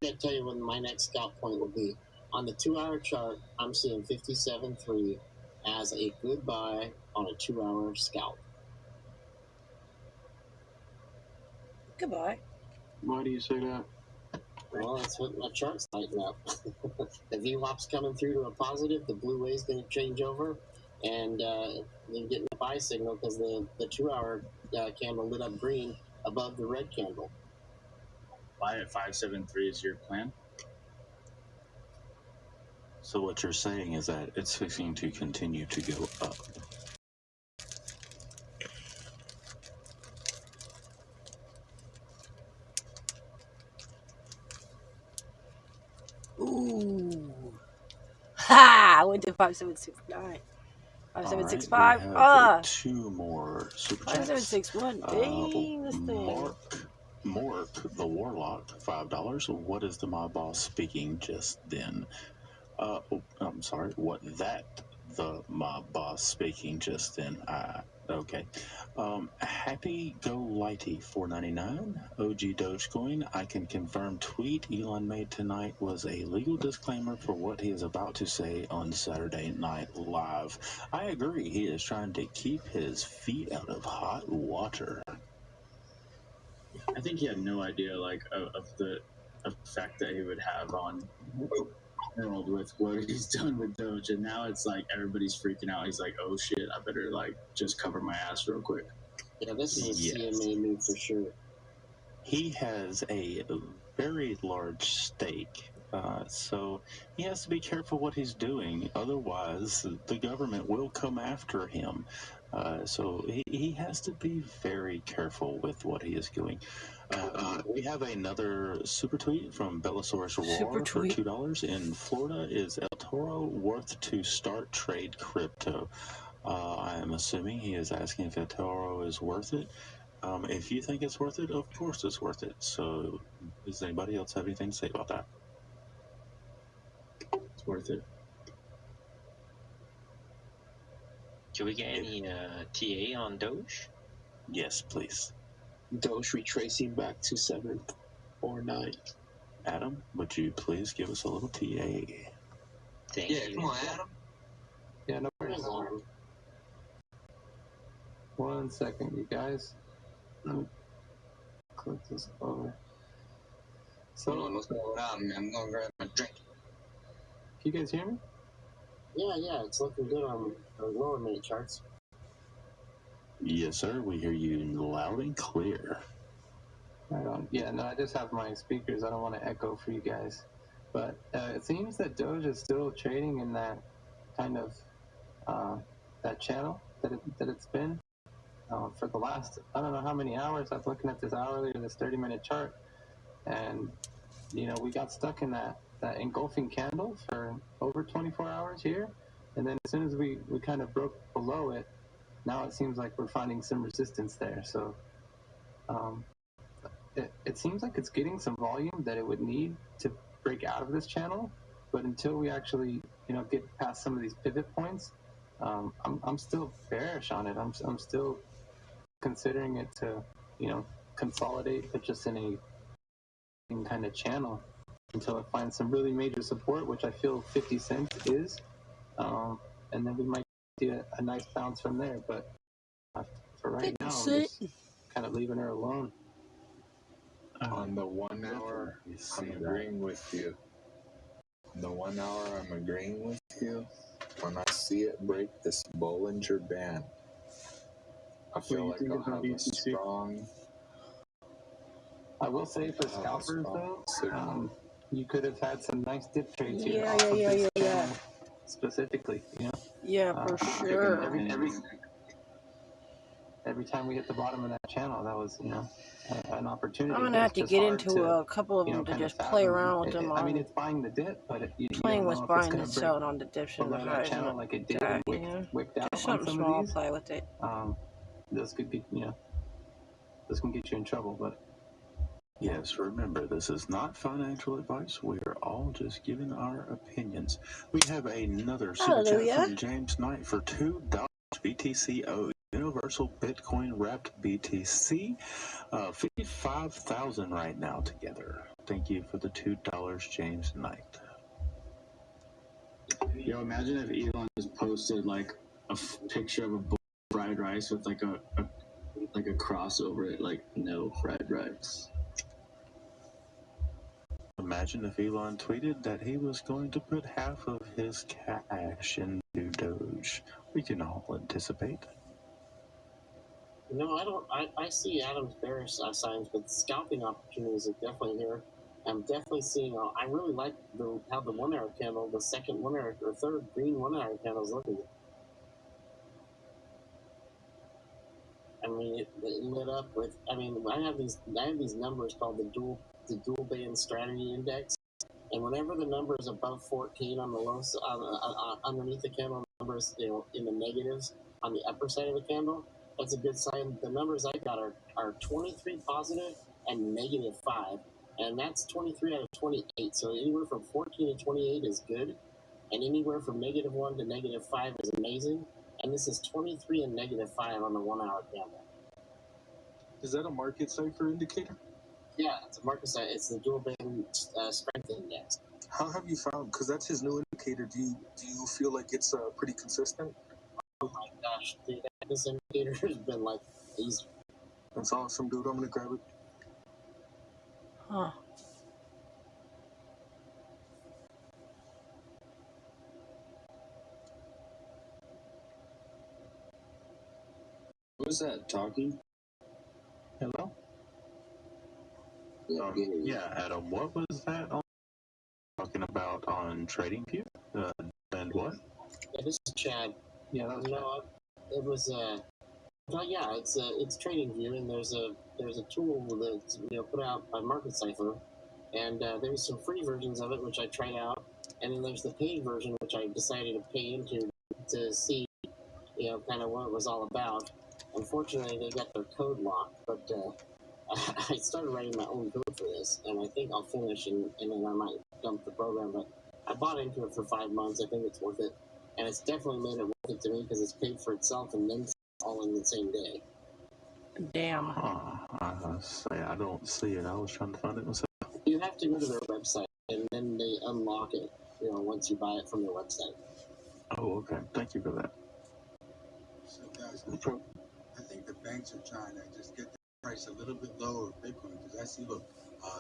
I'd tell you when my next scalp point will be. On the 2-hour chart, I'm seeing 57.3 as a good buy on a 2-hour scalp. Goodbye. Why do you say that? Well, that's what my chart's lighting up. The VWAP's coming through to a positive, the blue wave's going to change over, and you're getting a buy signal because the 2-hour candle lit up green above the red candle. buy at 573 is your plan. So what you're saying is that it's fixing to continue to go up. Ooh. Ha! I went to 5769. 5765. We Ah! have 2 more super chats. 5761. Dang, this thing. Mork the Warlock, $5. What is the my boss speaking just then? I'm sorry. What that the my boss speaking just then? Okay. Happy Go Lighty, $4.99. OG DogeCoin. I can confirm tweet Elon made tonight was a legal disclaimer for what he is about to say on Saturday Night Live. I agree. He is trying to keep his feet out of hot water. I think he had no idea, like, of the effect that he would have on the world with what he's done with Doge, and now it's like everybody's freaking out. He's like, "Oh shit, I better like just cover my ass real quick." Yeah, this is a CMA move for sure. He has a very large stake, so he has to be careful what he's doing. Otherwise, the government will come after him. So he has to be very careful with what he is doing. We have another super tweet from Bellasaurus Roar for $2. In Florida, is El Toro worth to start trade crypto? I am assuming he is asking if El Toro is worth it. If you think it's worth it, of course it's worth it. So, does anybody else have anything to say about that? It's worth it. Can we get any TA on Doge? Yes, please. Doge retracing back to 7 or 9. Adam, would you please give us a little TA? Thank you. Come on, Adam. Yeah, no worries. 1 second, you guys. Let me click this over. Hold on, what's going on, man? I'm gonna grab my drink. Can you guys hear me? Yeah, it's looking good on the lower minute charts. Yes, sir. We hear you loud and clear. Right on. Yeah, no, I just have my speakers. I don't want to echo for you guys. But it seems that Doge is still trading in that kind of that channel that it's been for the last, I don't know how many hours. I was looking at this hourly or this 30-minute chart, and you know, we got stuck in that engulfing candle for over 24 hours here, and then as soon as we kind of broke below it, now it seems like we're finding some resistance there. So it seems like it's getting some volume that it would need to break out of this channel, but until we actually, you know, get past some of these pivot points, I'm still bearish on it. I'm still considering it to, you know, consolidate, but just in a kind of channel until it finds some really major support, which I feel 50 cents is, and then we might see a nice bounce from there. But for right now, I'm just kind of leaving her alone. On the 1 hour, I'm agreeing with you. The 1 hour, I'm agreeing with you. When I see it break this Bollinger Band, I feel like I'll have a strong... I will say for scalpers though, you could have had some nice dip trades here. Yeah. Specifically, you know. Yeah, for sure. Every time we hit the bottom of that channel, that was, you know, an opportunity. I'm gonna have to get into a couple of them to just play around with them. I mean, it's buying the dip, but playing with buying and selling on the dips and the highs. Channel like it did, and wicked out just on something some small. of these. Play with it. This could be, you know, this can get you in trouble, but. Yes, remember, this is not financial advice. We are all just giving our opinions. We have another super chat from James Knight for $2 BTCO. Universal Bitcoin wrapped BTC, 55,000 right now together. Thank you for the $2, James Knight. Yo, imagine if Elon just posted like a picture of a bowl of fried rice with like a cross over it, like no fried rice. Imagine if Elon tweeted that he was going to put half of his cash into Doge. We can all anticipate. No, I don't. I see Adam's bearish signs, but scalping opportunities are definitely here. I'm definitely seeing. I really like how the 1 hour candle, the second 1 hour or third green 1 hour candle is looking. I mean, it lit up with. I mean, I have these numbers called the dual band strategy index, and whenever the number is above 14 on the low underneath the candle, numbers in the negatives on the upper side of the candle, that's a good sign. The numbers I got are 23 positive and negative 5, and that's 23 out of 28. So anywhere from 14 to 28 is good, and anywhere from -1 to -5 is amazing. And this is 23 and -5 on the 1 hour candle. Is that a market cipher indicator? Yeah, it's a market cipher. It's the dual band strength index. How have you found? Because that's his new indicator. Do you feel like it's pretty consistent? Oh my gosh, dude, this indicator has been like easy. That's awesome, dude. I'm gonna grab it. Huh. Who's that talking? Hello? Yeah, Adam, what was that talking about on TradingView? And what? Yeah, this is Chad. Yeah, that was it was yeah, it's TradingView, and there's a tool that's put out by Market Cipher, and there's some free versions of it which I tried out, and then there's the paid version which I decided to pay into to see kind of what it was all about. Unfortunately, they got their code locked, but I started writing my own code for this, and I think I'll finish, and then I might dump the program. But I bought into it for 5 months. I think it's worth it, and it's definitely made it worth it to me because it's paid for itself and then all in the same day. Damn. I don't see it. I was trying to find it myself. You have to go to their website, and then they unlock it. Once you buy it from their website. Oh, okay. Thank you for that. So guys, I think the banks are trying to just get the price a little bit lower of Bitcoin, because I see, look,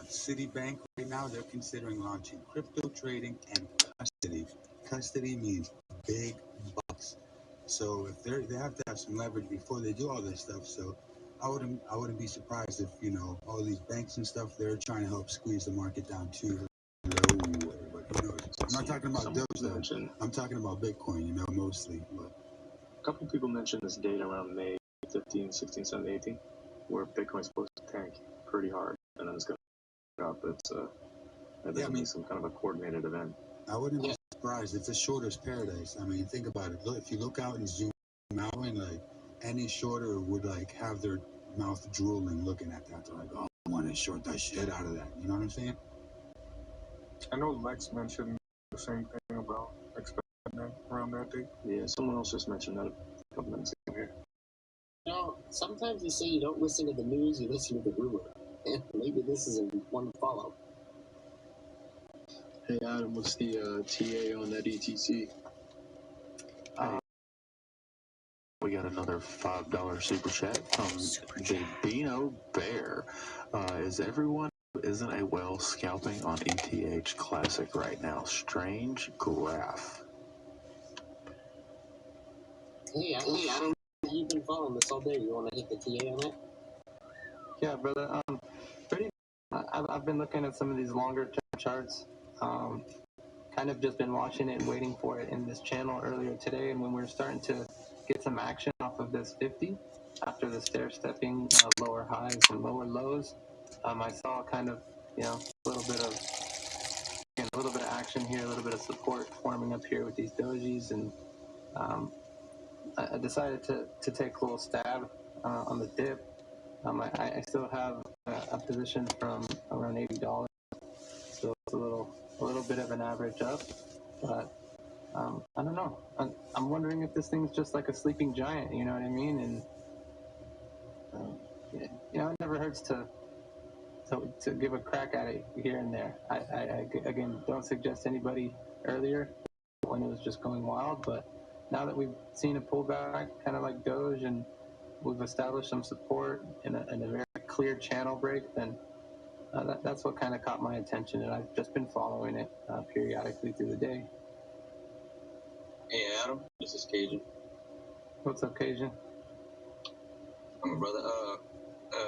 Citibank right now, they're considering launching crypto trading and custody. Custody means big bucks. So if they have to have some leverage before they do all this stuff. So I wouldn't be surprised if all these banks and stuff, they're trying to help squeeze the market down too low. But who knows? I'm not talking about Doge though. I'm talking about Bitcoin, mostly. But a couple people mentioned this date around May 15, 16, 17, 18, where Bitcoin's supposed to tank pretty hard, and then it's going to go up. It's be some kind of a coordinated event. I wouldn't be surprised. It's a shorter's paradise. I mean, think about it. Look, if you look out and zoom out, and any shorter would have their mouth drooling looking at that. They're like, oh, I want to short that shit out of that. You know what I'm saying? I know Lex mentioned the same thing about expecting that around that date. Yeah, someone else just mentioned that a couple minutes ago here. Sometimes you say you don't listen to the news, you listen to the rumor. And maybe this is one to follow. Hey Adam, what's the TA on that ETC? We got another $5 super chat from the Beano Bear. Is everyone who isn't a whale scalping on ETH Classic right now? Strange graph. Hey, Adam, you've been following this all day. You want to hit the TA on it? Yeah, brother. I've been looking at some of these longer term charts. Kind of just been watching it and waiting for it in this channel earlier today, and when we were starting to get some action off of this 50 after the stair-stepping lower highs and lower lows, I saw kind of a little bit of action here, a little bit of support forming up here with these dojis, and I decided to take a little stab on the dip. I still have a position from around $80, so it's a little bit of an average up, but I don't know. I'm wondering if this thing's just like a sleeping giant, you know what I mean? And it never hurts to give a crack at it here and there. I again don't suggest anybody earlier when it was just going wild, but now that we've seen a pullback, kind of like Doge, and we've established some support in a very clear channel break, then that's what kind of caught my attention, and I've just been following it periodically through the day. Hey Adam, this is Cajun. What's up, Cajun? brother.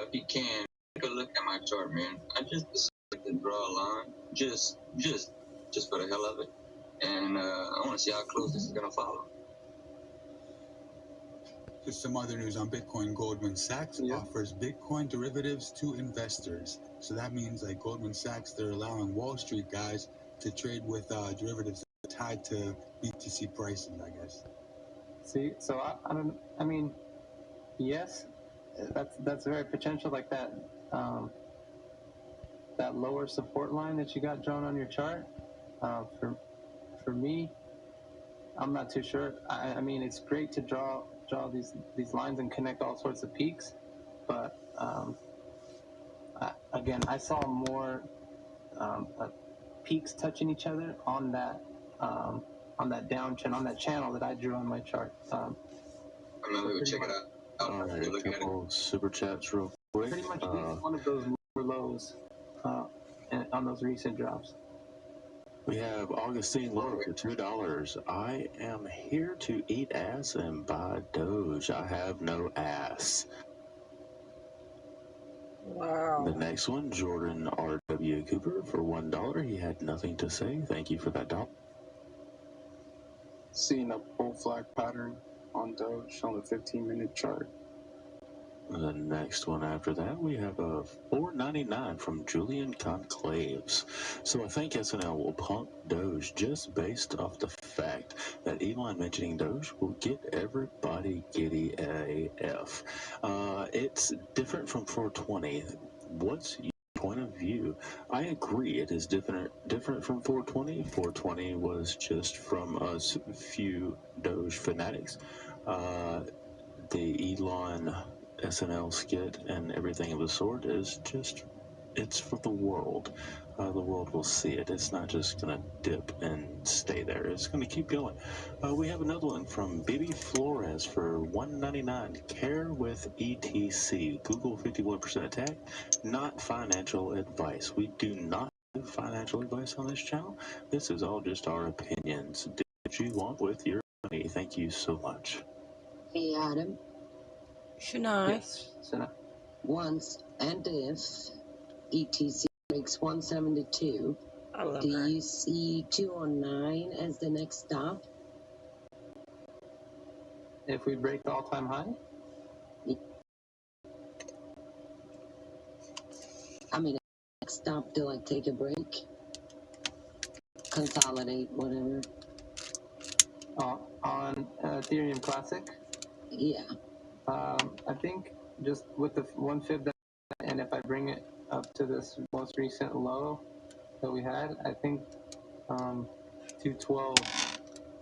If you can, take a look at my chart, man. I just decided to draw a line, just for the hell of it, and I want to see how close this is gonna follow. Just some other news on Bitcoin. Goldman Sachs offers Bitcoin derivatives to investors. So that means like Goldman Sachs, they're allowing Wall Street guys to trade with derivatives tied to BTC prices, I guess. See, so I mean, yes, that's very potential. Like that that lower support line that you got drawn on your chart. For me, I'm not too sure. I mean, it's great to draw these lines and connect all sorts of peaks, but again, I saw more peaks touching each other on that down channel, on that channel that I drew on my chart. I'm gonna go check it out. All right, a couple super chats real quick. Pretty much one of those lower lows on those recent drops. We have Augustine Lowe for $2. I am here to eat ass and buy Doge. I have no ass. Wow. The next one, Jordan R.W. Cooper for $1. He had nothing to say. Thank you for that dollar. Seeing a bull flag pattern on Doge on the 15-minute chart. The next one after that, we have a $4.99 from Julian Conclaves. So I think SNL will pump Doge just based off the fact that Elon mentioning Doge will get everybody giddy AF. It's different from 420. What's your point of view? I agree, it is different from 420. 420 was just from us few Doge fanatics. The Elon SNL skit and everything of the sort is just, it's for the world. The world will see it. It's not just going to dip and stay there. It's going to keep going. We have another one from Baby Flores for $1.99. Care with ETC. Google 51% attack. Not financial advice. We do not give financial advice on this channel. This is all just our opinions. Do what you want with your money. Thank you so much. Hey, Adam. Shania. Yes, Shania. Once and if ETC breaks 172, do you see 209 as the next stop? If we break the all-time high? I mean, next stop to like take a break, consolidate, whatever. On Ethereum Classic? Yeah. I think just with the 1/5, and if I bring it up to this most recent low that we had, I think 212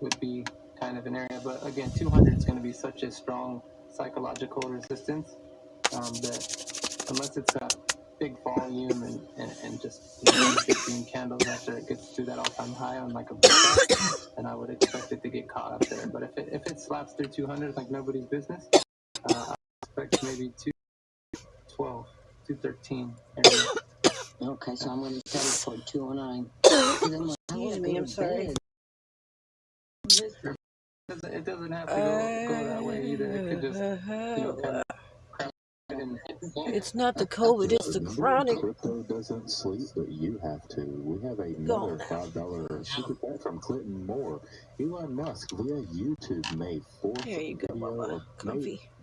would be kind of an area. But again, 200 is going to be such a strong psychological resistance that unless it's a big volume and just 15 candles after it gets to that all-time high on like a breakout, then I would expect it to get caught up there. But if it slaps through 200 like nobody's business, I expect maybe 212, 213 area. Okay, so I'm going to set it for 209. Excuse me, I'm sorry. It doesn't have to go that way either. It could just, kind of crap. It's not the COVID, it's the chronic. Crypto doesn't sleep, but you have to. We have another $5 super chat from Clinton Moore. Elon Musk via YouTube made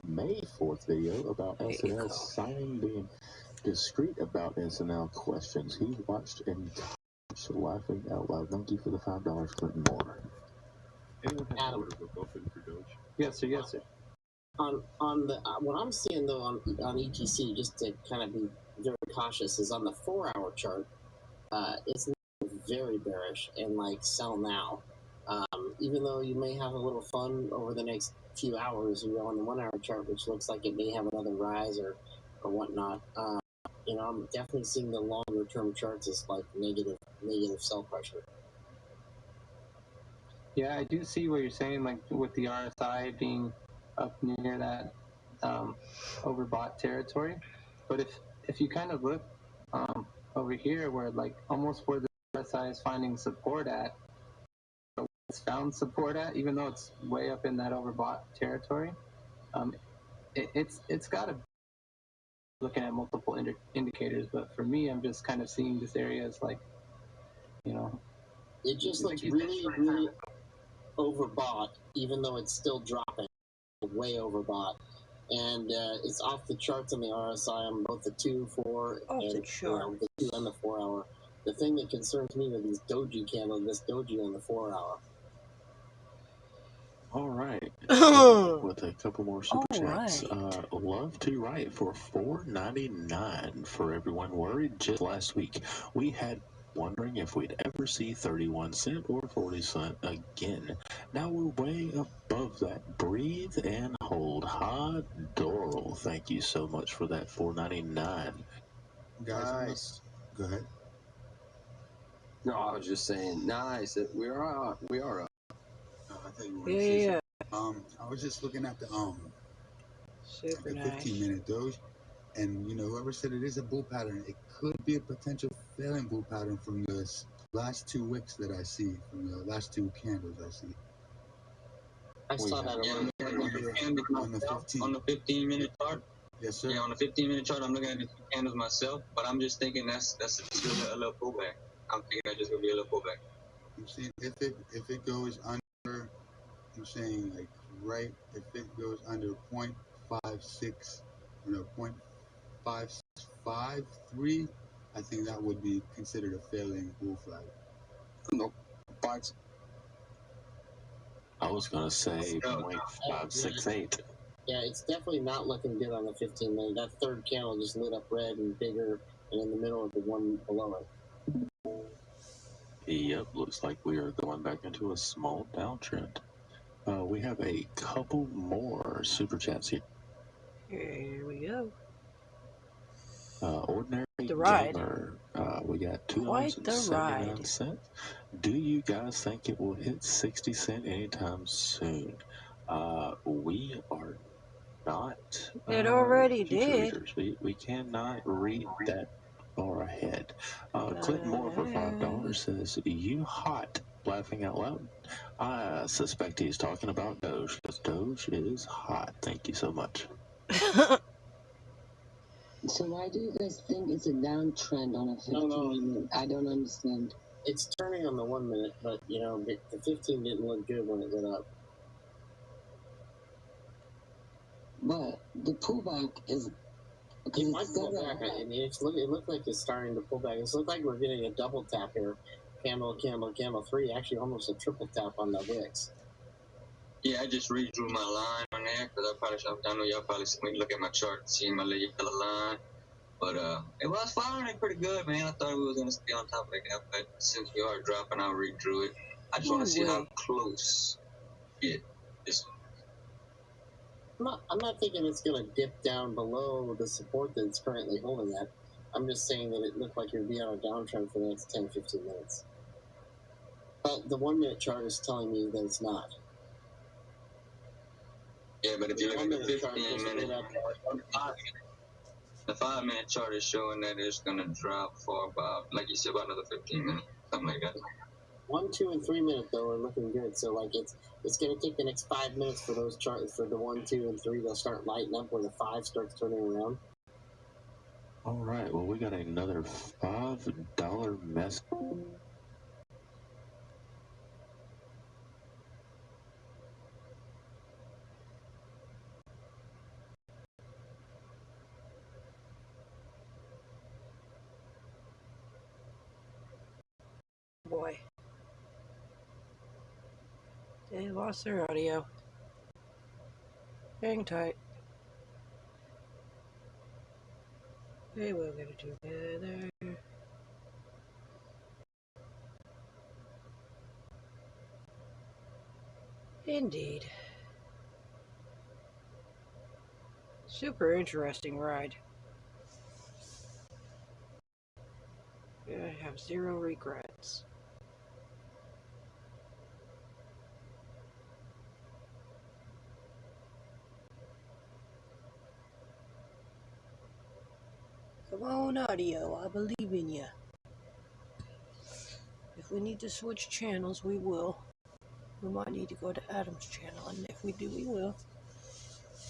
May 4th video about SNL signing, being discreet about SNL questions. He watched and laughing out loud. Thank you for the $5, Clinton Moore. Adam. Yes, sir. Yes, sir. On the what I'm seeing though on ETC, just to kind of be very cautious, is on the 4-hour chart. It's very bearish and like sell now. Even though you may have a little fun over the next few hours, on the 1-hour chart, which looks like it may have another rise or whatnot. I'm definitely seeing the longer term charts as like negative sell pressure. Yeah, I do see what you're saying, like with the RSI being up near that overbought territory. But if you kind of look over here, where like almost where the RSI is finding support at, it's found support at, even though it's way up in that overbought territory, it's got to be looking at multiple indicators, but for me, I'm just kind of seeing this area as like, you know, it just looks really, really overbought, even though it's still dropping, way overbought. And it's off the charts on the RSI on both the 2, 4, and the 2 and the 4 hour. The thing that concerns me with these doji candles, this doji on the 4 hour. All right. With a couple more super chats. Love to write for $4.99 for everyone worried. Just last week, we had wondering if we'd ever see 31 cent or 40 cent again. Now we're way above that. Breathe and hold. Hot Doral, thank you so much for that $4.99. Guys, Nice. Go ahead. No, I was just saying, nice. We are up. I thought you wanted to say something. I was just looking at the Super the nice. 15-minute Doge, and you know, whoever said it is a bull pattern, it could be a potential failing bull pattern from the last 2 wicks that I see, from the last 2 candles I see. I saw that on the 15-minute chart. Yes, sir. Yeah, on the 15-minute chart, I'm looking at the 2 candles myself, but I'm just thinking that's just a little pullback. I'm thinking that's just gonna be a little pullback. I'm saying if it goes under, I'm saying like right, if it goes under 0.56, you know, 0.553, I think that would be considered a failing bull flag. No, I was gonna say 0.568. Yeah, it's definitely not looking good on the 15-minute. That third candle just lit up red and bigger, and in the middle of the one below it. Yep, looks like we are going back into a small downtrend. We have a couple more super chats here. Here we go. Ordinary The ride. Gamer, we got Quite the ride. $2.79. Do you guys think it will hit 60 cent anytime soon? We are not. It already future did. readers. We cannot read that far ahead. Clinton Moore for $5 says, "You hot." Laughing out loud. I suspect he's talking about Doge, because Doge is hot. Thank you so much. So why do you guys think it's a downtrend on a 15-minute? I don't understand. It's turning on the 1 minute, but you know, the 15 didn't look good when it lit up. But the pullback is. It might pull back. I mean, it looked like it's starting to pull back. It looked like we're getting a double tap here. Candle, 3. Actually, almost a triple tap on the wicks. Yeah, I just redrew my line on there because I know y'all probably see me look at my chart and see my little yellow line. But it was following it pretty good, man. I thought we was going to stay on top of it, but since we are dropping, I redrew it. I just want to see how close it is. I'm not thinking it's going to dip down below the support that it's currently holding at. I'm just saying that it looked like it would be on a downtrend for the next 10-15 minutes. But the 1 minute chart is telling me that it's not. Yeah, but if you look at the 15-minute, the 5-minute chart is showing that it's going to drop for about, like you said, about another 15 minutes, something like that. 1, 2, and 3 minute though are looking good. So like it's going to take the next 5 minutes for those charts, for the 1, 2, and 3 to start lighting up, where the 5 starts turning around. All right, well, we got another $5 message. Boy. They lost their audio. Hang tight. They will get it together. Indeed. Super interesting ride. I have zero regrets. Come on, audio. I believe in you. If we need to switch channels, we will. We might need to go to Adam's channel, and if we do, we will.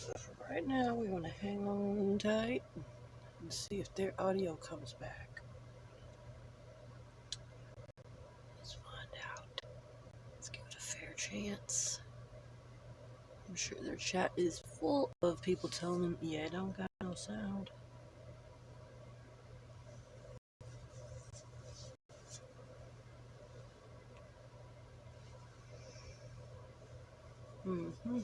But for Right now, we're going to hang on tight and see if their audio comes back. Let's find out. Let's give it a fair chance. I'm sure their chat is full of people telling them, yeah, it don't got no sound. Mm-hmm.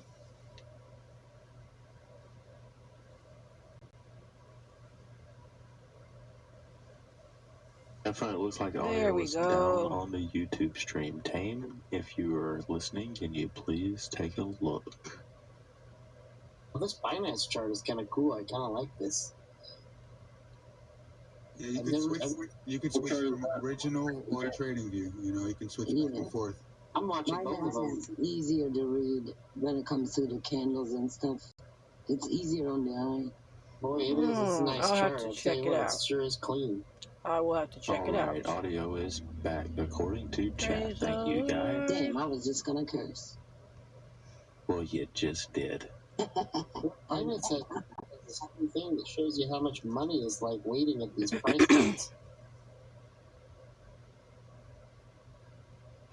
Definitely, it looks like There audio we was down go. on the YouTube stream. Tame, if you are listening, can you please take a look? Well, this Binance chart is kind of cool. I kind of like this. Yeah, you can switch from original or trading view. You know, you can switch back and forth. I'm watching both of them. Binance is easier to read when it comes to the candles and stuff. It's easier on the eye. Boy, it is. It's a nice I'll chart. have to I'll check tell you it what, out. it sure is clean. I will have to check it out. Alright, audio is back according to chat. Praise Thank you, guys. Damn, I was just gonna curse. Well, you just did. Binance has this new thing that shows you how much money is like waiting at these price points.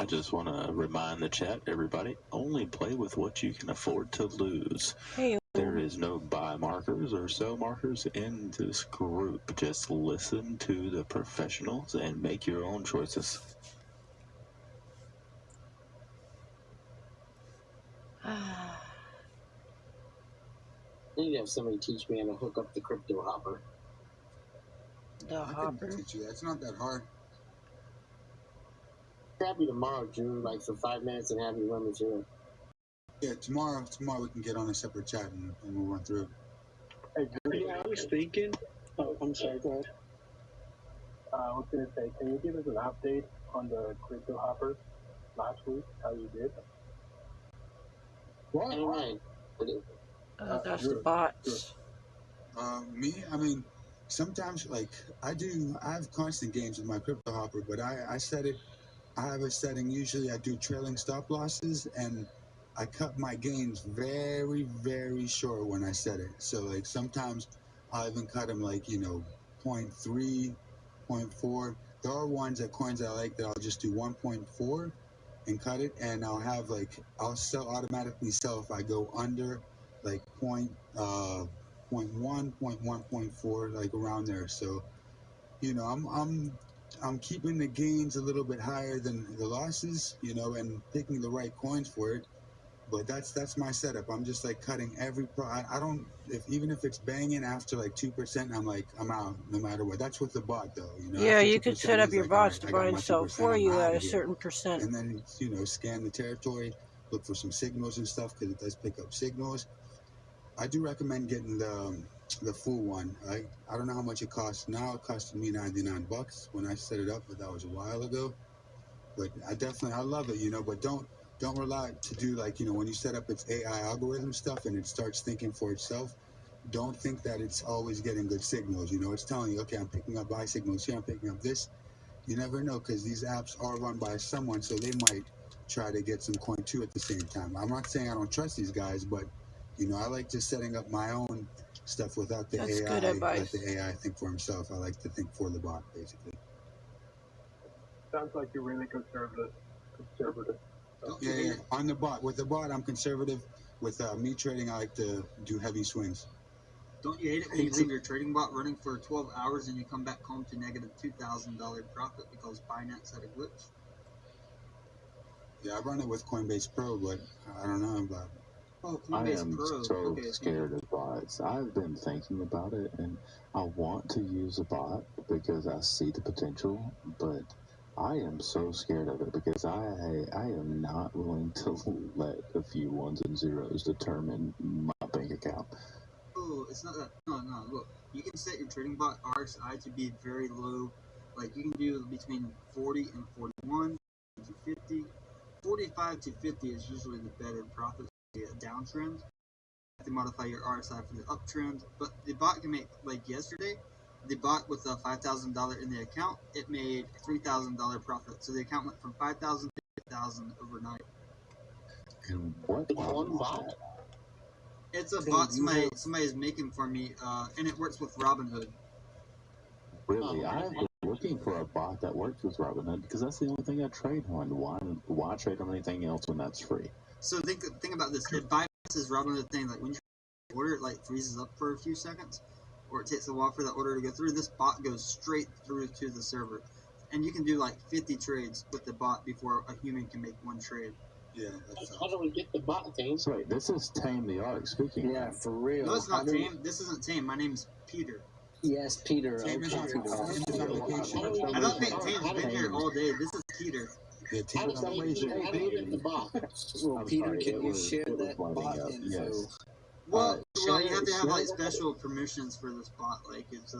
I just want to remind the chat, everybody, only play with what you can afford to lose. Hey. There is no buy markers or sell markers in this group. Just listen to the professionals and make your own choices. I need to have somebody teach me how to hook up the crypto hopper. The hopper? I can teach you that. It's not that hard. Grab you tomorrow, Drew, like for 5 minutes and have you run me through it. Yeah, tomorrow we can get on a separate chat and we'll run through it. Hey, Drew, I was thinking. Oh, I'm sorry. Go ahead. I was gonna say, can you give us an update on the crypto hopper last week? How you did? What? All right. That's the bots. Me, I mean, sometimes like I have constant gains with my crypto hopper, but I set it. I have a setting. Usually, I do trailing stop losses, and I cut my gains very, very short when I set it. So like sometimes I'll even cut them like 0.3, 0.4. There are ones at coins I like that I'll just do 1.4 and cut it, and I'll automatically sell if I go under like 0.1, 0.4, like around there. So I'm keeping the gains a little bit higher than the losses, and picking the right coins for it. But that's my setup. I'm just like cutting every I don't, even if it's banging after like 2%, I'm out no matter what. That's with the bot though, Yeah, after you could 2%, set up he's your like, bots all to right, I buy got and my sell 2%, for I'm you out at a of here. certain percent. And then scan the territory, look for some signals and stuff because it does pick up signals. I do recommend getting the full one. I don't know how much it costs now. It cost me $99 when I set it up, but that was a while ago. But I love it, but don't rely to do like, when you set up its AI algorithm stuff and it starts thinking for itself, don't think that it's always getting good signals. It's telling you, okay, I'm picking up buy signals here, I'm picking up this. You never know because these apps are run by someone, so they might try to get some coin too at the same time. I'm not saying I don't trust these guys, but I like just setting up my own stuff without the That's AI. good advice. Let the AI think for himself. I like to think for the bot, basically. Sounds like you're really conservative. Yeah. On the bot, with the bot, I'm conservative. With me trading, I like to do heavy swings. Don't you hate it when you leave your trading bot running for 12 hours and you come back home to negative $2,000 profit because Binance had a glitch? Yeah, I run it with Coinbase Pro, but I don't know about it. Oh, I Coinbase am Pro. so Okay, scared of bots. I've been thinking about it, and I want to use a bot because I see the potential, but I am so scared of it because I am not willing to let a few ones and zeros determine my bank account. Oh, it's not that. No. Look, you can set your trading bot RSI to be very low. Like you can do between 40 and 41 to 50. 45 to 50 is usually the better profit. A downtrend. You have to modify your RSI for the uptrend. But the bot can make, like yesterday, the bot with a $5,000 in the account, it made $3,000 profit. So the account went from 5,000 to 8,000 overnight. And what? One bot? It's a bot somebody's making for me, and it works with Robinhood. Really, I've been looking for a bot that works with Robinhood because that's the only thing I trade on. Why trade on anything else when that's free? So think about this. It bypasses Robinhood thing, like when you order, it like freezes up for a few seconds, or it takes a while for that order to go through. This bot goes straight through to the server, and you can do like 50 trades with the bot before a human can make one trade. Yeah. How do we get the bot thing? So wait, this is Tame the Arc speaking. Yeah, for real. No, it's not Tame. This isn't Tame. My name's Peter. Yes, Peter. I don't think Tame's been here all day. This is Peter. How do we get the bot? Well, Peter, can you share that bot info? Well, you have to have like special permissions for this bot. Like it's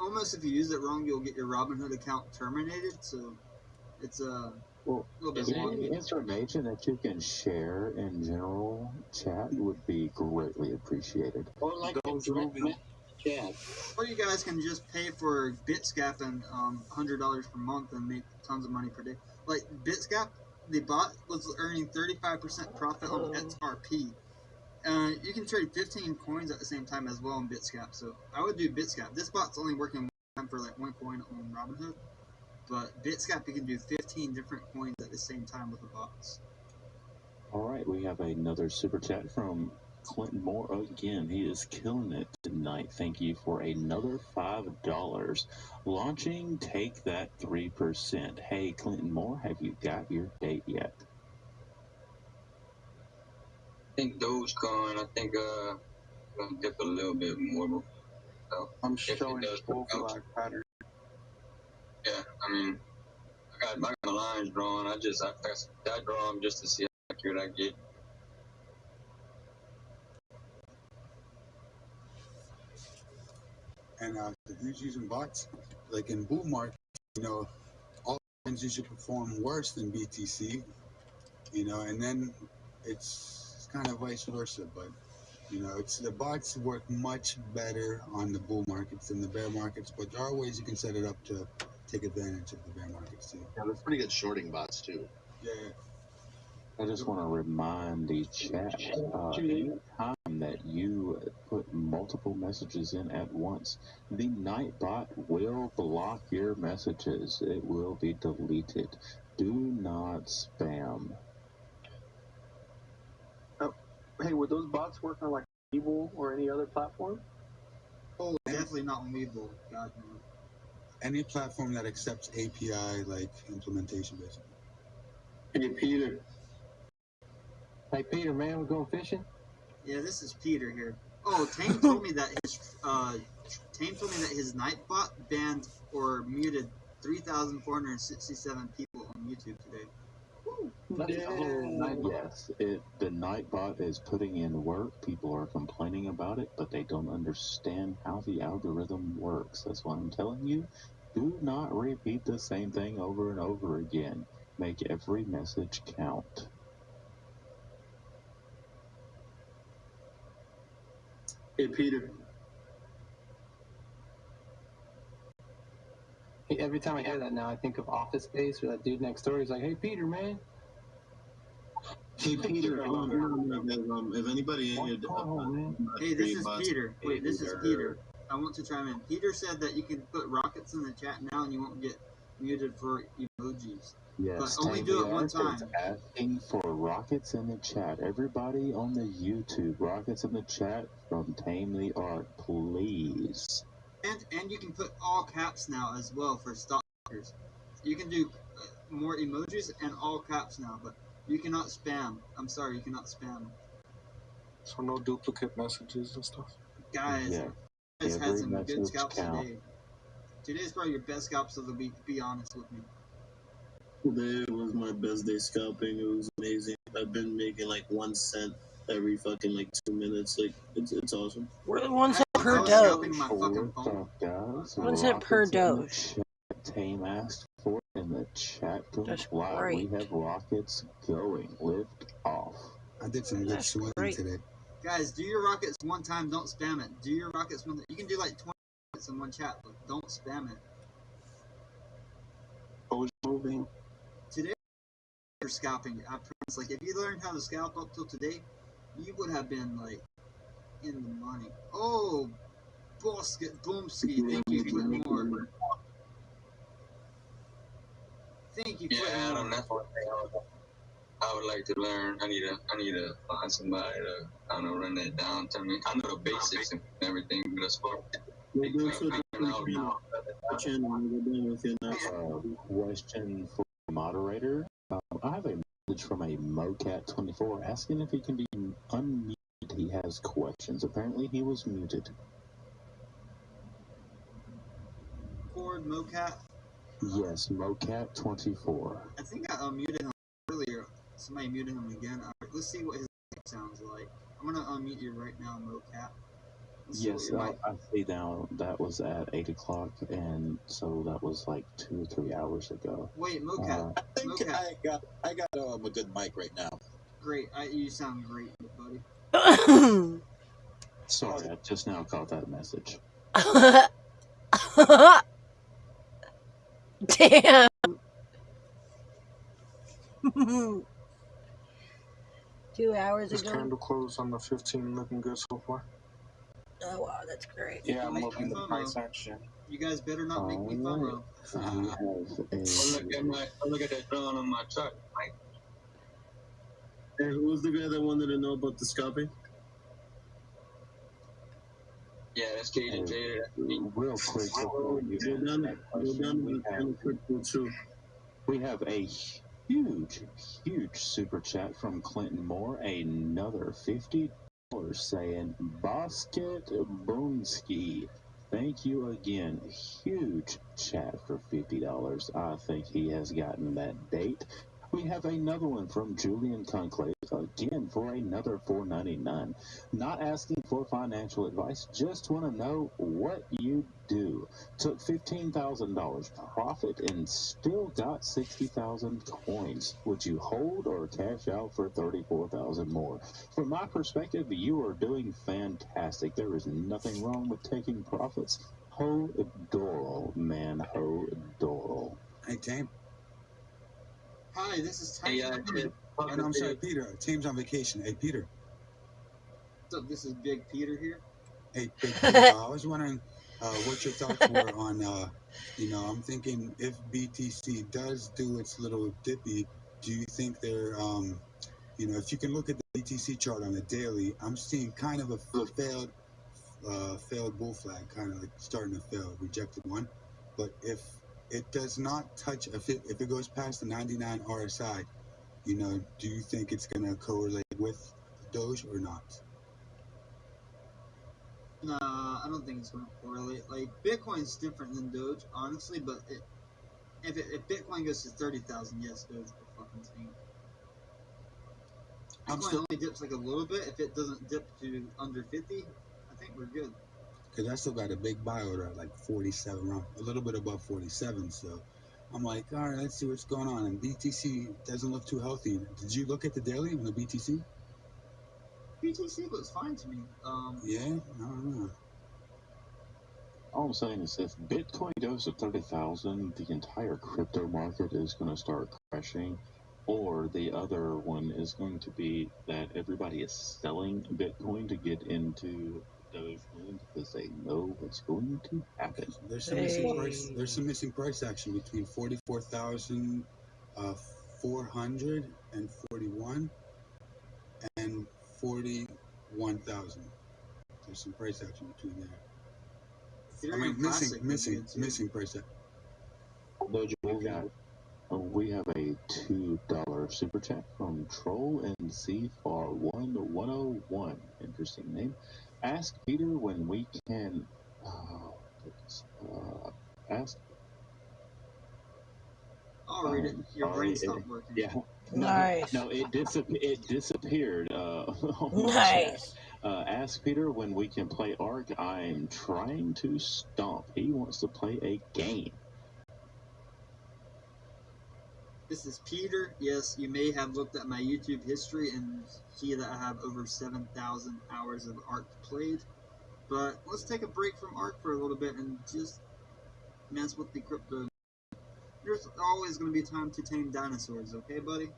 almost if you use it wrong, you'll get your Robinhood account terminated. So it's a little bit Is there wonky. any information that you can share in general chat would be greatly appreciated. Or like chat. Or you guys can just pay for BitScap and $100 per month and make tons of money per day. Like BitScap, the bot was earning 35% profit on XRP. You can trade 15 coins at the same time as well on BitScap. So I would do BitScap. This bot's only working one time for like one coin on Robinhood. But BitScap, you can do 15 different coins at the same time with the bots. All right, we have another super chat from Clinton Moore again. He is killing it tonight. Thank you for another $5. Launching, take that 3%. Hey, Clinton Moore, have you got your date yet? I think DogeCoin, I think gonna dip a little bit more. So I'm showing full black pattern. Yeah, I mean, I got my lines drawn. I draw them just to see how accurate I get. And who's using bots? Like in bull market, all times you should perform worse than BTC, and then it's kind of vice versa. But it's the bots work much better on the bull markets than the bear markets. But there are ways you can set it up to take advantage of the bear markets too. Yeah, there's pretty good shorting bots too. Yeah. I just want to remind the chat, any time that you put multiple messages in at once, the Nightbot will block your messages. It will be deleted. Do not spam. Hey, would those bots work on like Webull or any other platform? Oh, definitely not on Webull. God no. Any platform that accepts API like implementation, basically. Hey, Peter. Hey, Peter, man, we're going fishing? Yeah, this is Peter here. Oh, Tame told me that his Nightbot banned or muted 3,467 people on YouTube today. Yes, the Nightbot is putting in work. People are complaining about it, but they don't understand how the algorithm works. That's why I'm telling you, do not repeat the same thing over and over again. Make every message count. Hey, Peter. Hey, every time I hear that now, I think of Office Space or that dude next door. He's like, hey, Peter, man. Hey, Peter, if anybody in here... Hey, this is Peter. Wait, this is Peter. I want to chime in. Peter said that you can put rockets in the chat now and you won't get muted for emojis. Yes, but only do it one time. Asking for rockets in the chat. Everybody on the YouTube, rockets in the chat from Tame the Arc, please. And you can put all caps now as well for stalkers. You can do more emojis and all caps now, but you cannot spam. I'm sorry, you cannot spam. So no duplicate messages and stuff. Guys, Yeah. guys had some good message scalps count. today. Today's probably your best scalps of the week. Be honest with me. Today was my best day scalping. It was amazing. I've been making like 1 cent every fucking like 2 minutes. Like it's awesome. We're 1 cent per I was scalping Doge. my fucking phone. Guys, 1 cent per rockets in the Doge. chat. Tame asked for it in the chat. That's Comply. great. We have rockets going. Lift off. I did some good swimming today. Guys, do your rockets one time. Don't spam it. Do your rockets one time. You can do like 20 minutes in one chat, but don't spam it. Moving. Today, you're scalping. I promise. Like, if you learned how to scalp up till today, you would have been like money. Oh, Bosket Boomski. Thank you, Clinton Moore. Thank you, Clinton Yeah, Moore. that's one thing I would like to learn. I need to find somebody to kind of run that down to me. I know the basics and everything, but as far Question for the moderator. I have a message from a MoCat24 asking if he can be unmuted. He has questions. Apparently, he was muted. Cord Mocat. Yes, MoCat24. I think I unmuted him earlier. Somebody muted him again. All right, let's see what his mic sounds like. I'm gonna unmute you right now, Mocat. Yes, I see now that was at 8 o'clock, and so that was like 2 or 3 hours ago. Wait, Mocat. I think Mocat. I got a good mic right now. Great. You sound great, buddy. Sorry, I just now caught that message. Damn. 2 hours Is ago. candle close on the 15 looking good so far? Oh wow, that's great. Yeah, I'm looking at the price action. You guys better not make me FOMO. Look at that drawing on my chart, Mike. Hey, who was the guy that wanted to know about the scalping? Yeah, that's Cajun Jada. Real quick, we have a huge super chat from Clinton Moore. Another $50 saying, Basket Boomski. Thank you again. Huge chat for $50. I think he has gotten that date. We have another one from Julian Conclave, again for another $4.99. Not asking for financial advice, just want to know what you do. Took $15,000 profit and still got 60,000 coins. Would you hold or cash out for 34,000 more? From my perspective, you are doing fantastic. There is nothing wrong with taking profits. Ho Doral, man, ho Doral. Hey, Tame. Hi, this is Tame. Oh, no, I'm sorry, Peter. Tame's on vacation. Hey, Peter. So this is Big Peter here. Hey, Big Peter. I was wondering what your thoughts were on, I'm thinking if BTC does do its little dippy, do you think they're, if you can look at the BTC chart on the daily, I'm seeing kind of a failed bull flag, kind of like starting to fail, rejected one. But if it does not touch, if it goes past the 99 RSI, do you think it's going to correlate with Doge or not? Nah, I don't think it's going to correlate. Like, Bitcoin's different than Doge, honestly, but if Bitcoin goes to 30,000, yes, Doge will fucking tank. Bitcoin only dips like a little bit. If it doesn't dip to under 50, I think we're good. Because I still got a big buy order at like 47, around a little bit above 47. So I'm like, all right, let's see what's going on. And BTC doesn't look too healthy. Did you look at the daily on the BTC? BTC looks fine to me. Yeah, I don't know. All I'm saying is if Bitcoin goes to 30,000, the entire crypto market is going to start crashing. Or the other one is going to be that everybody is selling Bitcoin to get into DogeCoin because they know what's going to happen. There's some missing price action between 44,441 and 41,000. There's some price action between there. Missing price action. We have a $2 super chat from Troll NC for 101. Interesting name. Ask Peter when we can. Ask. I'll read it. Your brain stopped working. Yeah. Nice. No, it disappeared. Nice. Ask Peter when we can play Ark. I'm trying to stomp. He wants to play a game. This is Peter. Yes, you may have looked at my YouTube history and see that I have over 7,000 hours of Ark played. But let's take a break from Ark for a little bit and just mess with the crypto. There's always going to be time to tame dinosaurs, okay, buddy?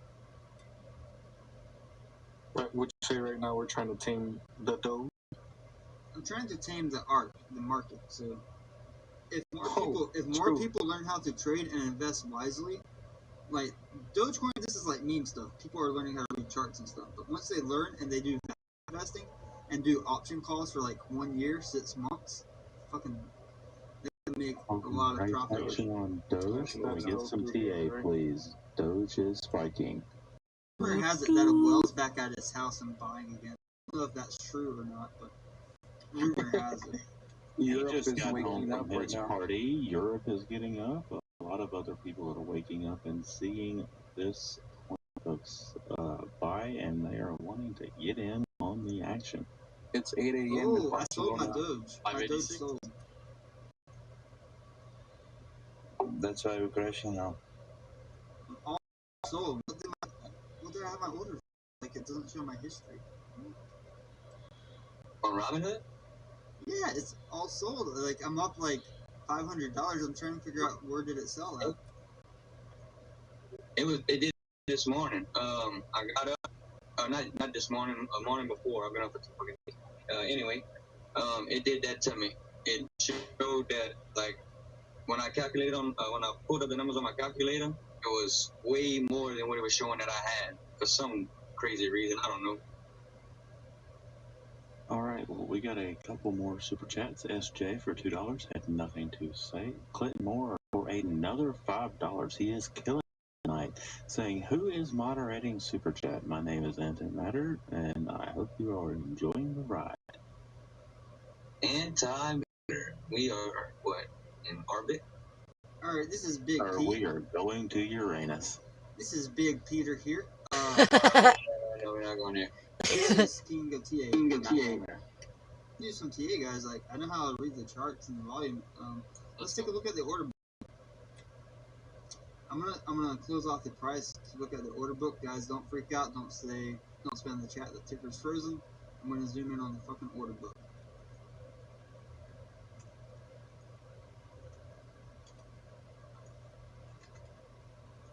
Right, would you say right now we're trying to tame the Doge? trying to tame the market. So if more people learn how to trade and invest wisely, like DogeCoin, this is like meme stuff. People are learning how to read charts and stuff. But once they learn and they do investing and do option calls for like 1 year, 6 months, fucking they can make a lot of profit. Action on Doge. Can we get some TA, please? Doge is spiking. Rumor has it that a whale's back at his house and buying again. I don't know if that's true or not, but rumor has it. Europe just got home from his party. Europe is getting up. A lot of other people are waking up and seeing this buy, and they are wanting to get in on the action. It's 8 a.m. Oh, I sold my Doge. My Doge sold. That's why we're crashing now. All sold. What did I have my order for? Like, it doesn't show my history. On Robinhood? Yeah, it's all sold. Like, I'm up like $500. I'm trying to figure out where did it sell at. It did this morning. I got up. Not this morning. A morning before. I've been up for 2 fucking days. Anyway, it did that to me. It showed that like when I calculated when I pulled up the numbers on my calculator, it was way more than what it was showing that I had for some crazy reason. I don't know. All right, well, we got a couple more super chats. SJ for $2 had nothing to say. Clinton Moore for another $5. He is killing tonight, saying, "Who is moderating super chat? My name is Antimatter, and I hope you are enjoying the ride." Antimatter. We are what, in orbit? All right, this is Big Or Pete. we are going to Uranus. This is Big Peter here. No, we're not going there. This is King of TA. Do some TA, guys. Like, I know how to read the charts and the volume. Let's take a look at the order book. I'm gonna close off the price to look at the order book, guys. Don't freak out. Don't spam the chat. The ticker's frozen. I'm gonna zoom in on the fucking order book.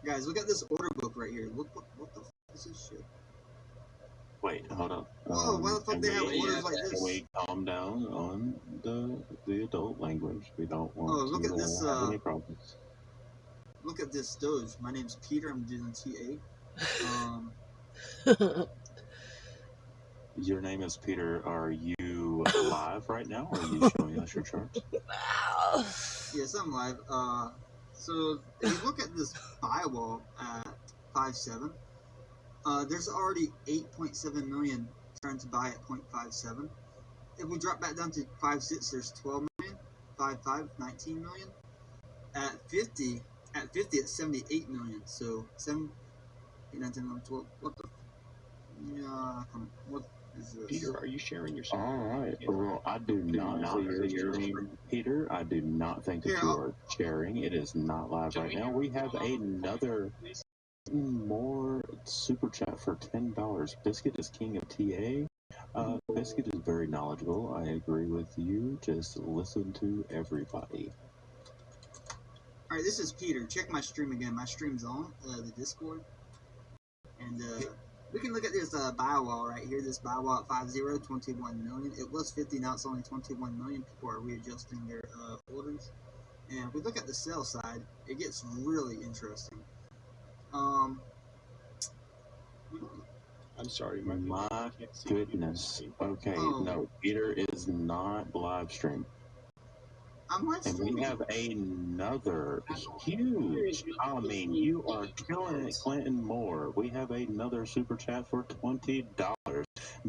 Guys, look at this order book right here. Look what the fuck is this shit? Wait, hold up. Whoa, why the fuck they have orders like this? Can we calm down on the adult language? We don't want look to at this, have any problems. Look at this Doge. My name's Peter. I'm doing TA. Your name is Peter. Are you live right now, or are you showing us your charts? Yes, I'm live. So if you look at this buy wall at 5.7, there's already 8.7 million trying to buy at 0.57. If we drop back down to 5.6, there's 12 million. 5.5, 19 million. At 50, it's 78 million. So 7, 8, 9, 10, 11, 12. What the? Yeah, what is this? Peter, are you sharing your screen? All right. Well, I do not see your screen, Peter. I do not think that you are sharing. It is not live right now. We have another more super chat for $10. Biscuit is king of TA. Biscuit is very knowledgeable. I agree with you. Just listen to everybody. All right, this is Peter. Check my stream again. My stream's on the Discord, and we can look at this buy wall right here. This buy wall at 5.0, 21 million. It was 50, now it's only 21 million. People are readjusting their orders. And if we look at the sell side, it gets really interesting. I'm sorry, my goodness. Okay, no, Peter is not live stream. I'm live streaming. And we have another huge, I mean, you are killing it, Clinton Moore. We have another super chat for $20.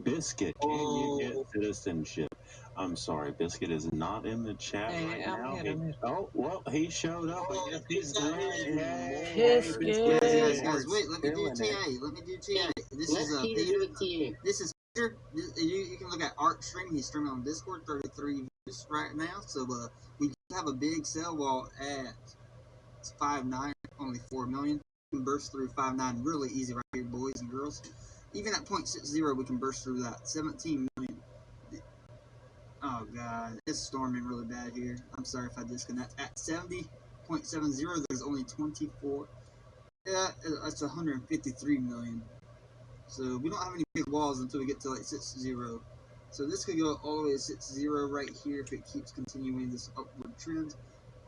Biscuit, can you get citizenship? I'm sorry, Biscuit is not in the chat right now. Well, he showed up. I guess he's green. Guys, wait, let me do TA. This is Peter. This is Peter. You can look at Art stream. He's streaming on Discord, 33 views right now. So we do have a big sell wall at 5.9, only 4 million. We can burst through 5.9 really easy right here, boys and girls. Even at 0.60, we can burst through that. 17 million. Oh god, it's storming really bad here. I'm sorry if I disconnect. At 70.70, there's only 24. Yeah, that's 153 million. So we don't have any big walls until we get to like 6.0. So this could go all the way to 6-0 right here if it keeps continuing this upward trend.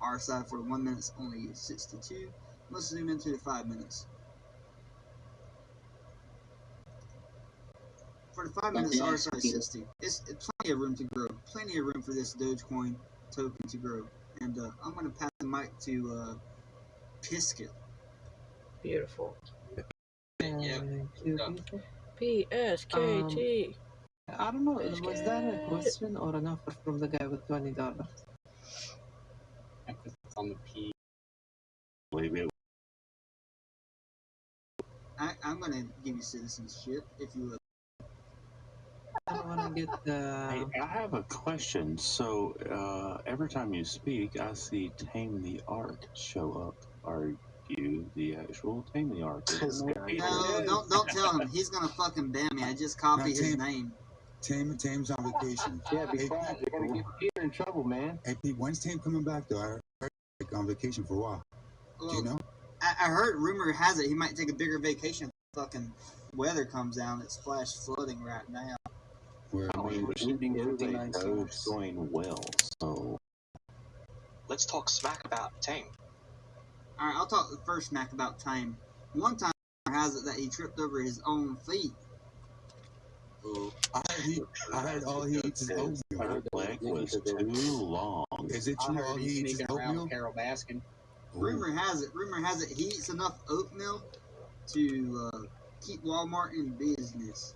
RSI for 1 minute is only 62. Let's zoom into the 5 minutes. For the 5 minutes, RSI is 60. It's plenty of room to grow. Plenty of room for this DogeCoin token to grow. And I'm going to pass the mic to Pisket. Beautiful. PSKT. I don't know, was that a question or an offer from the guy with $20? On the P. I'm going to give you citizenship if you would. I don't want to get the... Hey, I have a question. So, every time you speak, I see Tame the Ark show up. Are you the actual Tame the Ark? No, don't tell him. He's going to fucking ban me. I just copied his name. Tame's on vacation. Yeah, be quiet. You're going to get Peter in trouble, man. Hey, Pete, when's Tame coming back, though? I heard on vacation for a while. Well, do you know? I heard, rumor has it, he might take a bigger vacation if the fucking weather comes down. It's flash flooding right now. Everything goes going well, so... Let's talk smack about Tame. Alright, I'll talk first smack about Tame. One time, rumor has it that he tripped over his own feet. I heard all he eats is oatmeal. Her leg was too long. Is it true all he eats is oatmeal? Carol Baskin. Rumor has it he eats enough oatmeal to keep Walmart in business.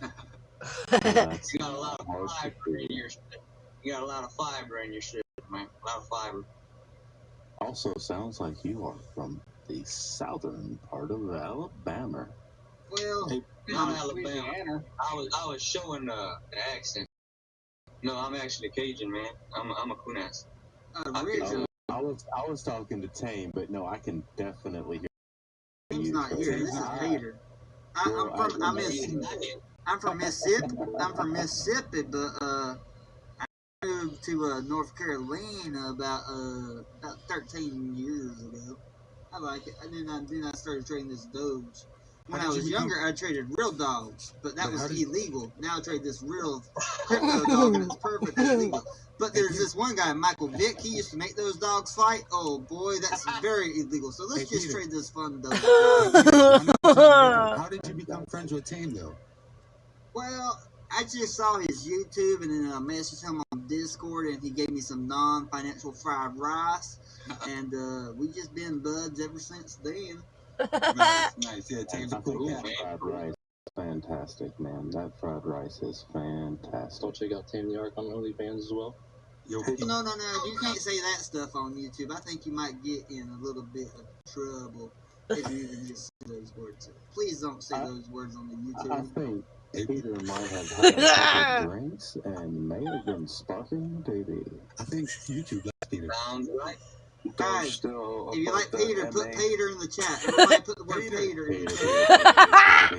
You got a lot of fiber in your shit. You got a lot of fiber in your shit, man. A lot of fiber. Also sounds like you are from the southern part of Alabama. Well, I'm Alabama. I was showing the accent. No, I'm actually Cajun, man. I'm a Kunas. I was talking to Tame, but no, I can definitely hear. Tame's not here. This is Peter. I'm from Mississippi. I'm from Mississippi, but I moved to North Carolina about 13 years ago. I like it. And then I started trading this Doge. When I was younger, I traded real dogs, but that was illegal. Now I trade this real crypto dog, and it's perfectly legal. But there's this one guy, Michael Vick. He used to make those dogs fight. Oh boy, that's very illegal. So let's just trade this fun dog. How did you become friends with Tame, though? Well, I just saw his YouTube, and then I messaged him on Discord, and he gave me some non-financial fried rice, and we just been buds ever since then. Nice. Yeah, Tame's a cool cat. Fried rice, fantastic, man. That fried rice is fantastic. Go check out Tame the Ark on OnlyFans as well. No. You can't say that stuff on YouTube. I think you might get in a little bit of trouble if you even just say those words. Please don't say those words on the YouTube. I think Peter might have had a couple drinks and may have been sparking baby. I think YouTube left Peter. Sounds right. Guys, if you like Peter, put Peter in the chat. Everybody put the word Peter in the chat.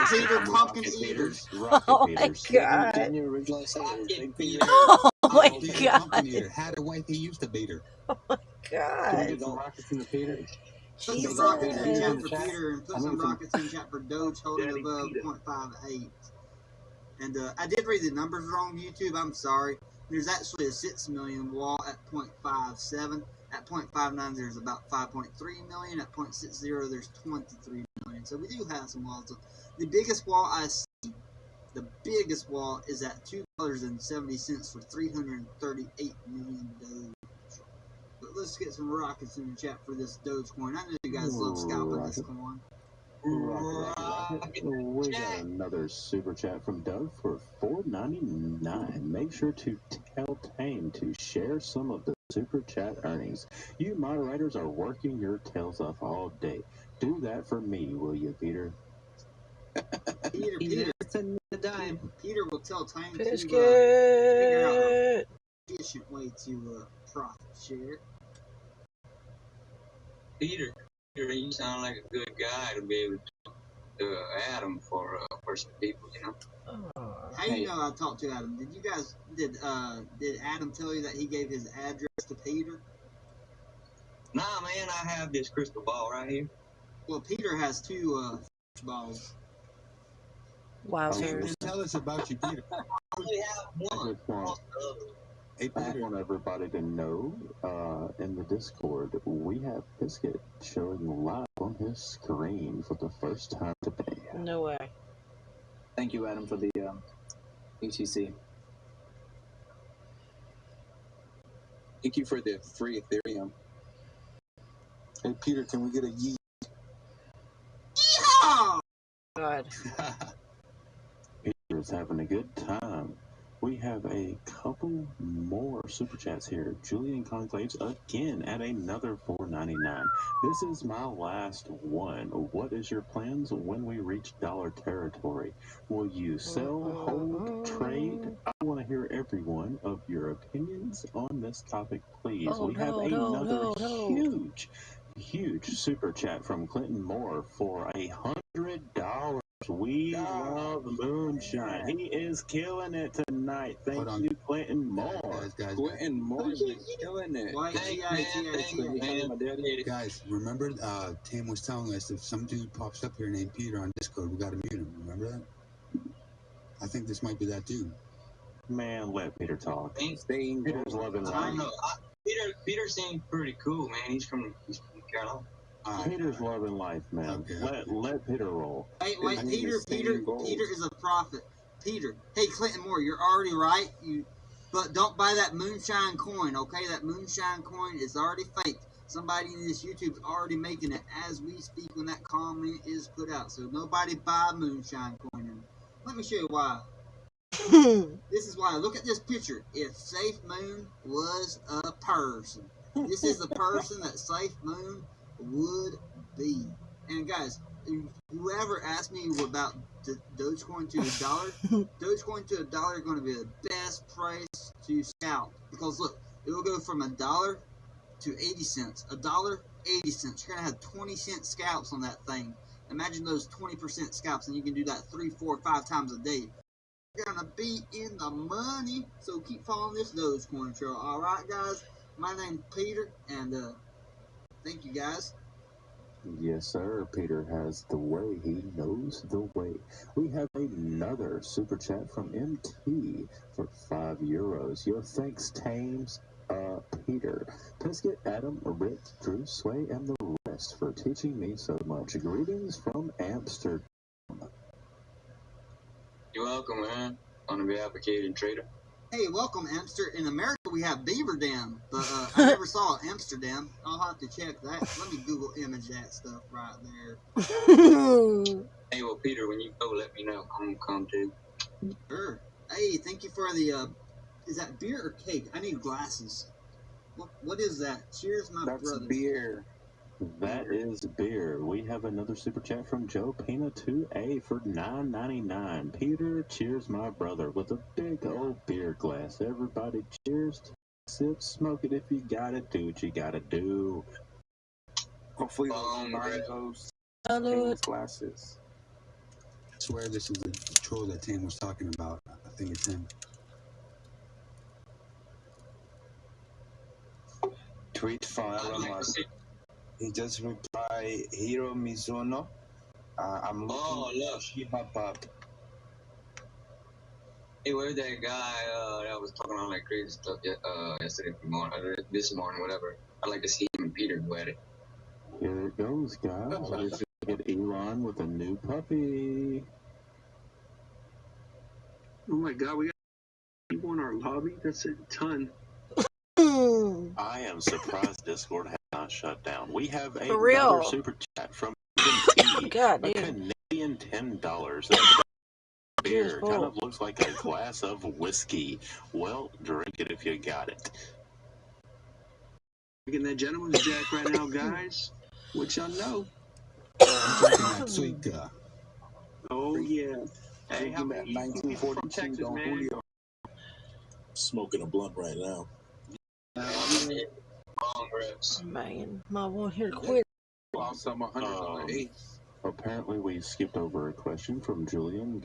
Peter, pumpkin eaters. Oh my god. Oh my god. Had a wife, he used to beat her. Oh my god. Put some rockets in the chat for Peter and put some rockets in the chat for Doge holding above 0.58. And I did read the numbers wrong, YouTube. I'm sorry. There's actually a 6 million wall at 0.57. At 0.59, there's about 5.3 million. At 0.60, there's 23 million. So we do have some walls. The biggest wall I see, the biggest wall is at $2.70 for 338 million Doge. But let's get some rockets in the chat for this DogeCoin. I know you guys love scalping this coin. We got another super chat from Doug for $4.99. Make sure to tell Tame to share some of the super chat earnings. You moderators are working your tails off all day. Do that for me, will you, Peter? Peter will tell Tame to Biscuit. figure out an efficient way to profit share. Peter, you sound like a good guy to be able to Adam for some people, you know. How do you know I talked to Adam? Did Adam tell you that he gave his address to Peter? Nah, man, I have this crystal ball right here. Well, Peter has two balls. Wowzers. Tell us about you, Peter. I just want everybody to know in the Discord, we have Biscuit showing live on his screen for the first time today. No way. Thank you, Adam, for the ETC. Thank you for the free Ethereum. Hey, Peter, can we get a yeet? God. Peter's having a good time. We have a couple more super chats here. Julian Conclaves again at another $4.99. This is my last one. What is your plans when we reach dollar territory? Will you sell, hold, trade? I want to hear every one of your opinions on this topic, please. We have another huge super chat from Clinton Moore for $100. We love moonshine. He is killing it tonight. Thank you, Clinton Moore. Clinton Moore is killing it. Guys, remember Tam was telling us if some dude pops up here named Peter on Discord, we gotta mute him. Remember that? I think this might be that dude. Man, let Peter talk. Peter's loving life. I don't know. Peter seems pretty cool, man. He's from Carolina. Peter's loving life, man. Okay. Let Peter roll. Wait, Peter is a prophet. Peter, hey Clinton Moore, you're already right. But don't buy that moonshine coin, okay? That moonshine coin is already fake. Somebody in this YouTube's already making it as we speak when that comment is put out. So nobody buy moonshine coin. And let me show you why. This is why. Look at this picture. If Safe Moon was a person, this is the person that Safe Moon would be. And guys, whoever asked me about DogeCoin to $1, DogeCoin to $1 is going to be the best price to scalp, because look, it will go from $1 to 80 cents. $1, 80 cents. You're going to have 20-cent scalps on that thing. Imagine those 20% scalps, and you can do that 3, 4, 5 times a day. You're going to be in the money. So keep following this DogeCoin trail. Alright guys, my name's Peter, and thank you guys. Yes, sir. Peter has the way. He knows the way. We have another super chat from MT for €5. Yo, thanks, Tames, Peter, Pisket, Adam, Rick, Drew, Sway, and the rest for teaching me so much. Greetings from Amsterdam. You're welcome, man. On behalf of Cajun Trader. Hey, welcome, Amsterdam. In America, we have Beaver Dam, but I never saw Amsterdam. I'll have to check that. Let me Google image that stuff right there. Hey, well, Peter, when you go, let me know. I'm going to come, too. Sure. Hey, thank you for the, is that beer or cake? I need glasses. What is that? Cheers, my brother. That's beer. That is beer. We have another super chat from Joe Pina 2A for $9.99. Peter, cheers, my brother, with a big old beer glass. Everybody, cheers. Sip, smoke it if you gotta do what you gotta do. Hopefully, those glasses. I swear this is the troll that Tam was talking about. I think it's him. Tweet fire. He just replied, Hiro Mizuno. I'm looking for Shiba Pop. Hey, where's that guy that was talking on like crazy stuff yesterday morning, this morning, whatever? I'd like to see him and Peter go at it. Here it goes, guys. Let's get Elon with a new puppy. Oh my god, we got people in our lobby? That's a ton. I am surprised Discord has not shut down. We have another super chat from God, a Canadian $10. That beer kind of looks like a glass of whiskey. Well, drink it if you got it. Getting that gentleman's jack right now, guys. What y'all know? Oh yeah. Hey, how many 1942 Don Julio. Smoking a blunt right now. Man, my one here quit. Apparently, we skipped over a question from Julian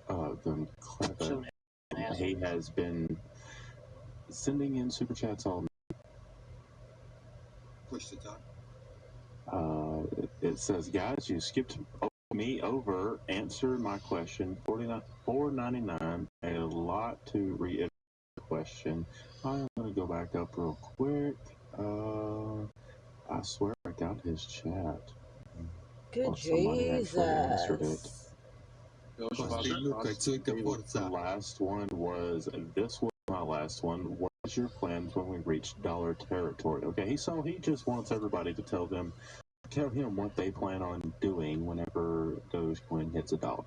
Gonzalez. He has been sending in super chats all night. Push the top. It says, guys, you skipped me over, answer my question. $4.99. A lot to reiterate the question. I'm gonna go back up real quick. I swear I got his chat. Good Well, somebody actually answered it. Jesus. The last one was, this was my last one. What is your plans when we reach dollar territory? Okay, so he just wants everybody to tell him what they plan on doing whenever DogeCoin hits $1.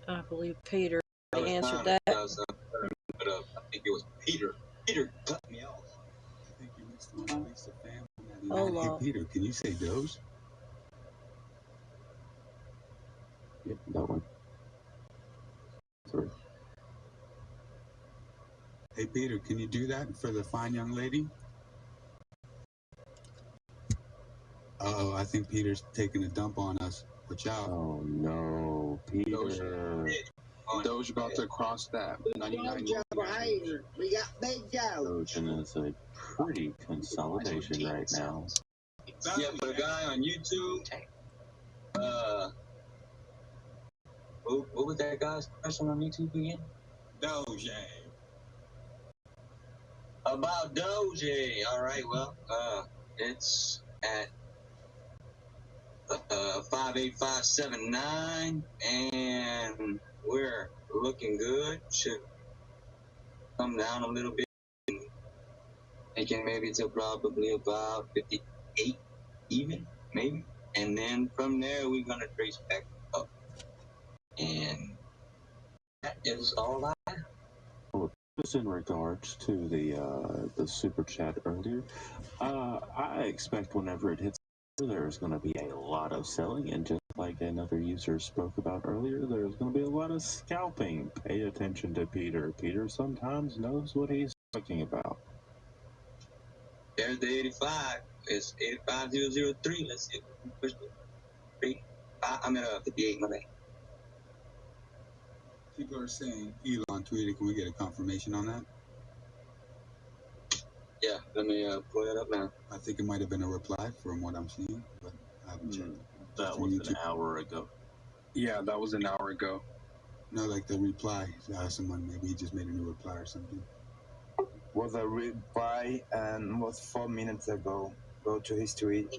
I believe Peter answered that. I think it was Peter. Peter cut me off. I think you missed one. At least the family. Oh, Hey, Peter, can you say Doge? Yep, that one. Sorry. Hey, Peter, can you do that for the fine young lady? Uh-oh, I think Peter's taking a dump on us. Watch out. Oh, no. Peter. Doge about to cross that 99. We got big Doge. Doge is a pretty consolidation right now. Yeah, for the guy on YouTube, what was that guy's question on YouTube again? Doge. About Doge. All right, well, it's at 58579, and we're looking good. Should come down a little bit, making maybe to probably about 58 even, maybe. And then from there, we're gonna trace back up. And that is all I have. Well, just in regards to the super chat earlier, I expect whenever it hits, there's going to be a lot of selling, and just like another user spoke about earlier, there's going to be a lot of scalping. Pay attention to Peter. Peter sometimes knows what he's talking about. There's the 85. It's 85003. Let's see if we can push the I'm at 58, my bad. People are saying Elon tweeted. Can we get a confirmation on that? Yeah, let me pull it up now. I think it might have been a reply from what I'm seeing, but I haven't checked. That was an hour ago. Yeah, that was an hour ago. No, like the reply. Someone maybe he just made a new reply or something. Was a reply and was 4 minutes ago. Go to his tweet.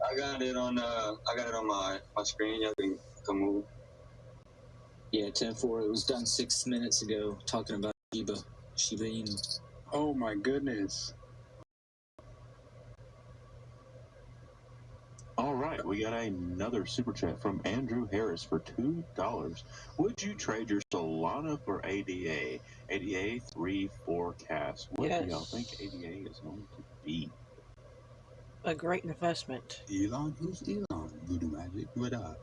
I got it on my screen. Y'all can come over. Yeah, 10-4. It was done 6 minutes ago, talking about Shiba Inu. Oh my goodness. All right, we got another super chat from Andrew Harris for $2. Would you trade your Solana for ADA? ADA 3 forecast. What do y'all think ADA is going to be? A great investment. Elon? Who's Elon? Voodoo Magic. What up?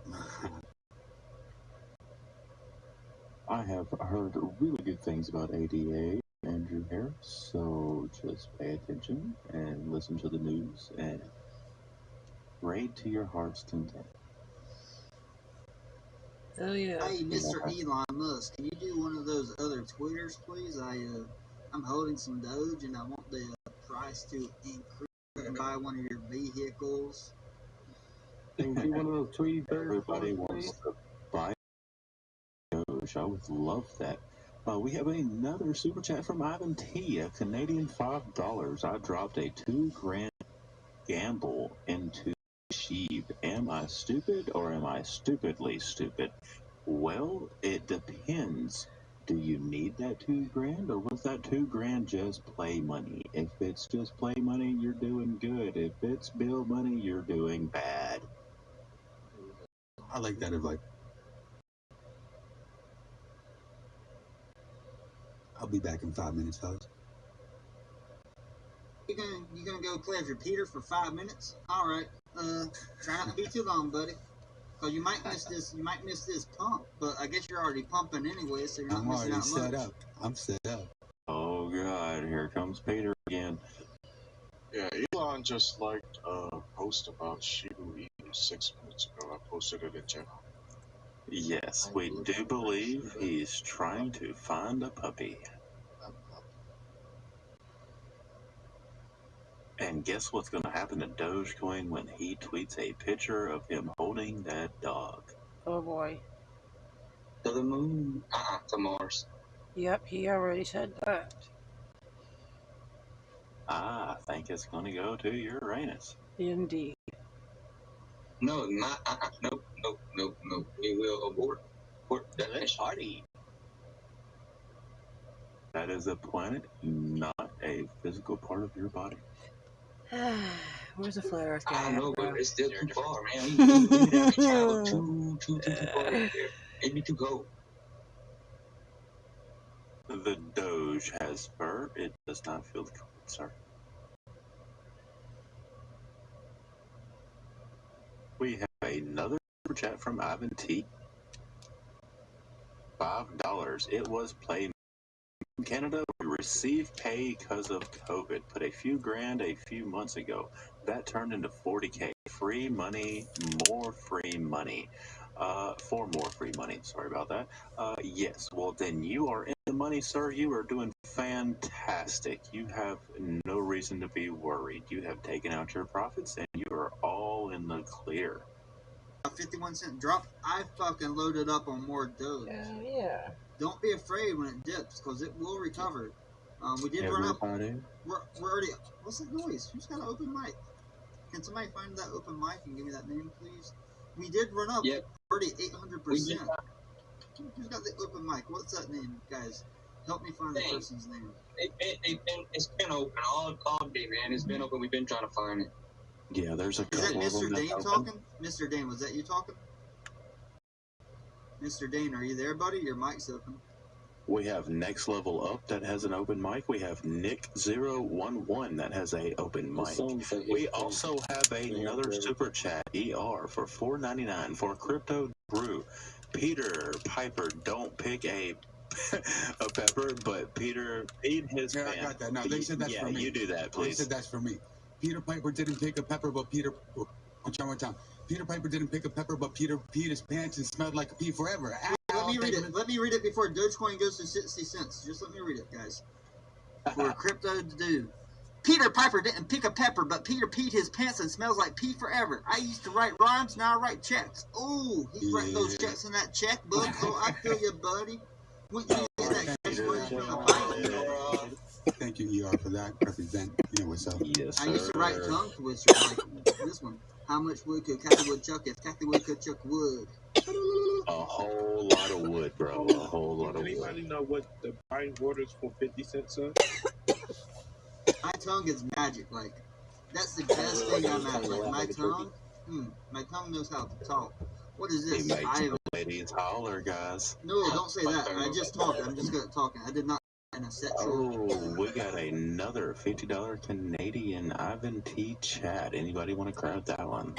I have heard really good things about ADA, Andrew Harris, so just pay attention and listen to the news and trade to your heart's content. Oh yeah. Hey, Mr. Elon Musk, can you do one of those other tweeters, please? I'm holding some Doge and I want the price to increase and buy one of your vehicles. Can you do one of those tweets? Everybody wants to buy Doge. I would love that. We have another super chat from Ivan T, a Canadian $5. I dropped a $2,000 gamble into Sheep. Am I stupid or am I stupidly stupid? Well, it depends. Do you need that $2,000 or was that $2,000 just play money? If it's just play money, you're doing good. If it's bill money, you're doing bad. I like that advice. I'll be back in 5 minutes, fellas. You gonna go play with your Peter for 5 minutes? All right. Try not to be too long, buddy. Cause you might miss this. You might miss this pump. But I guess you're already pumping anyway, so you're not missing out much. I'm set up. I'm set up. Oh God, here comes Peter again. Yeah, Elon just liked a post about Shiba Inu 6 minutes ago. I posted it in chat. Yes, we do believe he's trying to find a puppy. And guess what's going to happen to DogeCoin when he tweets a picture of him holding holding that dog? Oh boy. To the moon. To Mars. Yep, he already said that. I think it's going to go to Uranus. Indeed. No, not. Nope. We will abort. That mission. Party. That is a planet, not a physical part of your body. Where's the flat Earth guy? I don't know, but it's still too far, man. We have to travel too far out there. It'd be too cold. The Doge has fur. It does not feel the cold, sir. We have another super chat from Ivan T. $5. It was play. In Canada, we received pay because of COVID. Put a few grand a few months ago. That turned into 40K. Free money, more free money. For more free money. Sorry about that. Yes. Well, then you are in the money, sir. You are doing fantastic. You have no reason to be worried. You have taken out your profits and you are all in the clear. A 51-cent drop. I fucking loaded up on more Doge. Yeah. Don't be afraid when it dips, because it will recover. We did run up. We're already. What's that noise? Who's got an open mic? Can somebody find that open mic and give me that name, please? We did run up. Yep. Already 800%. Who's got the open mic? What's that name, guys? Help me find the person's name. It's been open all day, man. It's been open. We've been trying to find it. Yeah, there's a couple Is that of them. Mr. Dane talking? Mr. Dane, was that you talking? Mr. Dane, are you there, buddy? Your mic's open. We have Next Level Up that has an open mic. We have Nick011 that has a open mic. We also have another super chat, ER, for $4.99 for Crypto Brew. Peter Piper, don't pick a pepper, but Peter paid his Yeah, I got that. No, they said that's for me. Yeah, you do that, They please. said that's for me. Peter Piper didn't pick a pepper, but Peter... I'll try one time. Peter Piper didn't pick a pepper, but Peter peed his pants and smelled like a pea forever. Let me read it. Let me read it before DogeCoin goes to 60 cents. Just let me read it, guys. For crypto to do. Peter Piper didn't pick a pepper, but Peter peed his pants and smells like pee forever. I used to write rhymes, now I write checks. Oh, he's writing those checks in that checkbook. Oh, I feel you, buddy. When you get that cash money from the bank. Thank you, ER, for that. Represent. You know what's up. Yes, sir. I used to write tongue twisters like this one. How much wood could Kathy Woodchuck if Kathy would could chuck wood? A whole lot of wood, bro. A whole lot of wood. Anybody know what the buying orders for 50 cents are? My tongue is magic. Like, that's the best thing I'm at. Like, my tongue knows how to talk. What is this? He makes the ladies holler, guys. No, don't say that. I just talked. I'm just good at talking. I did not in a set. Oh, we got another $50 Canadian Ivan T chat. Anybody want to grab that one?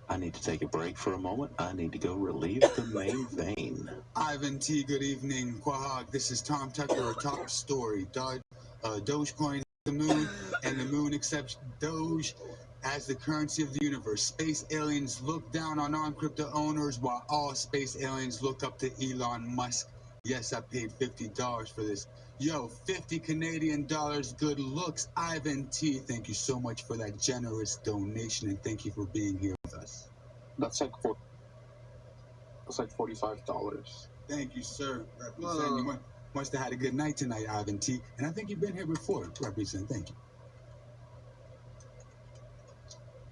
I need to take a break for a moment. I need to go relieve the main vein. Ivan T, good evening. Quahog, this is Tom Tucker, a top story. Dogecoin, the moon, and the moon accepts Doge as the currency of the universe. Space aliens look down on non-crypto owners while all space aliens look up to Elon Musk. Yes, I paid $50 for this. Yo, 50 Canadian dollars, good looks. Ivan T, thank you so much for that generous donation, and thank you for being here with us. That's like $45. Thank you, sir. Represent. You must have had a good night tonight, Ivan T. And I think you've been here before. Represent. Thank you.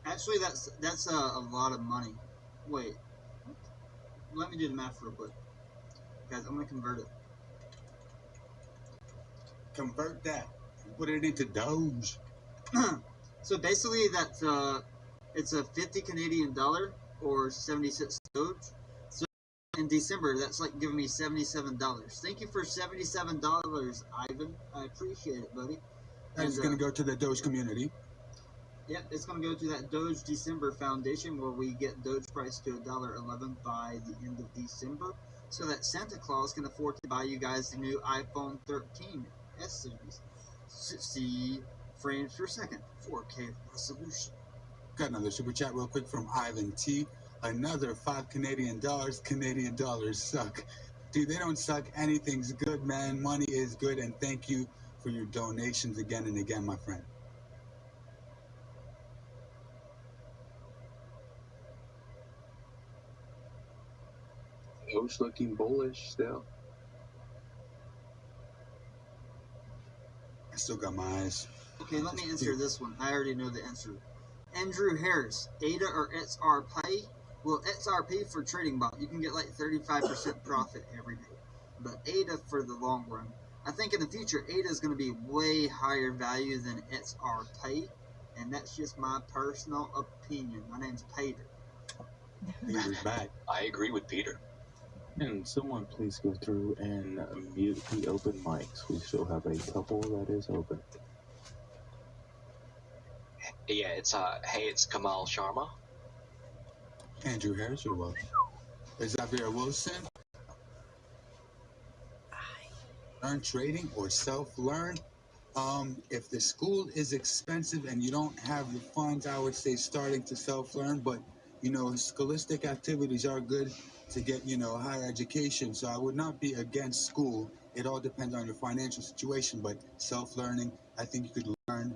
Actually, that's a lot of money. Wait, let me do the math real quick, guys. I'm gonna convert it. Convert that and put it into Doge. So basically, that's it's a 50 Canadian dollar or 76 Doge. So in December, that's like giving me $77. Thank you for $77, Ivan. I appreciate it, buddy. And it's going to go to the Doge community. Yep, it's going to go to that Doge December Foundation where we get Doge price to $1.11 by the end of December, so that Santa Claus can afford to buy you guys the new iPhone 13 S series, 60 frames per second, 4K resolution. Got another super chat real quick from Ivan T. Another $5 Canadian dollars. Canadian dollars suck. Dude, they don't suck. Anything's good, man. Money is good, and thank you for your donations again and again, my friend. Doge looking bullish still. I still got my eyes. Okay, let me answer this one. I already know the answer. Andrew Harris, ADA or XRP? Well, XRP for trading bot, you can get like 35% profit every day. But ADA for the long run. I think in the future, ADA is going to be way higher value than XRP. And that's just my personal opinion. My name's Peter. Peter's back. I agree with Peter. And someone please go through and mute the open mics. We still have a couple that is open. Yeah, it's hey, it's Kamal Sharma. Andrew Harris or what? Is Xavier Wilson? Learn trading or self-learn. If the school is expensive and you don't have the funds, I would say starting to self-learn. But, you know, scholastic activities are good to get, you know, higher education. So I would not be against school. It all depends on your financial situation. But self-learning, I think you could learn,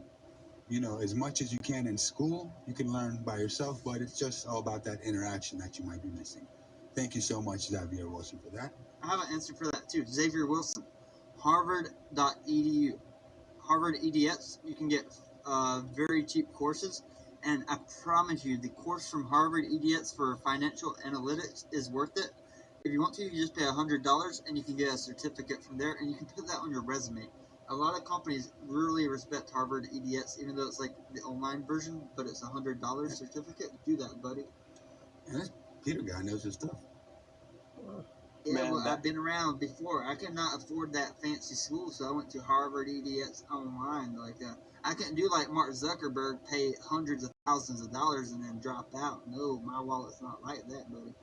you know, as much as you can in school. You can learn by yourself, but it's just all about that interaction that you might be missing. Thank you so much, Xavier Wilson, for that. I have an answer for that too. Xavier Wilson, Harvard.edu. Harvard EDX, you can get very cheap courses, and I promise you, the course from Harvard EDX for financial analytics is worth it. If you want to, you just pay $100, and you can get a certificate from there, and you can put that on your resume. A lot of companies really respect Harvard EDX, even though it's like the online version, but it's $100 certificate. Do that, buddy. And this Peter guy knows his stuff. Yeah, Man, well, I've been around before. I could not afford that fancy school, so I went to Harvard EDX online. Like, I couldn't do like Mark Zuckerberg, pay hundreds of thousands of dollars and then drop out. No, my wallet's not like that, buddy.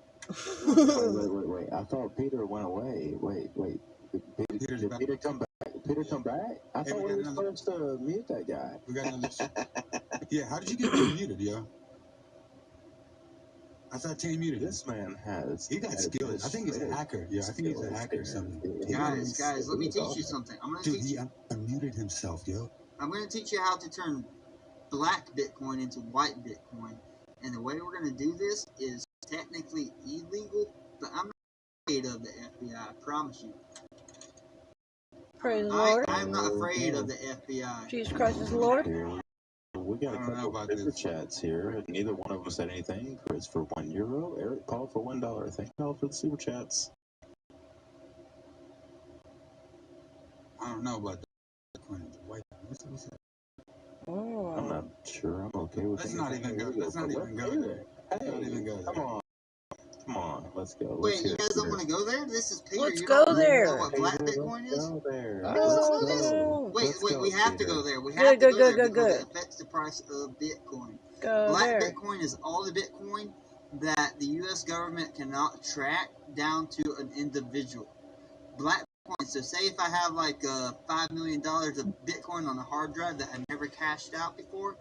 Wait. I thought Peter went away. Wait. Did Peter come back? Peter come back? I thought we were supposed to mute that guy. We got another. Yeah, how did you get muted, yo? I thought Tane muted. This man has. He got skills. I think he's a hacker. Yeah, I think he's a hacker or something. Guys, let me teach you something. I'm gonna teach you. He unmuted himself, yo. I'm gonna teach you how to turn black Bitcoin into white Bitcoin, and the way we're gonna do this is technically illegal, but I'm not afraid of the FBI. I promise you. Praise the Lord. I'm not afraid of the FBI. Jesus Christ is Lord. We got a couple of super chats here. Neither one of us said anything. Chris for €1. Eric Paul for $1. Thank you all for the super chats. I don't know about the white. Oh. I'm not sure. I'm okay with it. Let's not even go. Let's not even go there. Let's not even go there. Come on, let's go. Wait, you guys don't want to go there? This is Peter. Let's go there. You know what black Bitcoin is? Go there. Wait, we have to go there. We have to go there because it affects the price of Bitcoin. Black Bitcoin is all the Bitcoin that the U.S. government cannot track down to an individual. Black Bitcoin. So say if I have like $5 million of Bitcoin on a hard drive that I never cashed out before,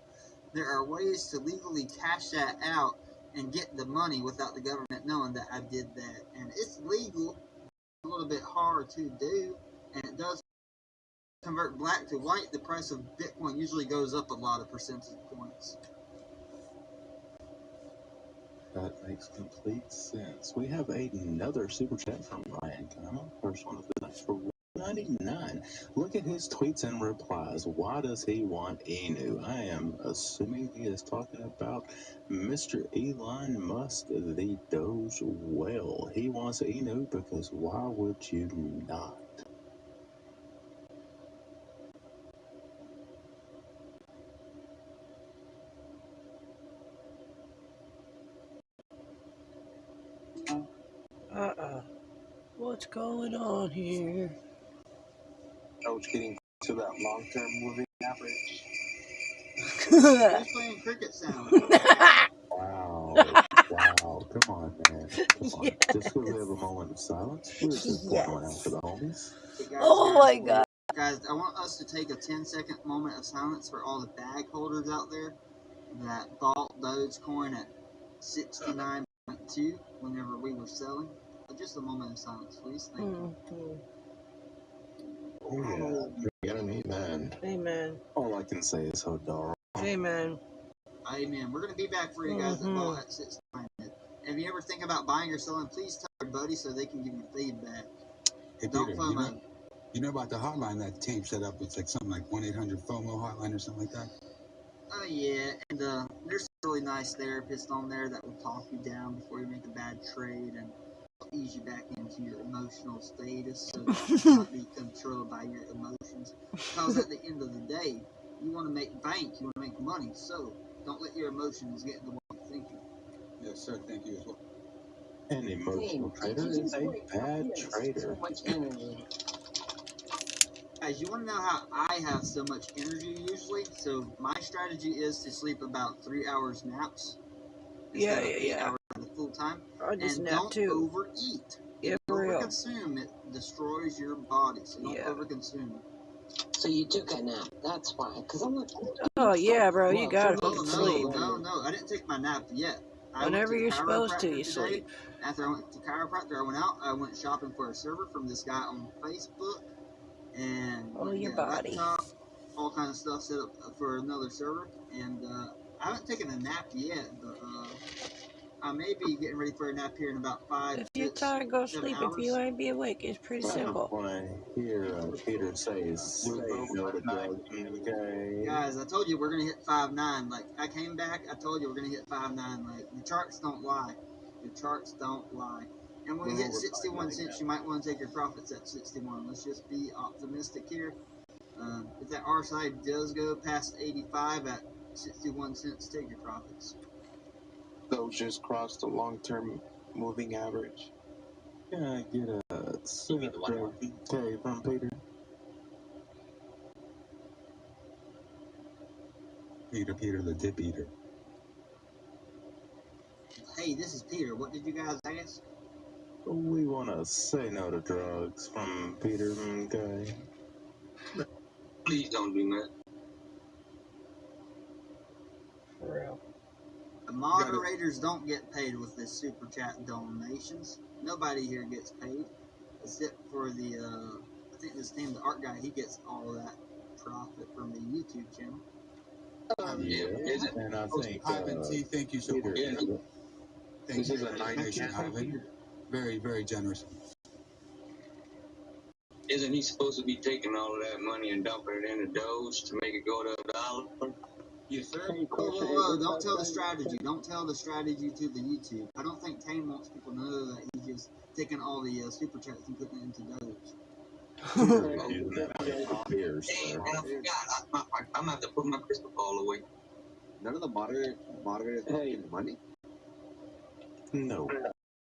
there are ways to legally cash that out and get the money without the government knowing that I did that. And it's legal, a little bit hard to do, and it does convert black to white. The price of Bitcoin usually goes up a lot of percentage points. That makes complete sense. We have another super chat from Ryan Kama. First one of the night for $1.99. Look at his tweets and replies. Why does he want Inu? I am assuming he is talking about Mr. Elon Musk, the Doge whale. He wants Inu because why would you not? What's going on here? Doge getting to that long-term moving average. Who's playing cricket sound? Wow. Come on, man. Come on. Just because we have a moment of silence, we're just going out for the homies. Hey guys, my God. Guys, I want us to take a 10-second moment of silence for all the bag holders out there that bought DogeCoin at 69.2 whenever we were selling. just a moment of silence, please. Thank you. Oh, yeah. Amen. Amen. All I can say is Hodar. Amen. Amen. We're going to be back for you guys at 6:09. If you ever think about buying or selling, please tell your buddy so they can give you feedback. Hey, Don't Peter, FOMO. you know about the hotline that team set up? It's like something like 1-800-FOMO hotline or something like that? Oh, yeah. And there's a really nice therapist on there that will talk you down before you make a bad trade and ease you back into your emotional status so that you not be controlled by your emotions. Because at the end of the day, you want to make bank, you want to make money, so don't let your emotions get in the way of thinking. Yes, sir. Thank you as well. An emotional trader is a bad trader. So much energy. Guys, you want to know how I have so much energy usually? So my strategy is to sleep about 3 hours naps. Yeah, Instead of 8 yeah. hours at a full time. I just And nap don't too. overeat. Yeah, If you for real. overconsume, it destroys your body. So don't overconsume. So you took a nap. That's why. Because I'm like, Oh yeah, bro, you gotta Oh fucking sleep. no! I didn't take my nap yet. I Whenever went you're to the supposed to, chiropractor you today. sleep. After I went to chiropractor, I went out. I went shopping for a server from this guy on Facebook, and Oh, your got a body. laptop, all kind of stuff set up for another server. And I haven't taken a nap yet, but I may be getting ready for a nap here in about 5, If you're 6, tired, go 7 sleep. hours. If you ain't, be awake. It's pretty simple. When I hear Peter say, no to drugs, okay. Guys, I told you we're gonna hit 5.9. Like I came back, I told you we're gonna hit 5.9. Like the charts don't lie. The charts don't lie. And when we hit 61 cents, you might want to take your profits at 61. Let's just be optimistic here. If that RSI does go past 85 at 61 cents, take your profits. Those just crossed the long-term moving average. Can I get a Civic okay from Peter? Peter, the dip eater. Hey, this is Peter. What did you guys ask? We want to say no to drugs from Peter, okay? Please don't do that. For real. The moderators don't get paid with the super chat donations. Nobody here gets paid, except for the, I think this team, the art guy, he gets all that profit from the YouTube channel. And I think Ivan T, thank you so much. This is a donation, Ivan. Very, very generous. Isn't he supposed to be taking all of that money and dumping it into Doge to make it go to $1? Yes, sir. Whoa, don't tell the strategy. Don't tell the strategy to the YouTube. I don't think Tane wants people to know that he's just taking all the super chats and putting it into Doge. Hey, I forgot. I'm going to have to put my crystal ball away. None of the moderators get money? No.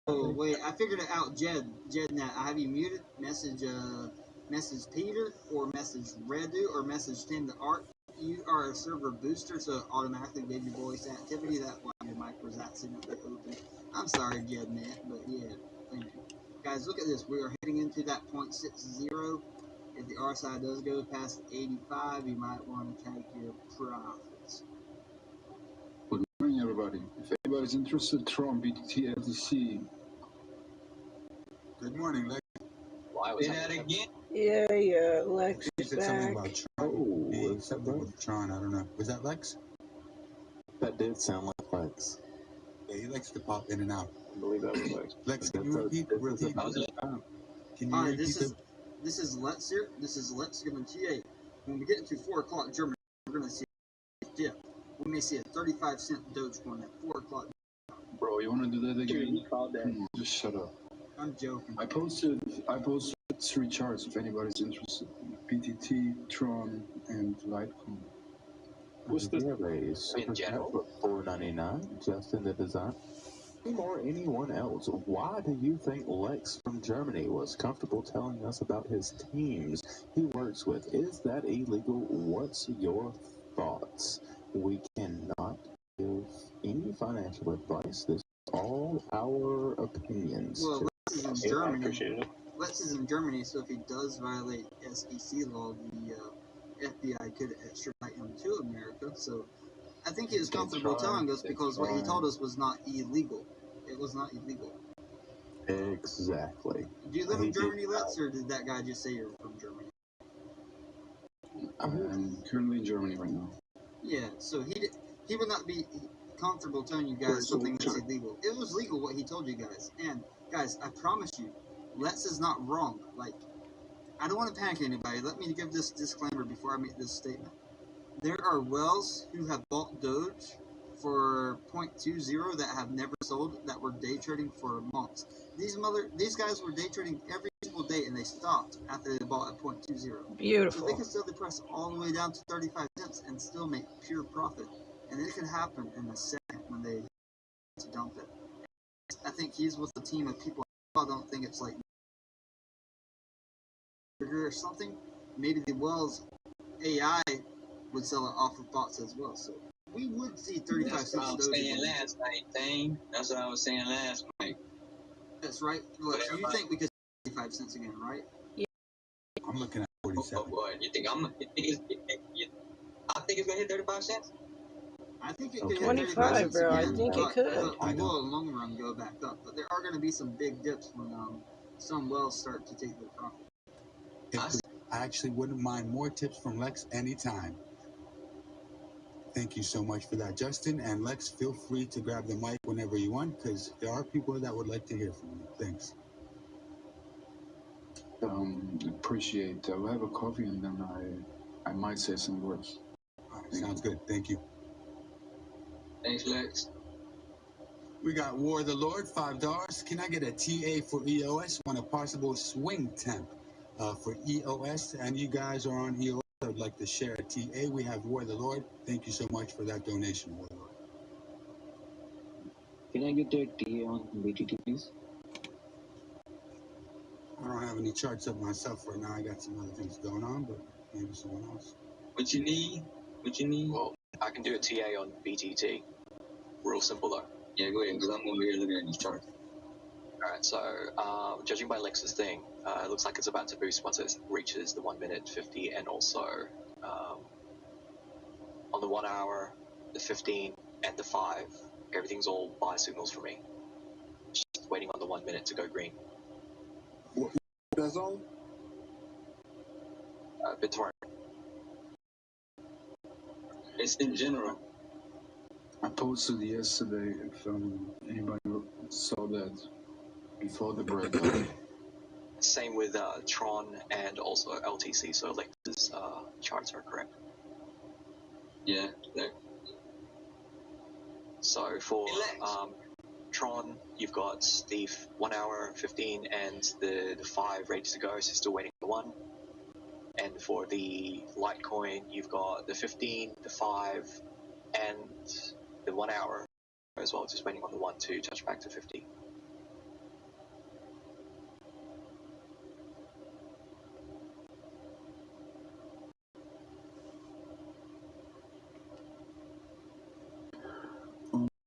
Oh, wait, I figured it out, Jed. Now, I have you muted. Message Peter, or message Redu, or message Tim the Art. You are a server booster, so it automatically gave you voice activity. That's why your mic was accidentally open. I'm sorry, Jed, man, but yeah, thank you. Guys, look at this. We are heading into that 0.60. If the RSI does go past 85, you might want to take your profits. Good morning, everybody. If anybody's interested, Tron, BTT, FTC. Good morning, Lex. Say that again? Yeah, Lex He is said something back. about Tron. Something with Tron, I don't know. Was that Lex? That did sound like Lex. Yeah, he likes to pop in and out. I believe that was Lex. Lex, can you repeat? Can you Alright, repeat this is Lex here. This is Lex giving TA. When we get into 4 o'clock Germany, we're going to see a dip. We may see a 35-cent DogeCoin at 4 o'clock. Bro, you want to do that again? Just shut up. I'm joking. I posted 3 charts if anybody's interested. BTT, Tron, and Litecoin. What's the super chat for $4.99 just in the design? Or anyone else, why do you think Lex from Germany was comfortable telling us about his teams he works with? Is that illegal? What's your thoughts? We cannot give any financial advice. This is all our opinions. Well, Lex is in Germany. Lex is in Germany, so if he does violate SEC law, the FBI could extradite him to America. So I think he was comfortable telling us because what he told us was not illegal. It was not illegal. Exactly. Do you live in Germany, Lex, or did that guy just say you're from Germany? I'm currently in Germany right now. Yeah, so he would not be comfortable telling you guys something that's illegal. It was legal what he told you guys. And guys, I promise you, Lex is not wrong. Like, I don't want to panic anybody. Let me give this disclaimer before I make this statement. There are whales who have bought Doge for 0.20 that have never sold, that were day trading for months. These guys were day trading every single day, and they stopped after they bought at 0.20. Beautiful. So they could sell the price all the way down to 35 cents and still make pure profit. And it could happen in a second when they dump it. I think he's with a team of people. I don't think it's like or something. Maybe the Wells AI would sell it off of bots as well. So we would see 35 cents. That's what I was saying last night, Dane. That's what I was saying last night. That's right. Look, you think we could 35 cents again, right? Yeah. I'm looking at 47. Oh boy, you think I think it's gonna hit 35 cents? I think it could hit 25, 35 bro. cents I think again, it could. But we will, in the long run, go back up. But there are going to be some big dips when some wells start to take their profit. I actually wouldn't mind more tips from Lex anytime. Thank you so much for that, Justin. And Lex, feel free to grab the mic whenever you want, because there are people that would like to hear from you. Thanks. Appreciate. We'll have a coffee and then I might say some words. All right, sounds good. Thank you. Thanks, Lex. We got War the Lord, $5. Can I get a TA for EOS? Want a possible swing temp for EOS? And you guys are on EOS. I would like to share a TA. We have War the Lord. Thank you so much for that donation, War the Lord. Can I get a TA on BTT, please? I don't have any charts up myself right now. I got some other things going on, but maybe someone else. What you need? Well, I can do a TA on BTT. Real simple though. Yeah, go ahead, because I'm over here looking at these charts. Alright, so judging by Lex's thing, it looks like it's about to boost once it reaches the 1 minute 50, and also on the 1 hour, the 15, and the 5. Everything's all buy signals for me. Just waiting on the 1 minute to go green. That's all? BitTorrent. It's in general. I posted yesterday if anybody saw that before the breakout. Same with Tron and also LTC, so Lex's charts are correct. Yeah. So for Tron, you've got the 1 hour, 15, and the 5 ready to go, so still waiting for the 1. And for the Litecoin, you've got the 15, the 5, and the 1 hour as well, just waiting on the 1 to touch back to 50.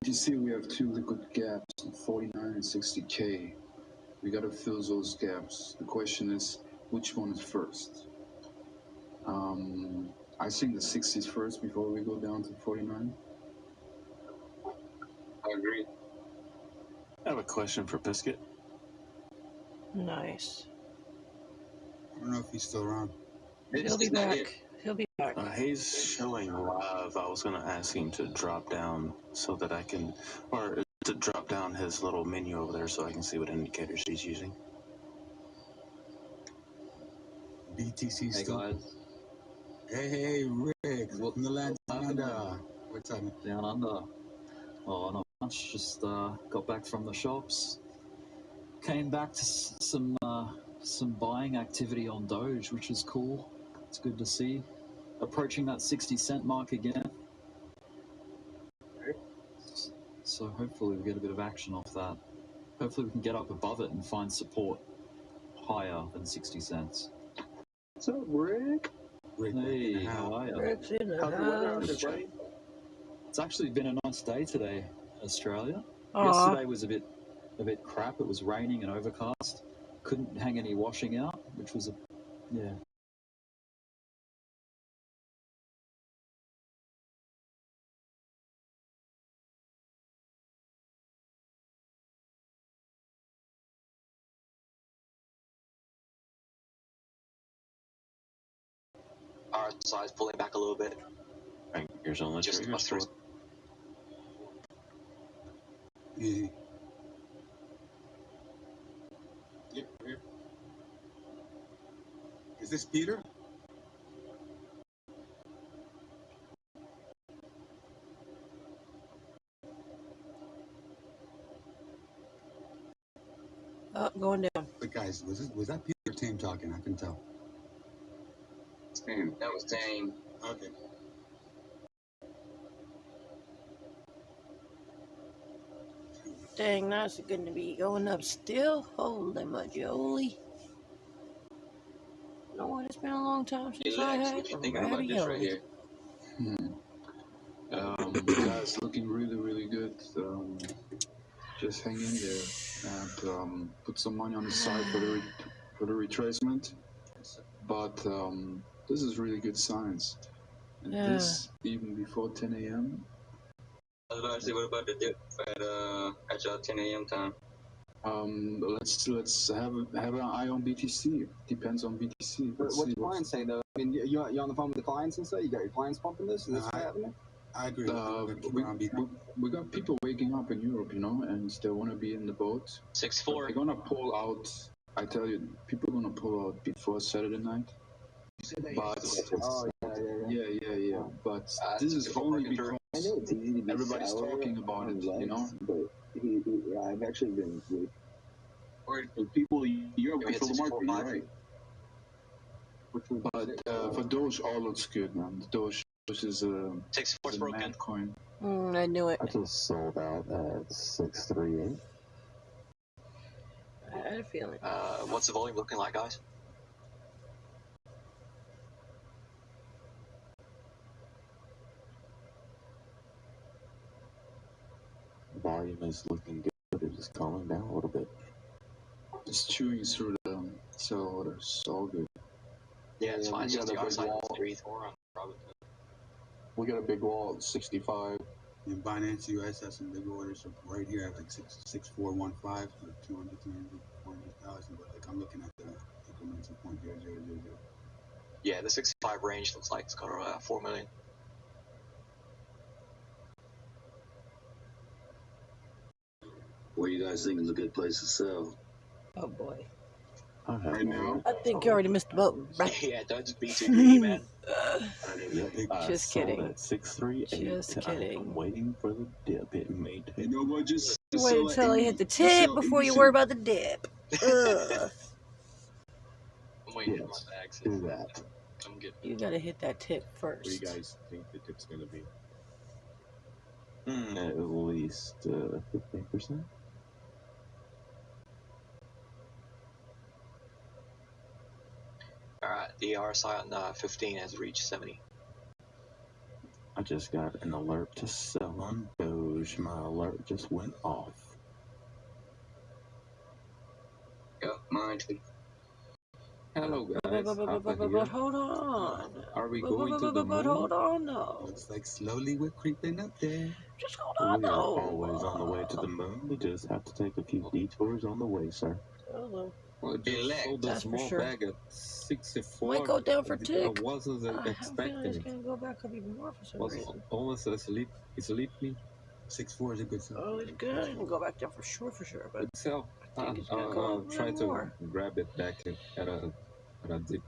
You see, we have two liquid gaps, 49 and 60K. We got to fill those gaps. The question is, which one is first? I think the 60s first before we go down to 49. I agree. I have a question for Biscuit. Nice. I don't know if he's still around. He'll be back. He'll be back. He's showing live. I was going to ask him to drop down so that I can, or to drop down his little menu over there so I can see what indicators he's using. BTC Hey still. guys. Hey, Rick from the land down under. What's up, man? Down under. Oh, not much. Just got back from the shops. Came back to some buying activity on Doge, which is cool. It's good to see. Approaching that 60-cent mark again. So hopefully we get a bit of action off that. Hopefully we can get up above it and find support higher than 60 cents. What's up, Rick? Hey, how are you? Rick's in the How's the weather out there, house. buddy? It's actually been a nice day today, Australia. Aw. Yesterday was a bit crap. It was raining and overcast. Couldn't hang any washing out, which was yeah. RSI is pulling back a little bit. Right, here's on Just trigger plus 3. Easy. Yep, here. Is this Peter? Oh, going down. But guys, was that Peter or Tame talking? I can tell. That was Tame. Okay. Dang, that's going to be going up still. Holy majoli. You know what? It's been a long time since I Lex, had what you thinking about this right here? Guys, looking really, really good. Just hang in there and put some money on the side for the retracement. But this is really good science. And this even before 10 a.m. I was about to say, what about the dip at y'all 10 a.m. time? Let's have an eye on BTC. Depends on BTC. What's your clients say though? I mean, you're on the phone with the clients and stuff. You got your clients pumping this. Is this what's happening? I agree. We got people waking up in Europe, you know, and they want to be in the boat. 6-4. They're gonna pull out. I tell you, people are gonna pull out before Saturday night. But yeah. But this is only because everybody's talking about it, you know. But I've actually been with people in Europe control the market, right? But for Doge, all looks good, man. Doge is a 6-4 broken coin. I knew it. I just sold out at 638. I had a feeling. What's the volume looking like, guys? Volume is looking good, but it is calming down a little bit. Just chewing through the sell orders. All good. Yeah, it's fine. It's just the RSI 3-4 on Robinhood. We got a big wall at 65. In Binance US, that's some big orders right here at like 6415, so 200, 300, 400,000. But like I'm looking at the increments of 0.0000. Yeah, the 65 range looks like it's got 4 million. What do you guys think is a good place to sell? Oh boy. Right now? I think you already missed the boat. Yeah, don't just be too greedy, man. Just kidding. At 638. Just kidding. I'm waiting for the dip. It made. You know what? Just wait until I hit the tip before you worry about the dip. Ugh. I'm waiting for my exit. Do that. I'm good. You gotta hit that tip first. What do you guys think the tip's gonna be? At least 15%. Alright, the RSI on 15 has reached 70. I just got an alert to sell on Doge. My alert just went off. Yep, mine too. Hello guys. But hold on. Are we going to the moon? But hold on, no. Looks like slowly we're creeping up there. Just hold on, We are no. always on the way to the moon. We just have to take a few detours on the way, sir. Hello. Well, just sold a That's for small sure. bag at 64. Might go down for I tick. wasn't I have a feeling expecting it's it. gonna go back up even more for some Was reason. almost asleep. It's sleepy 6.4 is a good sign. Oh, it's good. It's gonna go back down for sure. But itself. I think it's gonna go up Try even to more. grab it back at a dip.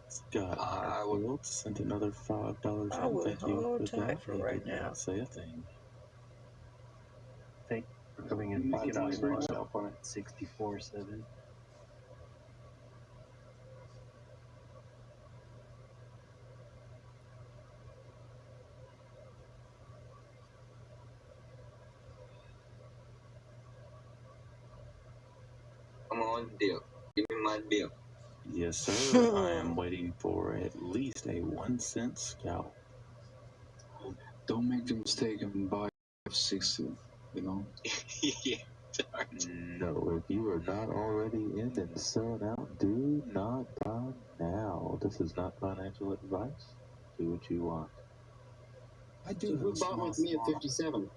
Scott Harfield sent another $5 I in. would Thank you hold for tight that. for He right did now. not say a thing. Thank you for coming in. $5 on it. 64.7. I'm on dip. Give me my dip. Yes, sir. I am waiting for at least a 1 cent scalp. Don't make the mistake and buy 60, you know? Yeah. No, if you are not already in and selling out, do not buy now. This is not financial advice. Do what you want. I do Who bought with me at 57?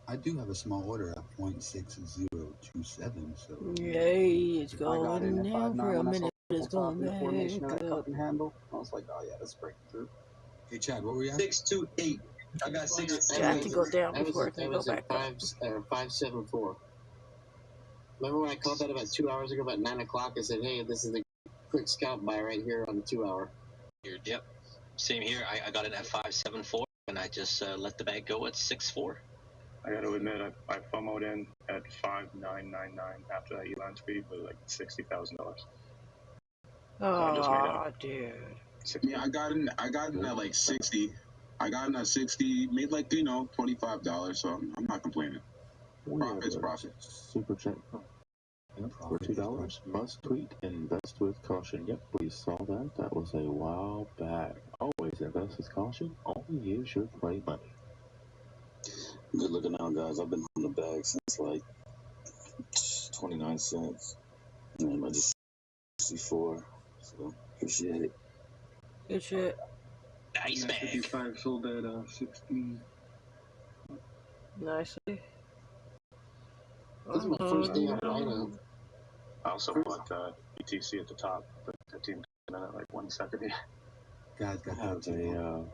I do have a small order at 0.6027, so Yay, it's I got in going at down 5.9 for a when I minute. It's going the formation of that back cup up. and handle. I was like, oh yeah, that's breaking through. Hey Chad, what were you at? 628. I got 628. I have to go down I was before I at, can go back up. 574. Remember when I called that about 2 hours ago, about 9 o'clock? I said, hey, this is the quick scalp buy right here on the 2 hour. Yep. Same here. I got it at 574, and I just let the bag go at 64. I got to admit, I FOMO'd in at 5999 after that Elon tweet with like $60,000. Oh, dude. Yeah, I got in at like 60. I got in at 60, made like, $25, so I'm not complaining. Profit's profit. Super chat. Yep, for $2. Must tweet, invest with caution. Yep, we saw that. That was a while back. Always invest with caution. Only use your play money. Good looking out, guys. I've been on the bag since like 29 cents. And I just 64. So appreciate it. Good shit. Nice bag. 55 sold at 16. Nicely. This is my first day on Rhino. I also bought BTC at the top, but the team at like 1 second. Guys, I have a